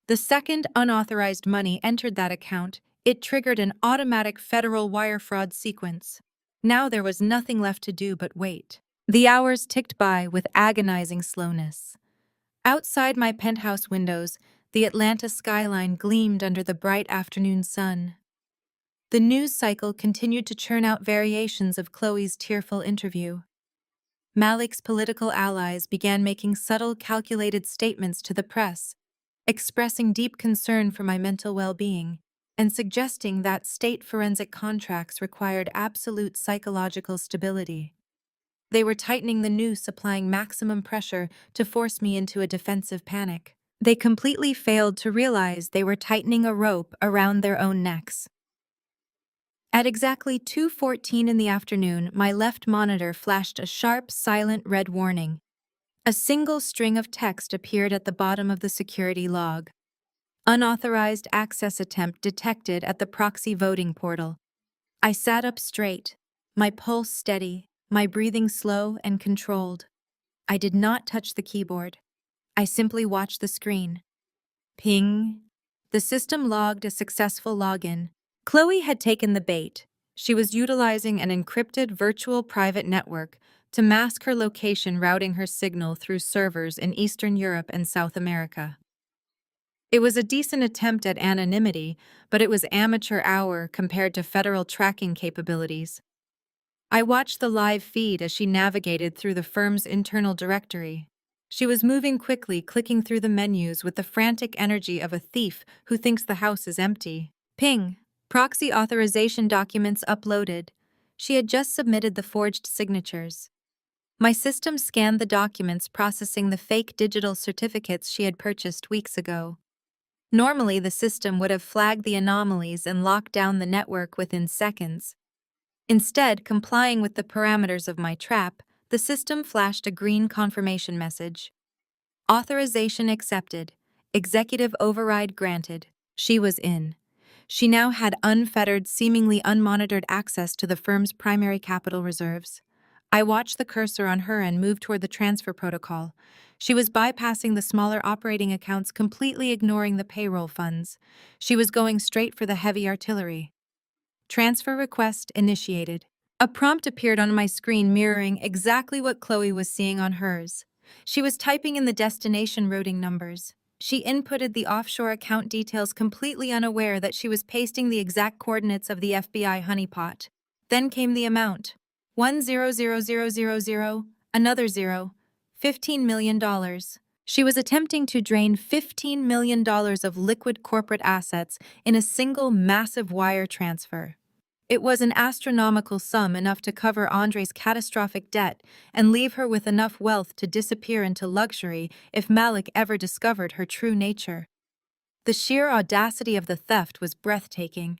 The second unauthorized money entered that account, it triggered an automatic federal wire fraud sequence. Now there was nothing left to do but wait. The hours ticked by with agonizing slowness. Outside my penthouse windows, the Atlanta skyline gleamed under the bright afternoon sun. The news cycle continued to churn out variations of Chloe's tearful interview. Malik's political allies began making subtle, calculated statements to the press, expressing deep concern for my mental well-being and suggesting that state forensic contracts required absolute psychological stability. They were tightening the noose, applying maximum pressure to force me into a defensive panic. They completely failed to realize they were tightening a rope around their own necks. At exactly 2:14 in the afternoon, my left monitor flashed a sharp, silent red warning. A single string of text appeared at the bottom of the security log. "Unauthorized access attempt detected at the proxy voting portal." I sat up straight, my pulse steady, my breathing slow and controlled. I did not touch the keyboard. I simply watched the screen. Ping. The system logged a successful login. Chloe had taken the bait. She was utilizing an encrypted virtual private network to mask her location, routing her signal through servers in Eastern Europe and South America. It was a decent attempt at anonymity, but it was amateur hour compared to federal tracking capabilities. I watched the live feed as she navigated through the firm's internal directory. She was moving quickly, clicking through the menus with the frantic energy of a thief who thinks the house is empty. Ping. Proxy authorization documents uploaded. She had just submitted the forged signatures. My system scanned the documents, processing the fake digital certificates she had purchased weeks ago. Normally, the system would have flagged the anomalies and locked down the network within seconds. Instead, complying with the parameters of my trap, the system flashed a green confirmation message. "Authorization accepted. Executive override granted." She was in. She now had unfettered, seemingly unmonitored access to the firm's primary capital reserves. I watched the cursor on her and moved toward the transfer protocol. She was bypassing the smaller operating accounts, completely ignoring the payroll funds. She was going straight for the heavy artillery. Transfer request initiated. A prompt appeared on my screen mirroring exactly what Chloe was seeing on hers. She was typing in the destination routing numbers. She inputted the offshore account details, completely unaware that she was pasting the exact coordinates of the FBI honeypot. Then came the amount. 1,000,000, another zero. $15 million. She was attempting to drain $15 million of liquid corporate assets in a single massive wire transfer. It was an astronomical sum, enough to cover Andre's catastrophic debt and leave her with enough wealth to disappear into luxury if Malik ever discovered her true nature. The sheer audacity of the theft was breathtaking.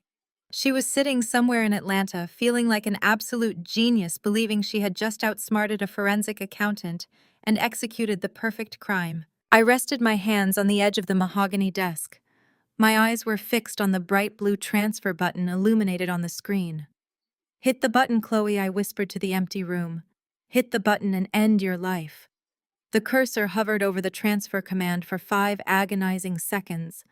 She was sitting somewhere in Atlanta, feeling like an absolute genius, believing she had just outsmarted a forensic accountant and executed the perfect crime. I rested my hands on the edge of the mahogany desk. My eyes were fixed on the bright blue transfer button illuminated on the screen. "Hit the button, Chloe," I whispered to the empty room. "Hit the button and end your life." The cursor hovered over the transfer command for 5 agonizing seconds.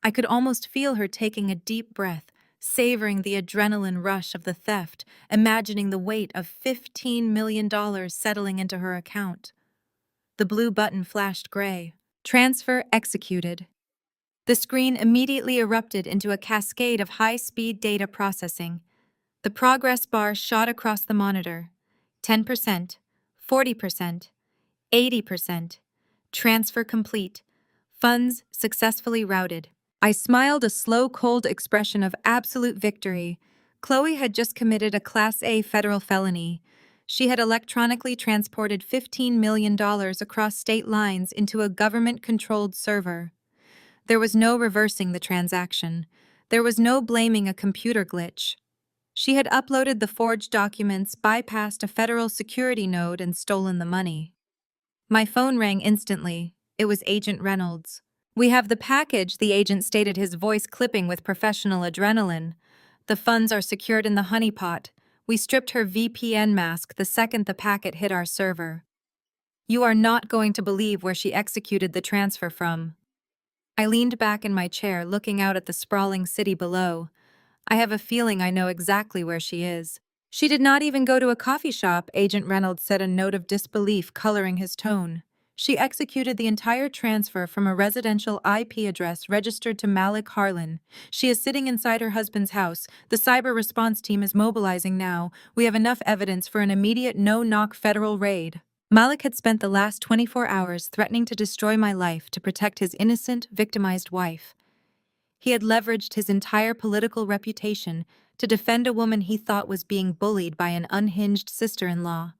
I could almost feel her taking a deep breath, savoring the adrenaline rush of the theft, imagining the weight of $15 million settling into her account. The blue button flashed gray. Transfer executed. The screen immediately erupted into a cascade of high-speed data processing. The progress bar shot across the monitor. 10%, 40%, 80%. Transfer complete. Funds successfully routed. I smiled a slow, cold expression of absolute victory. Chloe had just committed a Class A federal felony. She had electronically transported $15 million across state lines into a government-controlled server. There was no reversing the transaction. There was no blaming a computer glitch. She had uploaded the forged documents, bypassed a federal security node, and stolen the money. My phone rang instantly. It was Agent Reynolds. "We have the package," the agent stated, his voice clipping with professional adrenaline. "The funds are secured in the honeypot. We stripped her VPN mask the second the packet hit our server. You are not going to believe where she executed the transfer from." I leaned back in my chair, looking out at the sprawling city below. "I have a feeling I know exactly where she is." "She did not even go to a coffee shop," Agent Reynolds said, a note of disbelief coloring his tone. "She executed the entire transfer from a residential IP address registered to Malik Harlan. She is sitting inside her husband's house. The cyber response team is mobilizing now. We have enough evidence for an immediate no-knock federal raid." Malik had spent the last 24 hours threatening to destroy my life to protect his innocent, victimized wife. He had leveraged his entire political reputation to defend a woman he thought was being bullied by an unhinged sister-in-law.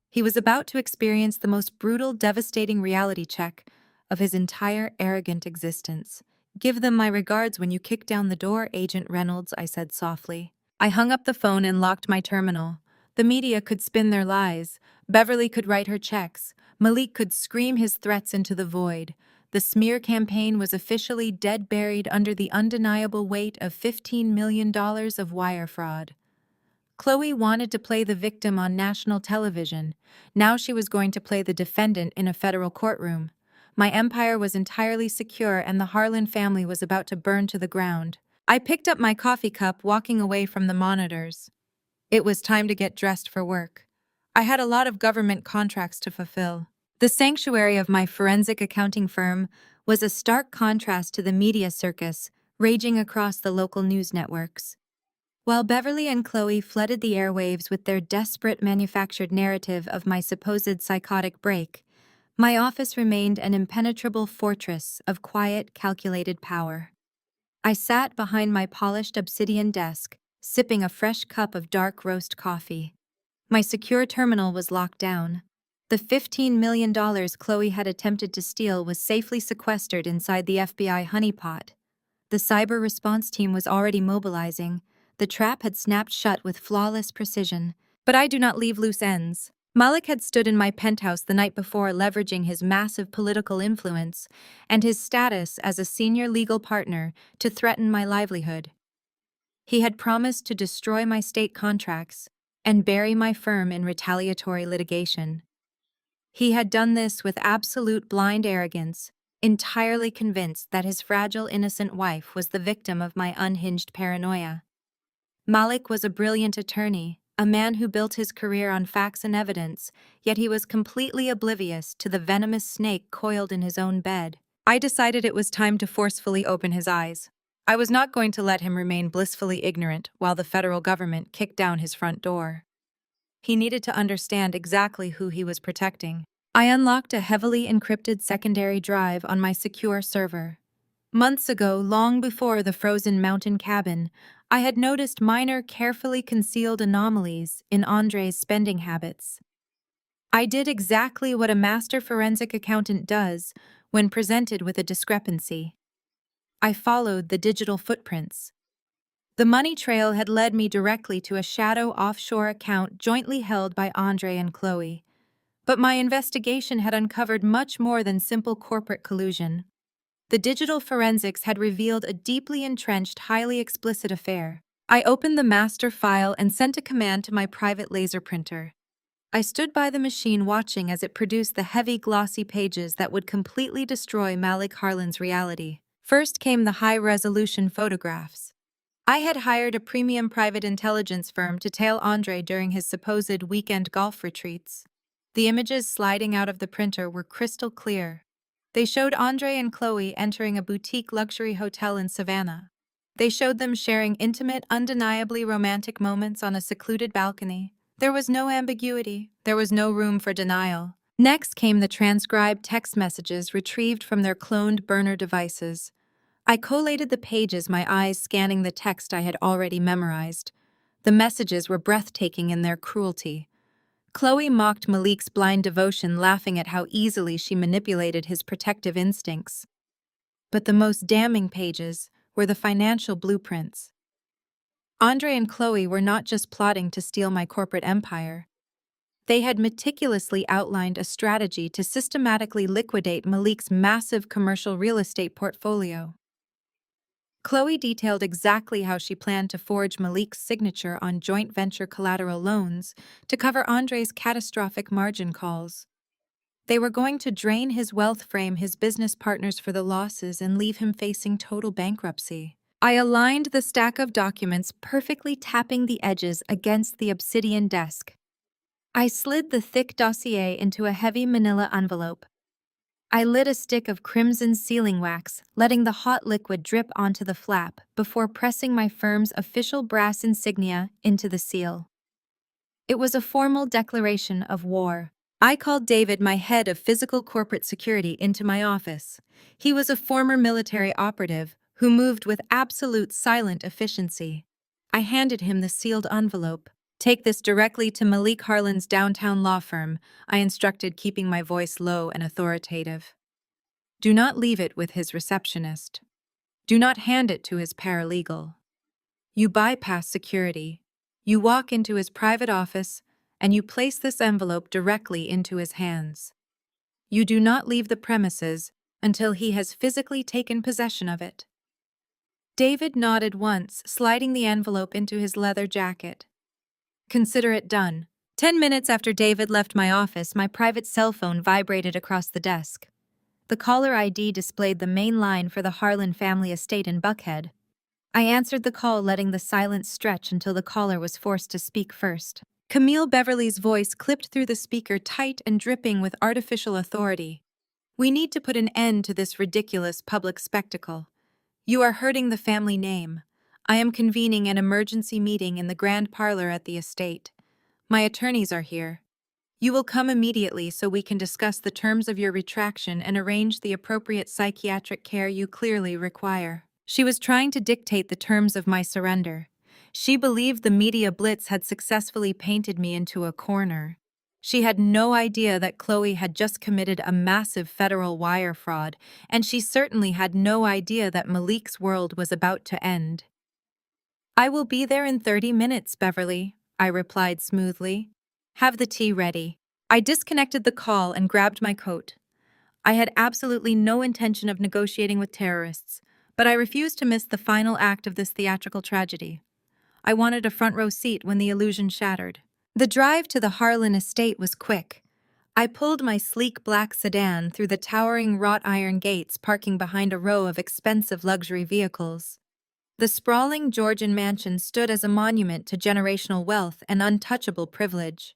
He was about to experience the most brutal, devastating reality check of his entire arrogant existence. "Give them my regards when you kick down the door, Agent Reynolds," I said softly. I hung up the phone and locked my terminal. The media could spin their lies. Beverly could write her checks. Malik could scream his threats into the void. The smear campaign was officially dead-buried under the undeniable weight of $15 million of wire fraud. Chloe wanted to play the victim on national television. Now she was going to play the defendant in a federal courtroom. My empire was entirely secure, and the Harlan family was about to burn to the ground. I picked up my coffee cup, walking away from the monitors. It was time to get dressed for work. I had a lot of government contracts to fulfill. The sanctuary of my forensic accounting firm was a stark contrast to the media circus raging across the local news networks. While Beverly and Chloe flooded the airwaves with their desperate manufactured narrative of my supposed psychotic break, my office remained an impenetrable fortress of quiet, calculated power. I sat behind my polished obsidian desk, sipping a fresh cup of dark roast coffee. My secure terminal was locked down. The $15 million Chloe had attempted to steal was safely sequestered inside the FBI honeypot. The cyber response team was already mobilizing. The trap had snapped shut with flawless precision. But I do not leave loose ends. Malik had stood in my penthouse the night before, leveraging his massive political influence and his status as a senior legal partner to threaten my livelihood. He had promised to destroy my state contracts and bury my firm in retaliatory litigation. He had done this with absolute blind arrogance, entirely convinced that his fragile, innocent wife was the victim of my unhinged paranoia. Malik was a brilliant attorney, a man who built his career on facts and evidence, yet he was completely oblivious to the venomous snake coiled in his own bed. I decided it was time to forcefully open his eyes. I was not going to let him remain blissfully ignorant while the federal government kicked down his front door. He needed to understand exactly who he was protecting. I unlocked a heavily encrypted secondary drive on my secure server. Months ago, long before the frozen mountain cabin, I had noticed minor, carefully concealed anomalies in Andre's spending habits. I did exactly what a master forensic accountant does when presented with a discrepancy. I followed the digital footprints. The money trail had led me directly to a shadow offshore account jointly held by Andre and Chloe. But my investigation had uncovered much more than simple corporate collusion. The digital forensics had revealed a deeply entrenched, highly explicit affair. I opened the master file and sent a command to my private laser printer. I stood by the machine watching as it produced the heavy, glossy pages that would completely destroy Malik Harlan's reality. First came the high-resolution photographs. I had hired a premium private intelligence firm to tail Andre during his supposed weekend golf retreats. The images sliding out of the printer were crystal clear. They showed Andre and Chloe entering a boutique luxury hotel in Savannah. They showed them sharing intimate, undeniably romantic moments on a secluded balcony. There was no ambiguity. There was no room for denial. Next came the transcribed text messages retrieved from their cloned burner devices. I collated the pages, my eyes scanning the text I had already memorized. The messages were breathtaking in their cruelty. Chloe mocked Malik's blind devotion, laughing at how easily she manipulated his protective instincts. But the most damning pages were the financial blueprints. Andre and Chloe were not just plotting to steal my corporate empire. They had meticulously outlined a strategy to systematically liquidate Malik's massive commercial real estate portfolio. Chloe detailed exactly how she planned to forge Malik's signature on joint venture collateral loans to cover Andre's catastrophic margin calls. They were going to drain his wealth, frame his business partners for the losses, and leave him facing total bankruptcy. I aligned the stack of documents, perfectly tapping the edges against the obsidian desk. I slid the thick dossier into a heavy manila envelope. I lit a stick of crimson sealing wax, letting the hot liquid drip onto the flap before pressing my firm's official brass insignia into the seal. It was a formal declaration of war. I called David, my head of physical corporate security, into my office. He was a former military operative who moved with absolute silent efficiency. I handed him the sealed envelope. "Take this directly to Malik Harlan's downtown law firm," I instructed, keeping my voice low and authoritative. "Do not leave it with his receptionist. Do not hand it to his paralegal. You bypass security. You walk into his private office, and you place this envelope directly into his hands. You do not leave the premises until he has physically taken possession of it." David nodded once, sliding the envelope into his leather jacket. "Consider it done." 10 minutes after David left my office, my private cell phone vibrated across the desk. The caller ID displayed the main line for the Harlan family estate in Buckhead. I answered the call, letting the silence stretch until the caller was forced to speak first. Camille Beverly's voice clipped through the speaker, tight and dripping with artificial authority. "We need to put an end to this ridiculous public spectacle. You are hurting the family name. I am convening an emergency meeting in the grand parlor at the estate. My attorneys are here. You will come immediately so we can discuss the terms of your retraction and arrange the appropriate psychiatric care you clearly require." She was trying to dictate the terms of my surrender. She believed the media blitz had successfully painted me into a corner. She had no idea that Chloe had just committed a massive federal wire fraud, and she certainly had no idea that Malik's world was about to end. "I will be there in 30 minutes, Beverly," I replied smoothly. "Have the tea ready." I disconnected the call and grabbed my coat. I had absolutely no intention of negotiating with terrorists, but I refused to miss the final act of this theatrical tragedy. I wanted a front row seat when the illusion shattered. The drive to the Harlan estate was quick. I pulled my sleek black sedan through the towering wrought iron gates, parking behind a row of expensive luxury vehicles. The sprawling Georgian mansion stood as a monument to generational wealth and untouchable privilege.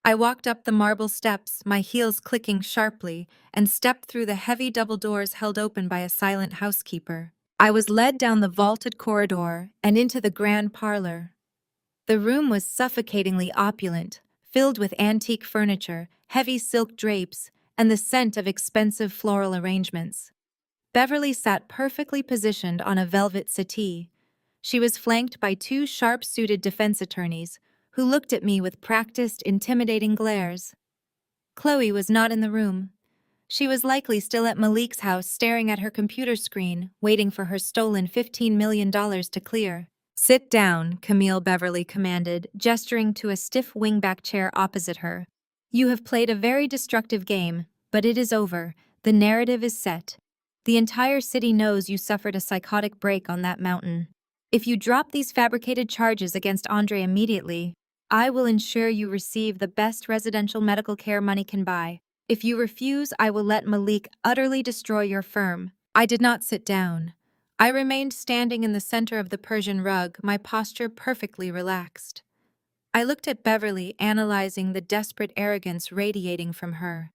I walked up the marble steps, my heels clicking sharply, and stepped through the heavy double doors held open by a silent housekeeper. I was led down the vaulted corridor and into the grand parlor. The room was suffocatingly opulent, filled with antique furniture, heavy silk drapes, and the scent of expensive floral arrangements. Beverly sat perfectly positioned on a velvet settee. She was flanked by two sharp-suited defense attorneys who looked at me with practiced, intimidating glares. Chloe was not in the room. She was likely still at Malik's house, staring at her computer screen, waiting for her stolen $15 million to clear. "Sit down," Camille Beverly commanded, gesturing to a stiff wingback chair opposite her. "You have played a very destructive game, but it is over. The narrative is set. The entire city knows you suffered a psychotic break on that mountain. If you drop these fabricated charges against Andre immediately, I will ensure you receive the best residential medical care money can buy. If you refuse, I will let Malik utterly destroy your firm. I did not sit down. I remained standing in the center of the Persian rug, my posture perfectly relaxed. I looked at Beverly, analyzing the desperate arrogance radiating from her.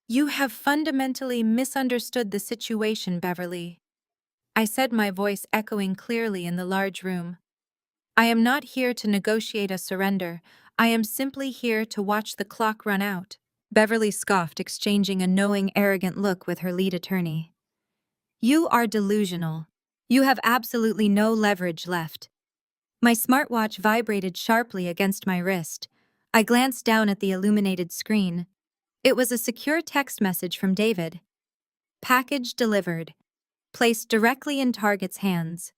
"You have fundamentally misunderstood the situation, Beverly," I said, my voice echoing clearly in the large room. "I am not here to negotiate a surrender. I am simply here to watch the clock run out." Beverly scoffed, exchanging a knowing, arrogant look with her lead attorney. "You are delusional. You have absolutely no leverage left." My smartwatch vibrated sharply against my wrist. I glanced down at the illuminated screen. It was a secure text message from David. "Package delivered. Placed directly in target's hands."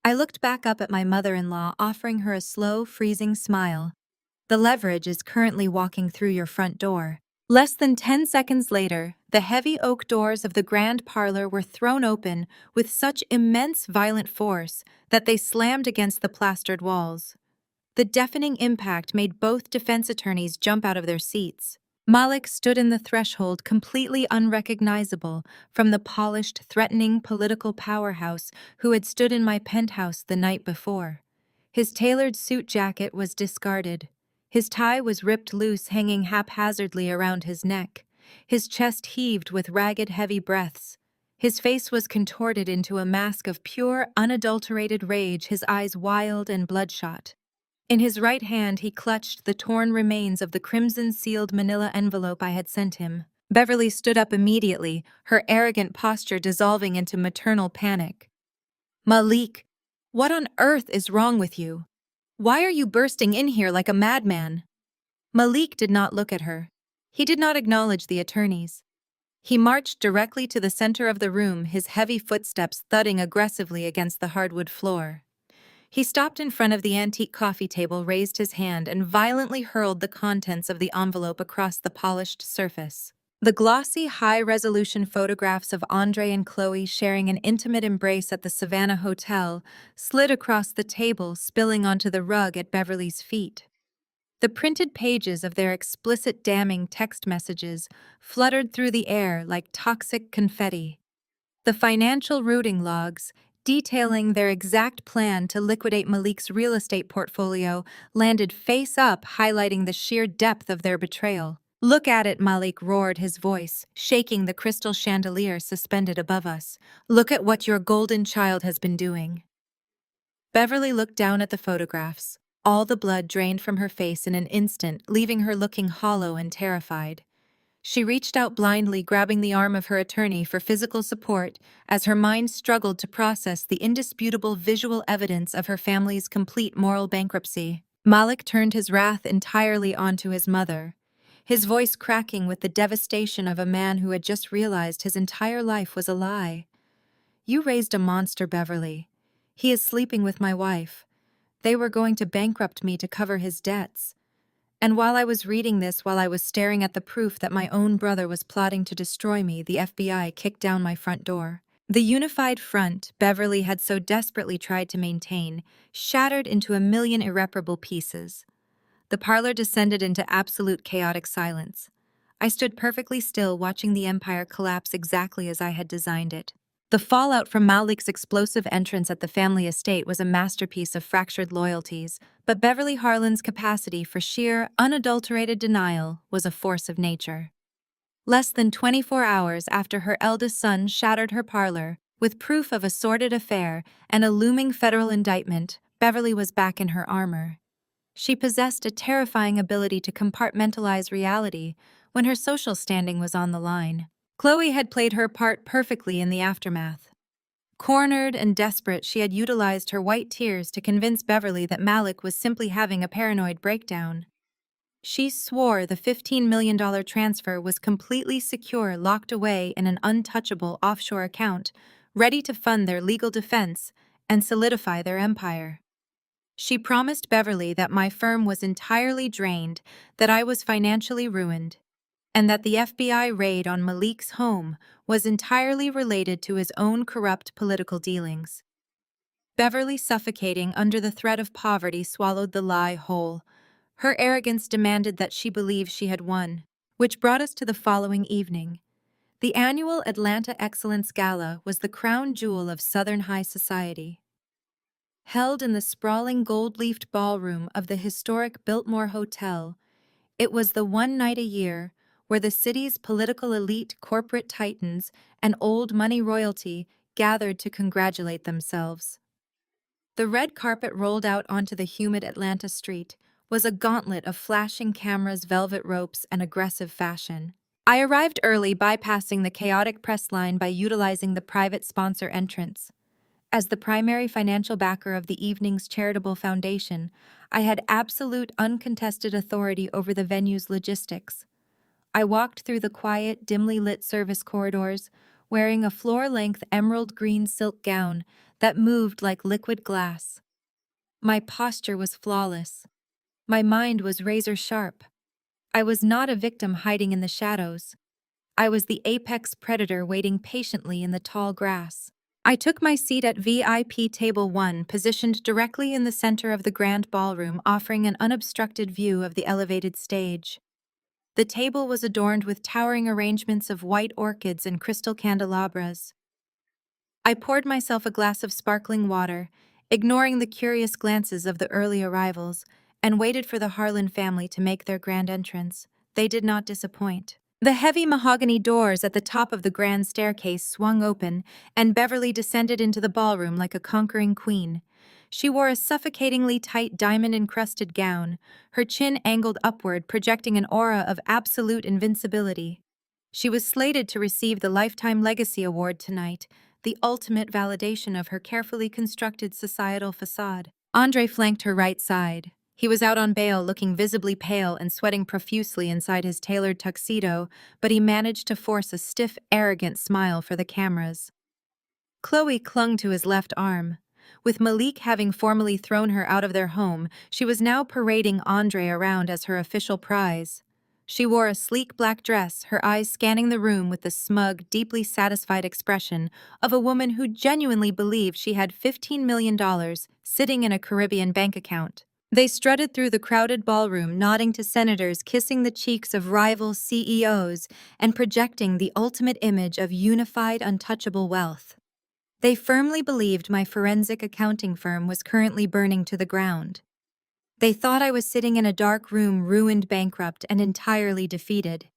I looked back up at my mother-in-law, offering her a slow, freezing smile. "The leverage is currently walking through your front door." Less than 10 seconds later, the heavy oak doors of the grand parlor were thrown open with such immense violent force that they slammed against the plastered walls. The deafening impact made both defense attorneys jump out of their seats. Malik stood in the threshold, completely unrecognizable from the polished, threatening political powerhouse who had stood in my penthouse the night before. His tailored suit jacket was discarded. His tie was ripped loose, hanging haphazardly around his neck. His chest heaved with ragged, heavy breaths. His face was contorted into a mask of pure, unadulterated rage, his eyes wild and bloodshot. In his right hand, he clutched the torn remains of the crimson-sealed manila envelope I had sent him. Beverly stood up immediately, her arrogant posture dissolving into maternal panic. "Malik, what on earth is wrong with you? Why are you bursting in here like a madman?" Malik did not look at her. He did not acknowledge the attorneys. He marched directly to the center of the room, his heavy footsteps thudding aggressively against the hardwood floor. He stopped in front of the antique coffee table, raised his hand, and violently hurled the contents of the envelope across the polished surface. The glossy, high-resolution photographs of Andre and Chloe sharing an intimate embrace at the Savannah Hotel slid across the table, spilling onto the rug at Beverly's feet. The printed pages of their explicit, damning text messages fluttered through the air like toxic confetti. The financial routing logs, detailing their exact plan to liquidate Malik's real estate portfolio, landed face up, highlighting the sheer depth of their betrayal. "Look at it," Malik roared, his voice shaking the crystal chandelier suspended above us. "Look at what your golden child has been doing." Beverly looked down at the photographs. All the blood drained from her face in an instant, leaving her looking hollow and terrified. She reached out blindly, grabbing the arm of her attorney for physical support as her mind struggled to process the indisputable visual evidence of her family's complete moral bankruptcy. Malik turned his wrath entirely onto his mother, his voice cracking with the devastation of a man who had just realized his entire life was a lie. "You raised a monster, Beverly. He is sleeping with my wife. They were going to bankrupt me to cover his debts. And while I was reading this, while I was staring at the proof that my own brother was plotting to destroy me, the FBI kicked down my front door." The unified front Beverly had so desperately tried to maintain shattered into a million irreparable pieces. The parlor descended into absolute chaotic silence. I stood perfectly still, watching the empire collapse exactly as I had designed it. The fallout from Malik's explosive entrance at the family estate was a masterpiece of fractured loyalties, but Beverly Harlan's capacity for sheer, unadulterated denial was a force of nature. Less than 24 hours after her eldest son shattered her parlor, with proof of a sordid affair and a looming federal indictment, Beverly was back in her armor. She possessed a terrifying ability to compartmentalize reality when her social standing was on the line. Chloe had played her part perfectly in the aftermath. Cornered and desperate, she had utilized her white tears to convince Beverly that Malik was simply having a paranoid breakdown. She swore the $15 million transfer was completely secure, locked away in an untouchable offshore account, ready to fund their legal defense and solidify their empire. She promised Beverly that my firm was entirely drained, that I was financially ruined, and that the FBI raid on Malik's home was entirely related to his own corrupt political dealings. Beverly, suffocating under the threat of poverty, swallowed the lie whole. Her arrogance demanded that she believe she had won, which brought us to the following evening. The annual Atlanta Excellence Gala was the crown jewel of Southern high society. Held in the sprawling gold-leafed ballroom of the historic Biltmore Hotel, it was the one night a year where the city's political elite, corporate titans, and old money royalty gathered to congratulate themselves. The red carpet rolled out onto the humid Atlanta street was a gauntlet of flashing cameras, velvet ropes, and aggressive fashion. I arrived early, bypassing the chaotic press line by utilizing the private sponsor entrance. As the primary financial backer of the evening's charitable foundation, I had absolute uncontested authority over the venue's logistics. I walked through the quiet, dimly lit service corridors, wearing a floor-length emerald green silk gown that moved like liquid glass. My posture was flawless. My mind was razor-sharp. I was not a victim hiding in the shadows. I was the apex predator waiting patiently in the tall grass. I took my seat at VIP Table 1, positioned directly in the center of the grand ballroom, offering an unobstructed view of the elevated stage. The table was adorned with towering arrangements of white orchids and crystal candelabras. I poured myself a glass of sparkling water, ignoring the curious glances of the early arrivals, and waited for the Harlan family to make their grand entrance. They did not disappoint. The heavy mahogany doors at the top of the grand staircase swung open, and Beverly descended into the ballroom like a conquering queen. She wore a suffocatingly tight diamond-encrusted gown, her chin angled upward, projecting an aura of absolute invincibility. She was slated to receive the Lifetime Legacy Award tonight, the ultimate validation of her carefully constructed societal facade. Andre flanked her right side. He was out on bail, looking visibly pale and sweating profusely inside his tailored tuxedo, but he managed to force a stiff, arrogant smile for the cameras. Chloe clung to his left arm. With Malik having formally thrown her out of their home, she was now parading Andre around as her official prize. She wore a sleek black dress, her eyes scanning the room with the smug, deeply satisfied expression of a woman who genuinely believed she had $15 million sitting in a Caribbean bank account. They strutted through the crowded ballroom, nodding to senators, kissing the cheeks of rival CEOs, and projecting the ultimate image of unified, untouchable wealth. They firmly believed my forensic accounting firm was currently burning to the ground. They thought I was sitting in a dark room, ruined, bankrupt, and entirely defeated.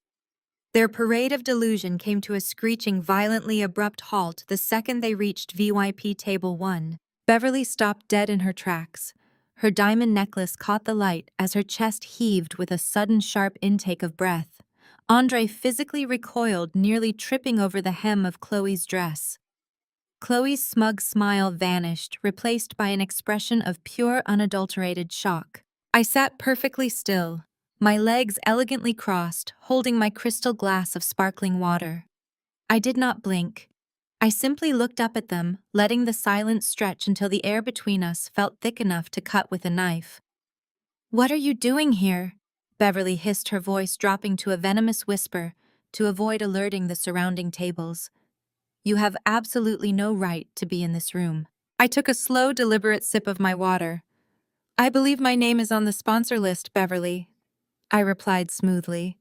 Their parade of delusion came to a screeching, violently abrupt halt the second they reached VIP Table 1. Beverly stopped dead in her tracks. Her diamond necklace caught the light as her chest heaved with a sudden sharp intake of breath. Andre physically recoiled, nearly tripping over the hem of Chloe's dress. Chloe's smug smile vanished, replaced by an expression of pure, unadulterated shock. I sat perfectly still, my legs elegantly crossed, holding my crystal glass of sparkling water. I did not blink. I simply looked up at them, letting the silence stretch until the air between us felt thick enough to cut with a knife. "What are you doing here?" Beverly hissed, her voice dropping to a venomous whisper to avoid alerting the surrounding tables. "You have absolutely no right to be in this room." I took a slow, deliberate sip of my water. "I believe my name is on the sponsor list, Beverly," I replied smoothly.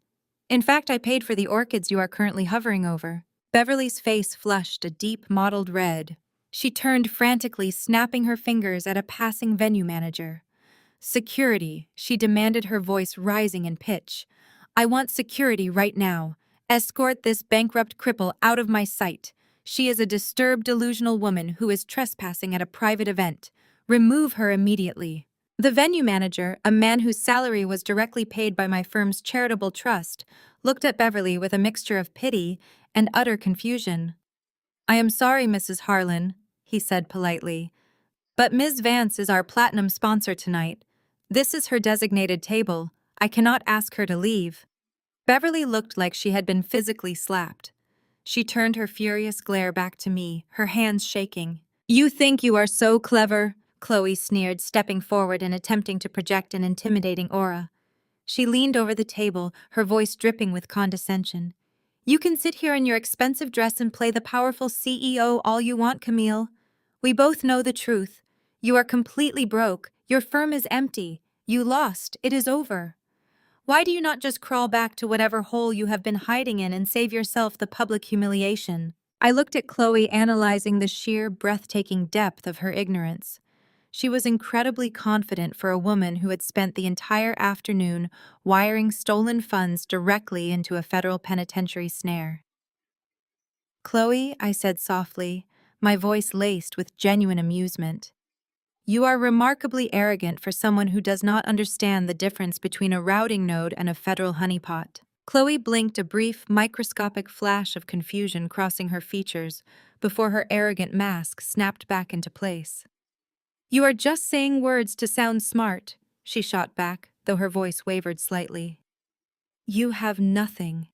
"In fact, I paid for the orchids you are currently hovering over." Beverly's face flushed a deep, mottled red. She turned frantically, snapping her fingers at a passing venue manager. "Security," she demanded, her voice rising in pitch. "I want security right now. Escort this bankrupt cripple out of my sight. She is a disturbed, delusional woman who is trespassing at a private event. Remove her immediately." The venue manager, a man whose salary was directly paid by my firm's charitable trust, looked at Beverly with a mixture of pity and utter confusion. "I am sorry, Mrs. Harlan," he said politely, "but Ms. Vance is our platinum sponsor tonight. This is her designated table. I cannot ask her to leave." Beverly looked like she had been physically slapped. She turned her furious glare back to me, her hands shaking. "You think you are so clever?" Chloe sneered, stepping forward and attempting to project an intimidating aura. She leaned over the table, her voice dripping with condescension. "You can sit here in your expensive dress and play the powerful CEO all you want, Camille. We both know the truth. You are completely broke. Your firm is empty. You lost. It is over." Why do you not just crawl back to whatever hole you have been hiding in and save yourself the public humiliation? I looked at Chloe, analyzing the sheer, breathtaking depth of her ignorance. She was incredibly confident for a woman who had spent the entire afternoon wiring stolen funds directly into a federal penitentiary snare. "Chloe," I said softly, my voice laced with genuine amusement, "you are remarkably arrogant for someone who does not understand the difference between a routing node and a federal honeypot." Chloe blinked, a brief, microscopic flash of confusion crossing her features before her arrogant mask snapped back into place. "You are just saying words to sound smart," she shot back, though her voice wavered slightly. "You have nothing."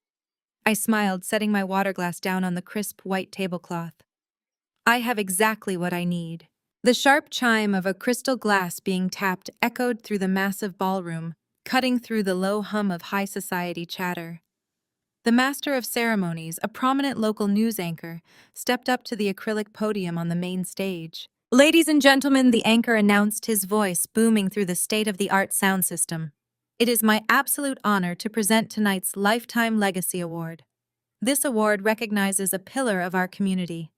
I smiled, setting my water glass down on the crisp white tablecloth. "I have exactly what I need." The sharp chime of a crystal glass being tapped echoed through the massive ballroom, cutting through the low hum of high society chatter. The master of ceremonies, a prominent local news anchor, stepped up to the acrylic podium on the main stage. "Ladies and gentlemen," the anchor announced, his voice booming through the state-of-the-art sound system. "It is my absolute honor to present tonight's Lifetime Legacy Award. This award recognizes a pillar of our community,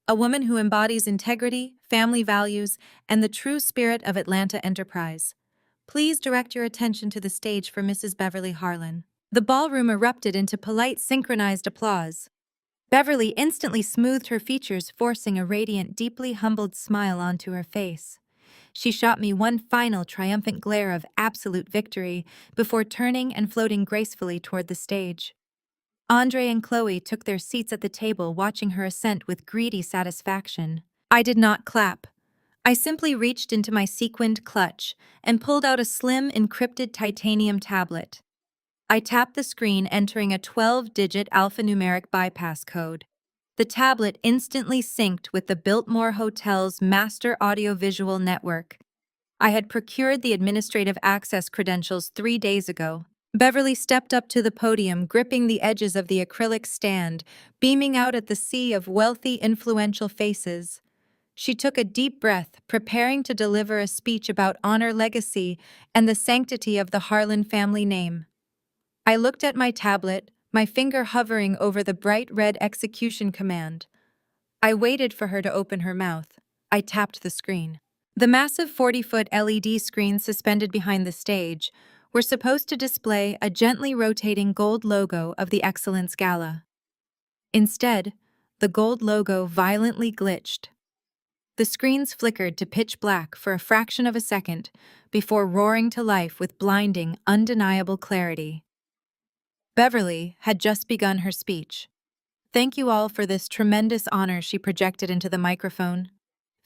a woman who embodies integrity, family values, and the true spirit of Atlanta enterprise. Please direct your attention to the stage for Mrs. Beverly Harlan." The ballroom erupted into polite, synchronized applause. Beverly instantly smoothed her features, forcing a radiant, deeply humbled smile onto her face. She shot me one final, triumphant glare of absolute victory before turning and floating gracefully toward the stage. Andre and Chloe took their seats at the table, watching her ascent with greedy satisfaction. I did not clap. I simply reached into my sequined clutch and pulled out a slim, encrypted titanium tablet. I tapped the screen, entering a 12-digit alphanumeric bypass code. The tablet instantly synced with the Biltmore Hotel's master audiovisual network. I had procured the administrative access credentials 3 days ago. Beverly stepped up to the podium, gripping the edges of the acrylic stand, beaming out at the sea of wealthy, influential faces. She took a deep breath, preparing to deliver a speech about honor, legacy, and the sanctity of the Harlan family name. I looked at my tablet, my finger hovering over the bright red execution command. I waited for her to open her mouth. I tapped the screen. The massive 40-foot LED screens suspended behind the stage were supposed to display a gently rotating gold logo of the Excellence Gala. Instead, the gold logo violently glitched. The screens flickered to pitch black for a fraction of a second before roaring to life with blinding, undeniable clarity. Beverly had just begun her speech. "Thank you all for this tremendous honor," she projected into the microphone.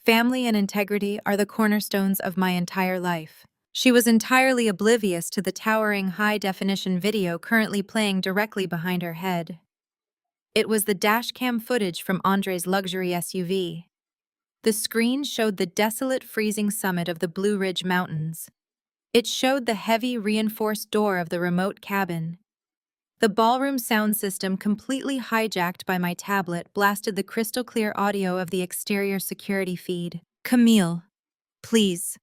"Family and integrity are the cornerstones of my entire life." She was entirely oblivious to the towering high-definition video currently playing directly behind her head. It was the dashcam footage from Andre's luxury SUV. The screen showed the desolate, freezing summit of the Blue Ridge Mountains. It showed the heavy, reinforced door of the remote cabin. The ballroom sound system, completely hijacked by my tablet, blasted the crystal-clear audio of the exterior security feed. "Camille, please."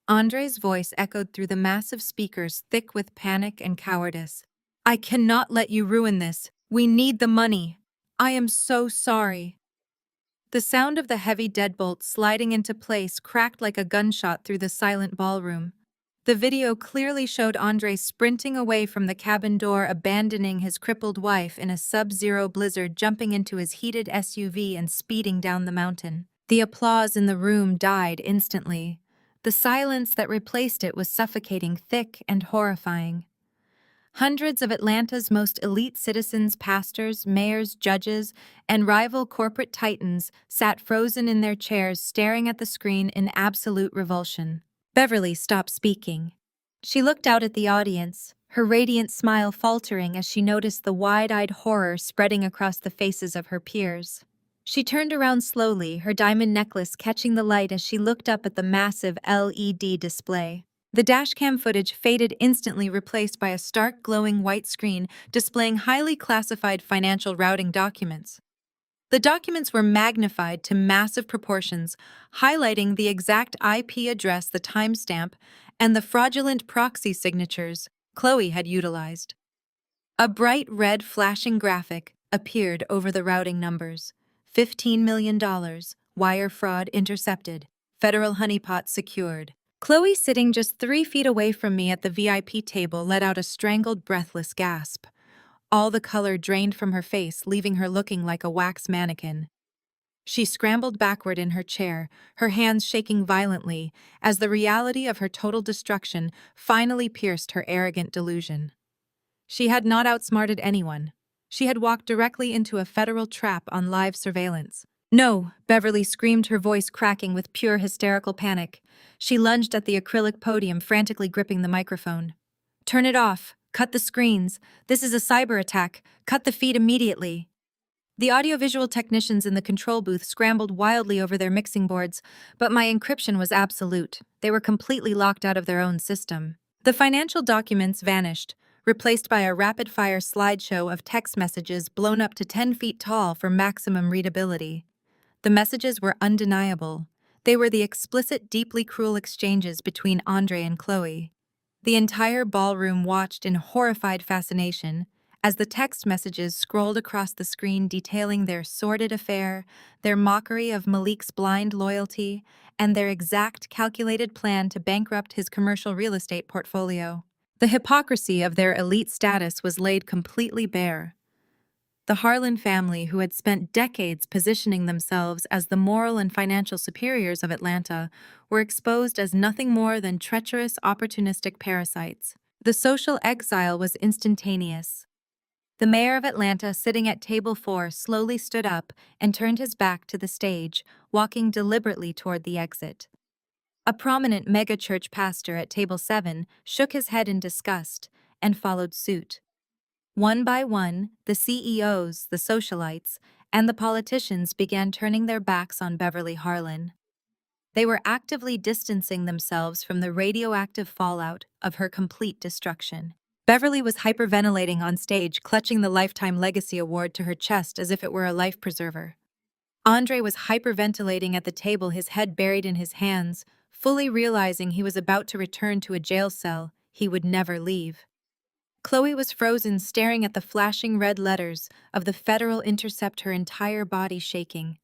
Andre's voice echoed through the massive speakers, thick with panic and cowardice. "I cannot let you ruin this. We need the money. I am so sorry." The sound of the heavy deadbolt sliding into place cracked like a gunshot through the silent ballroom. The video clearly showed Andre sprinting away from the cabin door, abandoning his crippled wife in a sub-zero blizzard, jumping into his heated SUV and speeding down the mountain. The applause in the room died instantly. The silence that replaced it was suffocating, thick and horrifying. Hundreds of Atlanta's most elite citizens, pastors, mayors, judges, and rival corporate titans sat frozen in their chairs, staring at the screen in absolute revulsion. Beverly stopped speaking. She looked out at the audience, her radiant smile faltering as she noticed the wide-eyed horror spreading across the faces of her peers. She turned around slowly, her diamond necklace catching the light as she looked up at the massive LED display. The dashcam footage faded, instantly replaced by a stark, glowing white screen displaying highly classified financial routing documents. The documents were magnified to massive proportions, highlighting the exact IP address, the timestamp, and the fraudulent proxy signatures. Chloe had utilized. A bright red flashing graphic appeared over the routing numbers. $15 million, wire fraud intercepted, federal honeypot secured. Chloe, sitting just 3 feet away from me at the VIP table, let out a strangled, breathless gasp. All the color drained from her face, leaving her looking like a wax mannequin. She scrambled backward in her chair, her hands shaking violently, as the reality of her total destruction finally pierced her arrogant delusion. She had not outsmarted anyone. She had walked directly into a federal trap on live surveillance. "No!" Beverly screamed, her voice cracking with pure hysterical panic. She lunged at the acrylic podium, frantically gripping the microphone. "Turn it off! Cut the screens! This is a cyber attack! Cut the feed immediately!" The audiovisual technicians in the control booth scrambled wildly over their mixing boards, but my encryption was absolute. They were completely locked out of their own system. The financial documents vanished, replaced by a rapid-fire slideshow of text messages blown up to 10 feet tall for maximum readability. The messages were undeniable. They were the explicit, deeply cruel exchanges between Andre and Chloe. The entire ballroom watched in horrified fascination as the text messages scrolled across the screen, detailing their sordid affair, their mockery of Malik's blind loyalty, and their exact calculated plan to bankrupt his commercial real estate portfolio. The hypocrisy of their elite status was laid completely bare. The Harlan family, who had spent decades positioning themselves as the moral and financial superiors of Atlanta, were exposed as nothing more than treacherous, opportunistic parasites. The social exile was instantaneous. The mayor of Atlanta, sitting at table 4, slowly stood up and turned his back to the stage, walking deliberately toward the exit. A prominent megachurch pastor at table 7 shook his head in disgust and followed suit. One by one, the CEOs, the socialites, and the politicians began turning their backs on Beverly Harlan. They were actively distancing themselves from the radioactive fallout of her complete destruction. Beverly was hyperventilating on stage, clutching the Lifetime Legacy Award to her chest as if it were a life preserver. Andre was hyperventilating at the table, his head buried in his hands, fully realizing he was about to return to a jail cell he would never leave. Chloe was frozen, staring at the flashing red letters of the Federal Intercept, her entire body shaking.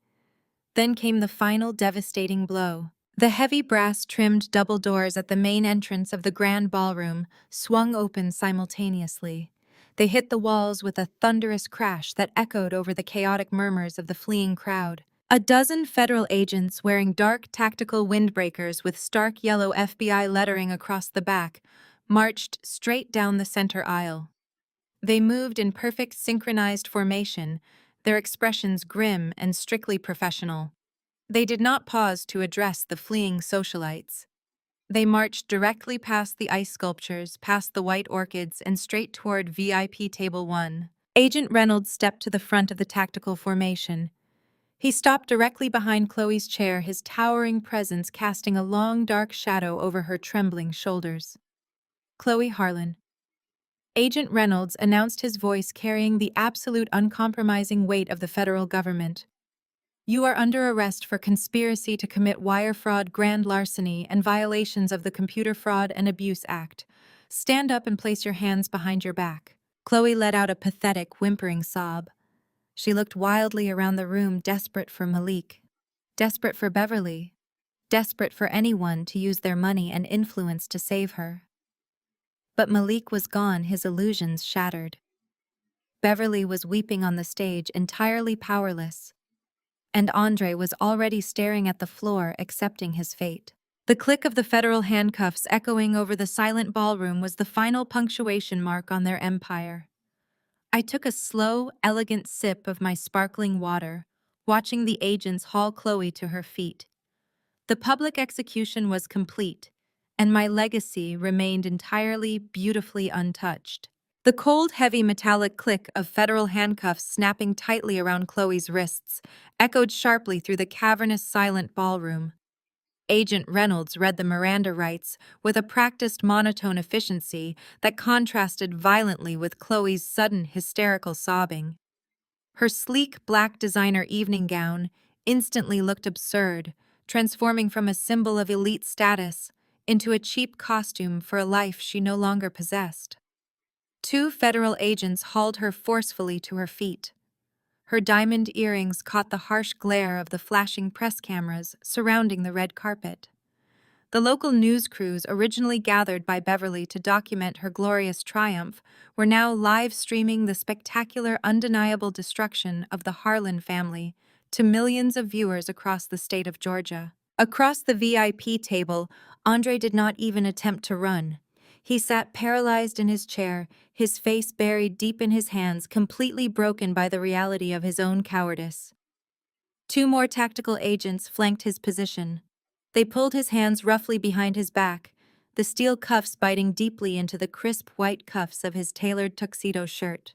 Then came the final devastating blow. The heavy brass-trimmed double doors at the main entrance of the grand ballroom swung open simultaneously. They hit the walls with a thunderous crash that echoed over the chaotic murmurs of the fleeing crowd. A dozen federal agents wearing dark tactical windbreakers with stark yellow FBI lettering across the back marched straight down the center aisle. They moved in perfect synchronized formation, their expressions grim and strictly professional. They did not pause to address the fleeing socialites. They marched directly past the ice sculptures, past the white orchids, and straight toward VIP Table 1. Agent Reynolds stepped to the front of the tactical formation. He stopped directly behind Chloe's chair, his towering presence casting a long, dark shadow over her trembling shoulders. "Chloe Harlan." Agent Reynolds announced, his voice carrying the absolute uncompromising weight of the federal government. "You are under arrest for conspiracy to commit wire fraud, grand larceny, and violations of the Computer Fraud and Abuse Act. Stand up and place your hands behind your back." Chloe let out a pathetic, whimpering sob. She looked wildly around the room, desperate for Malik, desperate for Beverly, desperate for anyone to use their money and influence to save her. But Malik was gone, his illusions shattered. Beverly was weeping on the stage, entirely powerless. And Andre was already staring at the floor, accepting his fate. The click of the federal handcuffs echoing over the silent ballroom was the final punctuation mark on their empire. I took a slow, elegant sip of my sparkling water, watching the agents haul Chloe to her feet. The public execution was complete, and my legacy remained entirely, beautifully untouched. The cold, heavy metallic click of federal handcuffs snapping tightly around Chloe's wrists echoed sharply through the cavernous, silent ballroom. Agent Reynolds read the Miranda rights with a practiced, monotone efficiency that contrasted violently with Chloe's sudden, hysterical sobbing. Her sleek, black designer evening gown instantly looked absurd, transforming from a symbol of elite status into a cheap costume for a life she no longer possessed. Two federal agents hauled her forcefully to her feet. Her diamond earrings caught the harsh glare of the flashing press cameras surrounding the red carpet. The local news crews originally gathered by Beverly to document her glorious triumph were now live streaming the spectacular, undeniable destruction of the Harlan family to millions of viewers across the state of Georgia. Across the VIP table, Andre did not even attempt to run. He sat paralyzed in his chair, his face buried deep in his hands, completely broken by the reality of his own cowardice. Two more tactical agents flanked his position. They pulled his hands roughly behind his back, the steel cuffs biting deeply into the crisp white cuffs of his tailored tuxedo shirt.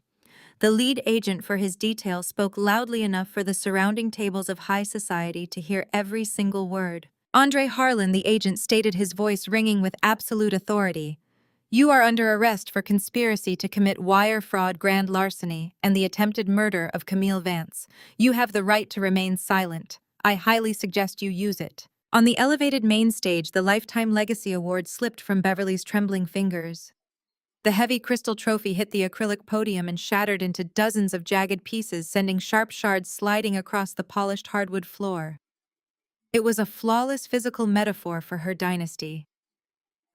The lead agent for his detail spoke loudly enough for the surrounding tables of high society to hear every single word. Andre Harlan, the agent, stated, his voice ringing with absolute authority. "You are under arrest for conspiracy to commit wire fraud, grand larceny, and the attempted murder of Camille Vance. You have the right to remain silent. I highly suggest you use it." On the elevated main stage, the Lifetime Legacy Award slipped from Beverly's trembling fingers. The heavy crystal trophy hit the acrylic podium and shattered into dozens of jagged pieces, sending sharp shards sliding across the polished hardwood floor. It was a flawless physical metaphor for her dynasty.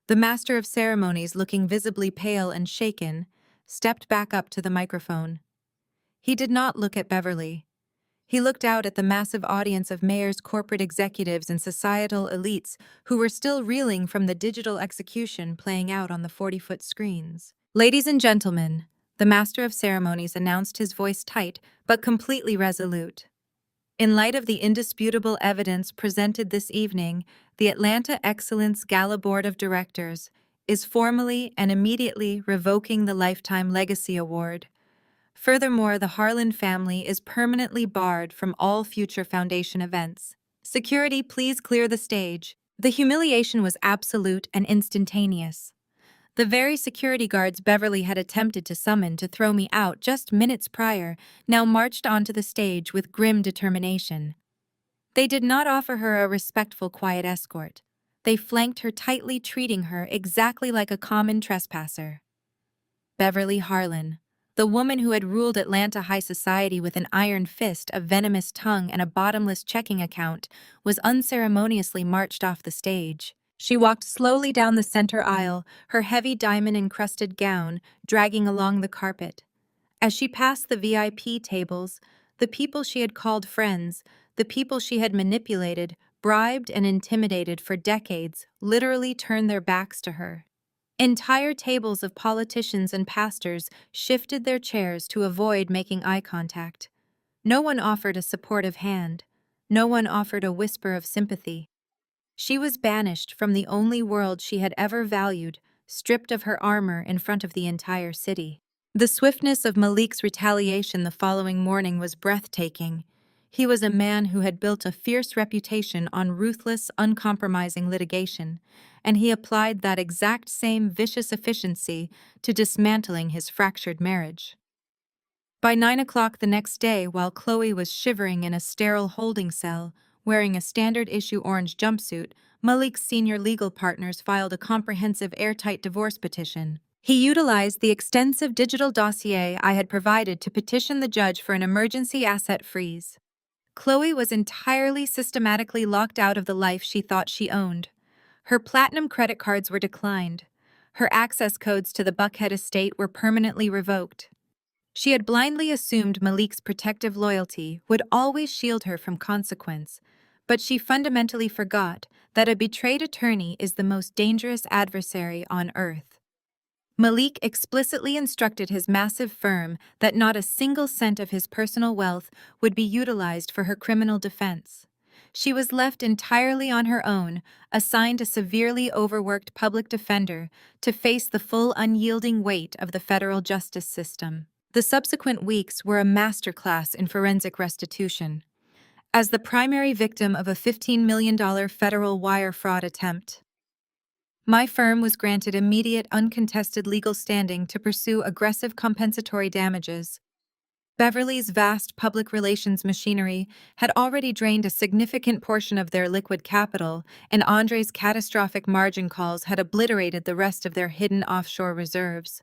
The master of ceremonies, looking visibly pale and shaken, stepped back up to the microphone. He did not look at Beverly. He looked out at the massive audience of mayors, corporate executives, and societal elites who were still reeling from the digital execution playing out on the 40-foot screens. "Ladies and gentlemen," the master of ceremonies announced, his voice tight but completely resolute. "In light of the indisputable evidence presented this evening, the Atlanta Excellence Gala Board of Directors is formally and immediately revoking the Lifetime Legacy Award. Furthermore, the Harlan family is permanently barred from all future foundation events. Security, please clear the stage." The humiliation was absolute and instantaneous. The very security guards Beverly had attempted to summon to throw me out just minutes prior now marched onto the stage with grim determination. They did not offer her a respectful, quiet escort. They flanked her tightly, treating her exactly like a common trespasser. Beverly Harlan, the woman who had ruled Atlanta high society with an iron fist, a venomous tongue, and a bottomless checking account, was unceremoniously marched off the stage. She walked slowly down the center aisle, her heavy diamond-encrusted gown dragging along the carpet. As she passed the VIP tables, the people she had called friends, the people she had manipulated, bribed, and intimidated for decades, literally turned their backs to her. Entire tables of politicians and pastors shifted their chairs to avoid making eye contact. No one offered a supportive hand. No one offered a whisper of sympathy. She was banished from the only world she had ever valued, stripped of her armor in front of the entire city. The swiftness of Malik's retaliation the following morning was breathtaking. He was a man who had built a fierce reputation on ruthless, uncompromising litigation, and he applied that exact same vicious efficiency to dismantling his fractured marriage. By 9 o'clock the next day, while Chloe was shivering in a sterile holding cell, wearing a standard-issue orange jumpsuit, Malik's senior legal partners filed a comprehensive, airtight divorce petition. He utilized the extensive digital dossier I had provided to petition the judge for an emergency asset freeze. Chloe was entirely systematically locked out of the life she thought she owned. Her platinum credit cards were declined. Her access codes to the Buckhead estate were permanently revoked. She had blindly assumed Malik's protective loyalty would always shield her from consequence, but she fundamentally forgot that a betrayed attorney is the most dangerous adversary on earth. Malik explicitly instructed his massive firm that not a single cent of his personal wealth would be utilized for her criminal defense. She was left entirely on her own, assigned a severely overworked public defender to face the full unyielding weight of the federal justice system. The subsequent weeks were a masterclass in forensic restitution. As the primary victim of a $15 million federal wire fraud attempt, my firm was granted immediate, uncontested legal standing to pursue aggressive compensatory damages. Beverly's vast public relations machinery had already drained a significant portion of their liquid capital, and Andre's catastrophic margin calls had obliterated the rest of their hidden offshore reserves.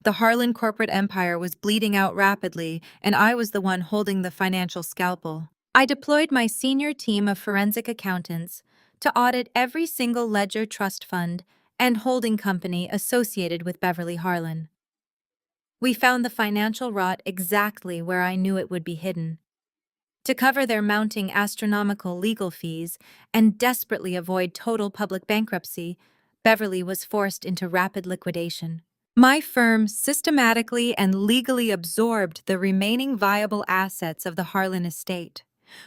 The Harlan corporate empire was bleeding out rapidly, and I was the one holding the financial scalpel. I deployed my senior team of forensic accountants to audit every single ledger trust fund and holding company associated with Beverly Harlan. We found the financial rot exactly where I knew it would be hidden. To cover their mounting astronomical legal fees and desperately avoid total public bankruptcy, Beverly was forced into rapid liquidation. My firm systematically and legally absorbed the remaining viable assets of the Harlan estate.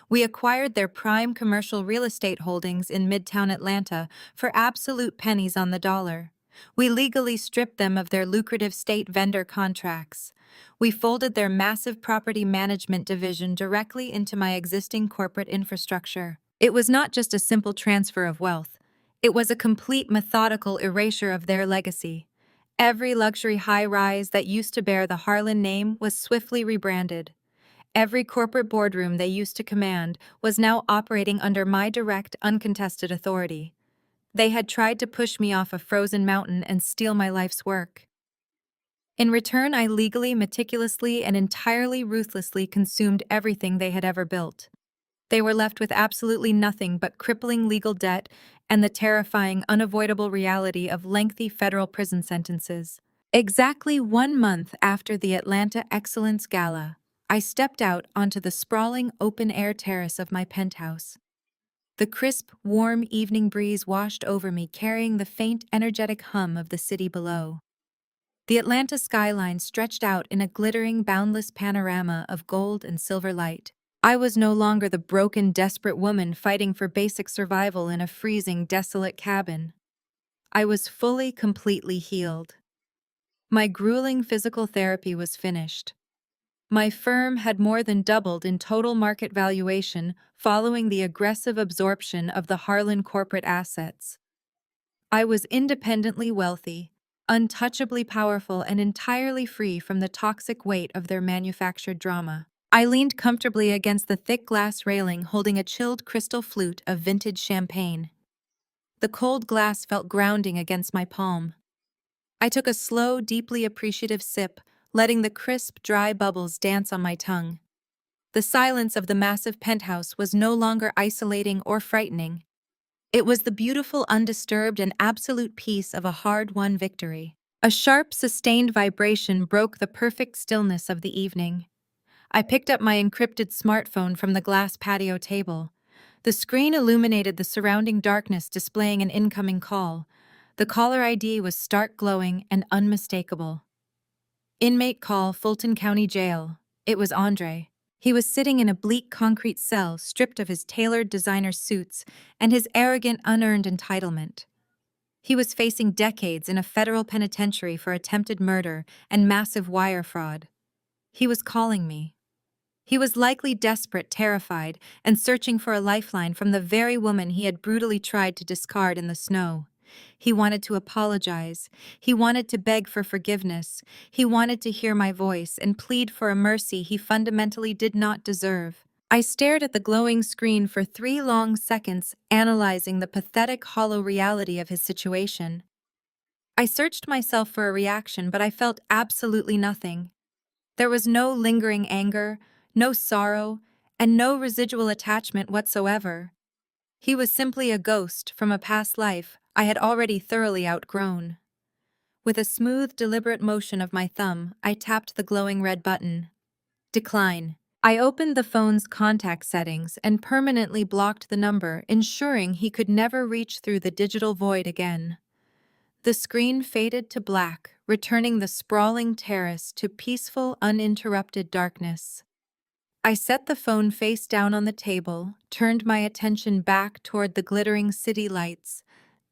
We acquired their prime commercial real estate holdings in Midtown Atlanta for absolute pennies on the dollar. We legally stripped them of their lucrative state vendor contracts. We folded their massive property management division directly into my existing corporate infrastructure. It was not just a simple transfer of wealth. It was a complete methodical erasure of their legacy. Every luxury high-rise that used to bear the Harlan name was swiftly rebranded. Every corporate boardroom they used to command was now operating under my direct, uncontested authority. They had tried to push me off a frozen mountain and steal my life's work. In return, I legally, meticulously, and entirely ruthlessly consumed everything they had ever built. They were left with absolutely nothing but crippling legal debt and the terrifying, unavoidable reality of lengthy federal prison sentences. Exactly 1 month after the Atlanta Excellence Gala, I stepped out onto the sprawling open-air terrace of my penthouse. The crisp, warm evening breeze washed over me, carrying the faint, energetic hum of the city below. The Atlanta skyline stretched out in a glittering, boundless panorama of gold and silver light. I was no longer the broken, desperate woman fighting for basic survival in a freezing, desolate cabin. I was fully, completely healed. My grueling physical therapy was finished. My firm had more than doubled in total market valuation following the aggressive absorption of the Harlan corporate assets. I was independently wealthy, untouchably powerful, and entirely free from the toxic weight of their manufactured drama. I leaned comfortably against the thick glass railing, holding a chilled crystal flute of vintage champagne. The cold glass felt grounding against my palm. I took a slow, deeply appreciative sip, letting the crisp, dry bubbles dance on my tongue. The silence of the massive penthouse was no longer isolating or frightening. It was the beautiful, undisturbed, and absolute peace of a hard-won victory. A sharp, sustained vibration broke the perfect stillness of the evening. I picked up my encrypted smartphone from the glass patio table. The screen illuminated the surrounding darkness, displaying an incoming call. The caller ID was stark, glowing, and unmistakable. Inmate call, Fulton County Jail. It was Andre. He was sitting in a bleak concrete cell, stripped of his tailored designer suits and his arrogant, unearned entitlement. He was facing decades in a federal penitentiary for attempted murder and massive wire fraud. He was calling me. He was likely desperate, terrified, and searching for a lifeline from the very woman he had brutally tried to discard in the snow. He wanted to apologize. He wanted to beg for forgiveness. He wanted to hear my voice and plead for a mercy he fundamentally did not deserve. I stared at the glowing screen for 3 long seconds, analyzing the pathetic, hollow reality of his situation. I searched myself for a reaction, but I felt absolutely nothing. There was no lingering anger, no sorrow, and no residual attachment whatsoever. He was simply a ghost from a past life I had already thoroughly outgrown. With a smooth, deliberate motion of my thumb, I tapped the glowing red button. Decline. I opened the phone's contact settings and permanently blocked the number, ensuring he could never reach through the digital void again. The screen faded to black, returning the sprawling terrace to peaceful, uninterrupted darkness. I set the phone face down on the table, turned my attention back toward the glittering city lights,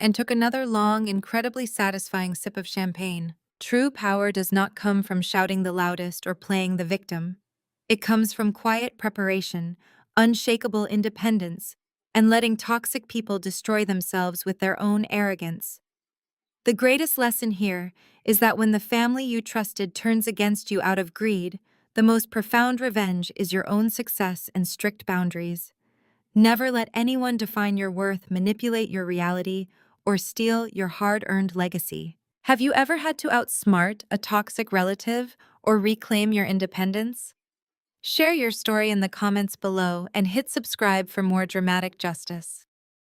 and took another long, incredibly satisfying sip of champagne. True power does not come from shouting the loudest or playing the victim. It comes from quiet preparation, unshakable independence, and letting toxic people destroy themselves with their own arrogance. The greatest lesson here is that when the family you trusted turns against you out of greed, The most profound revenge is your own success and strict boundaries. Never let anyone define your worth, manipulate your reality, or steal your hard-earned legacy. Have you ever had to outsmart a toxic relative or reclaim your independence? Share your story in the comments below and hit subscribe for more dramatic justice.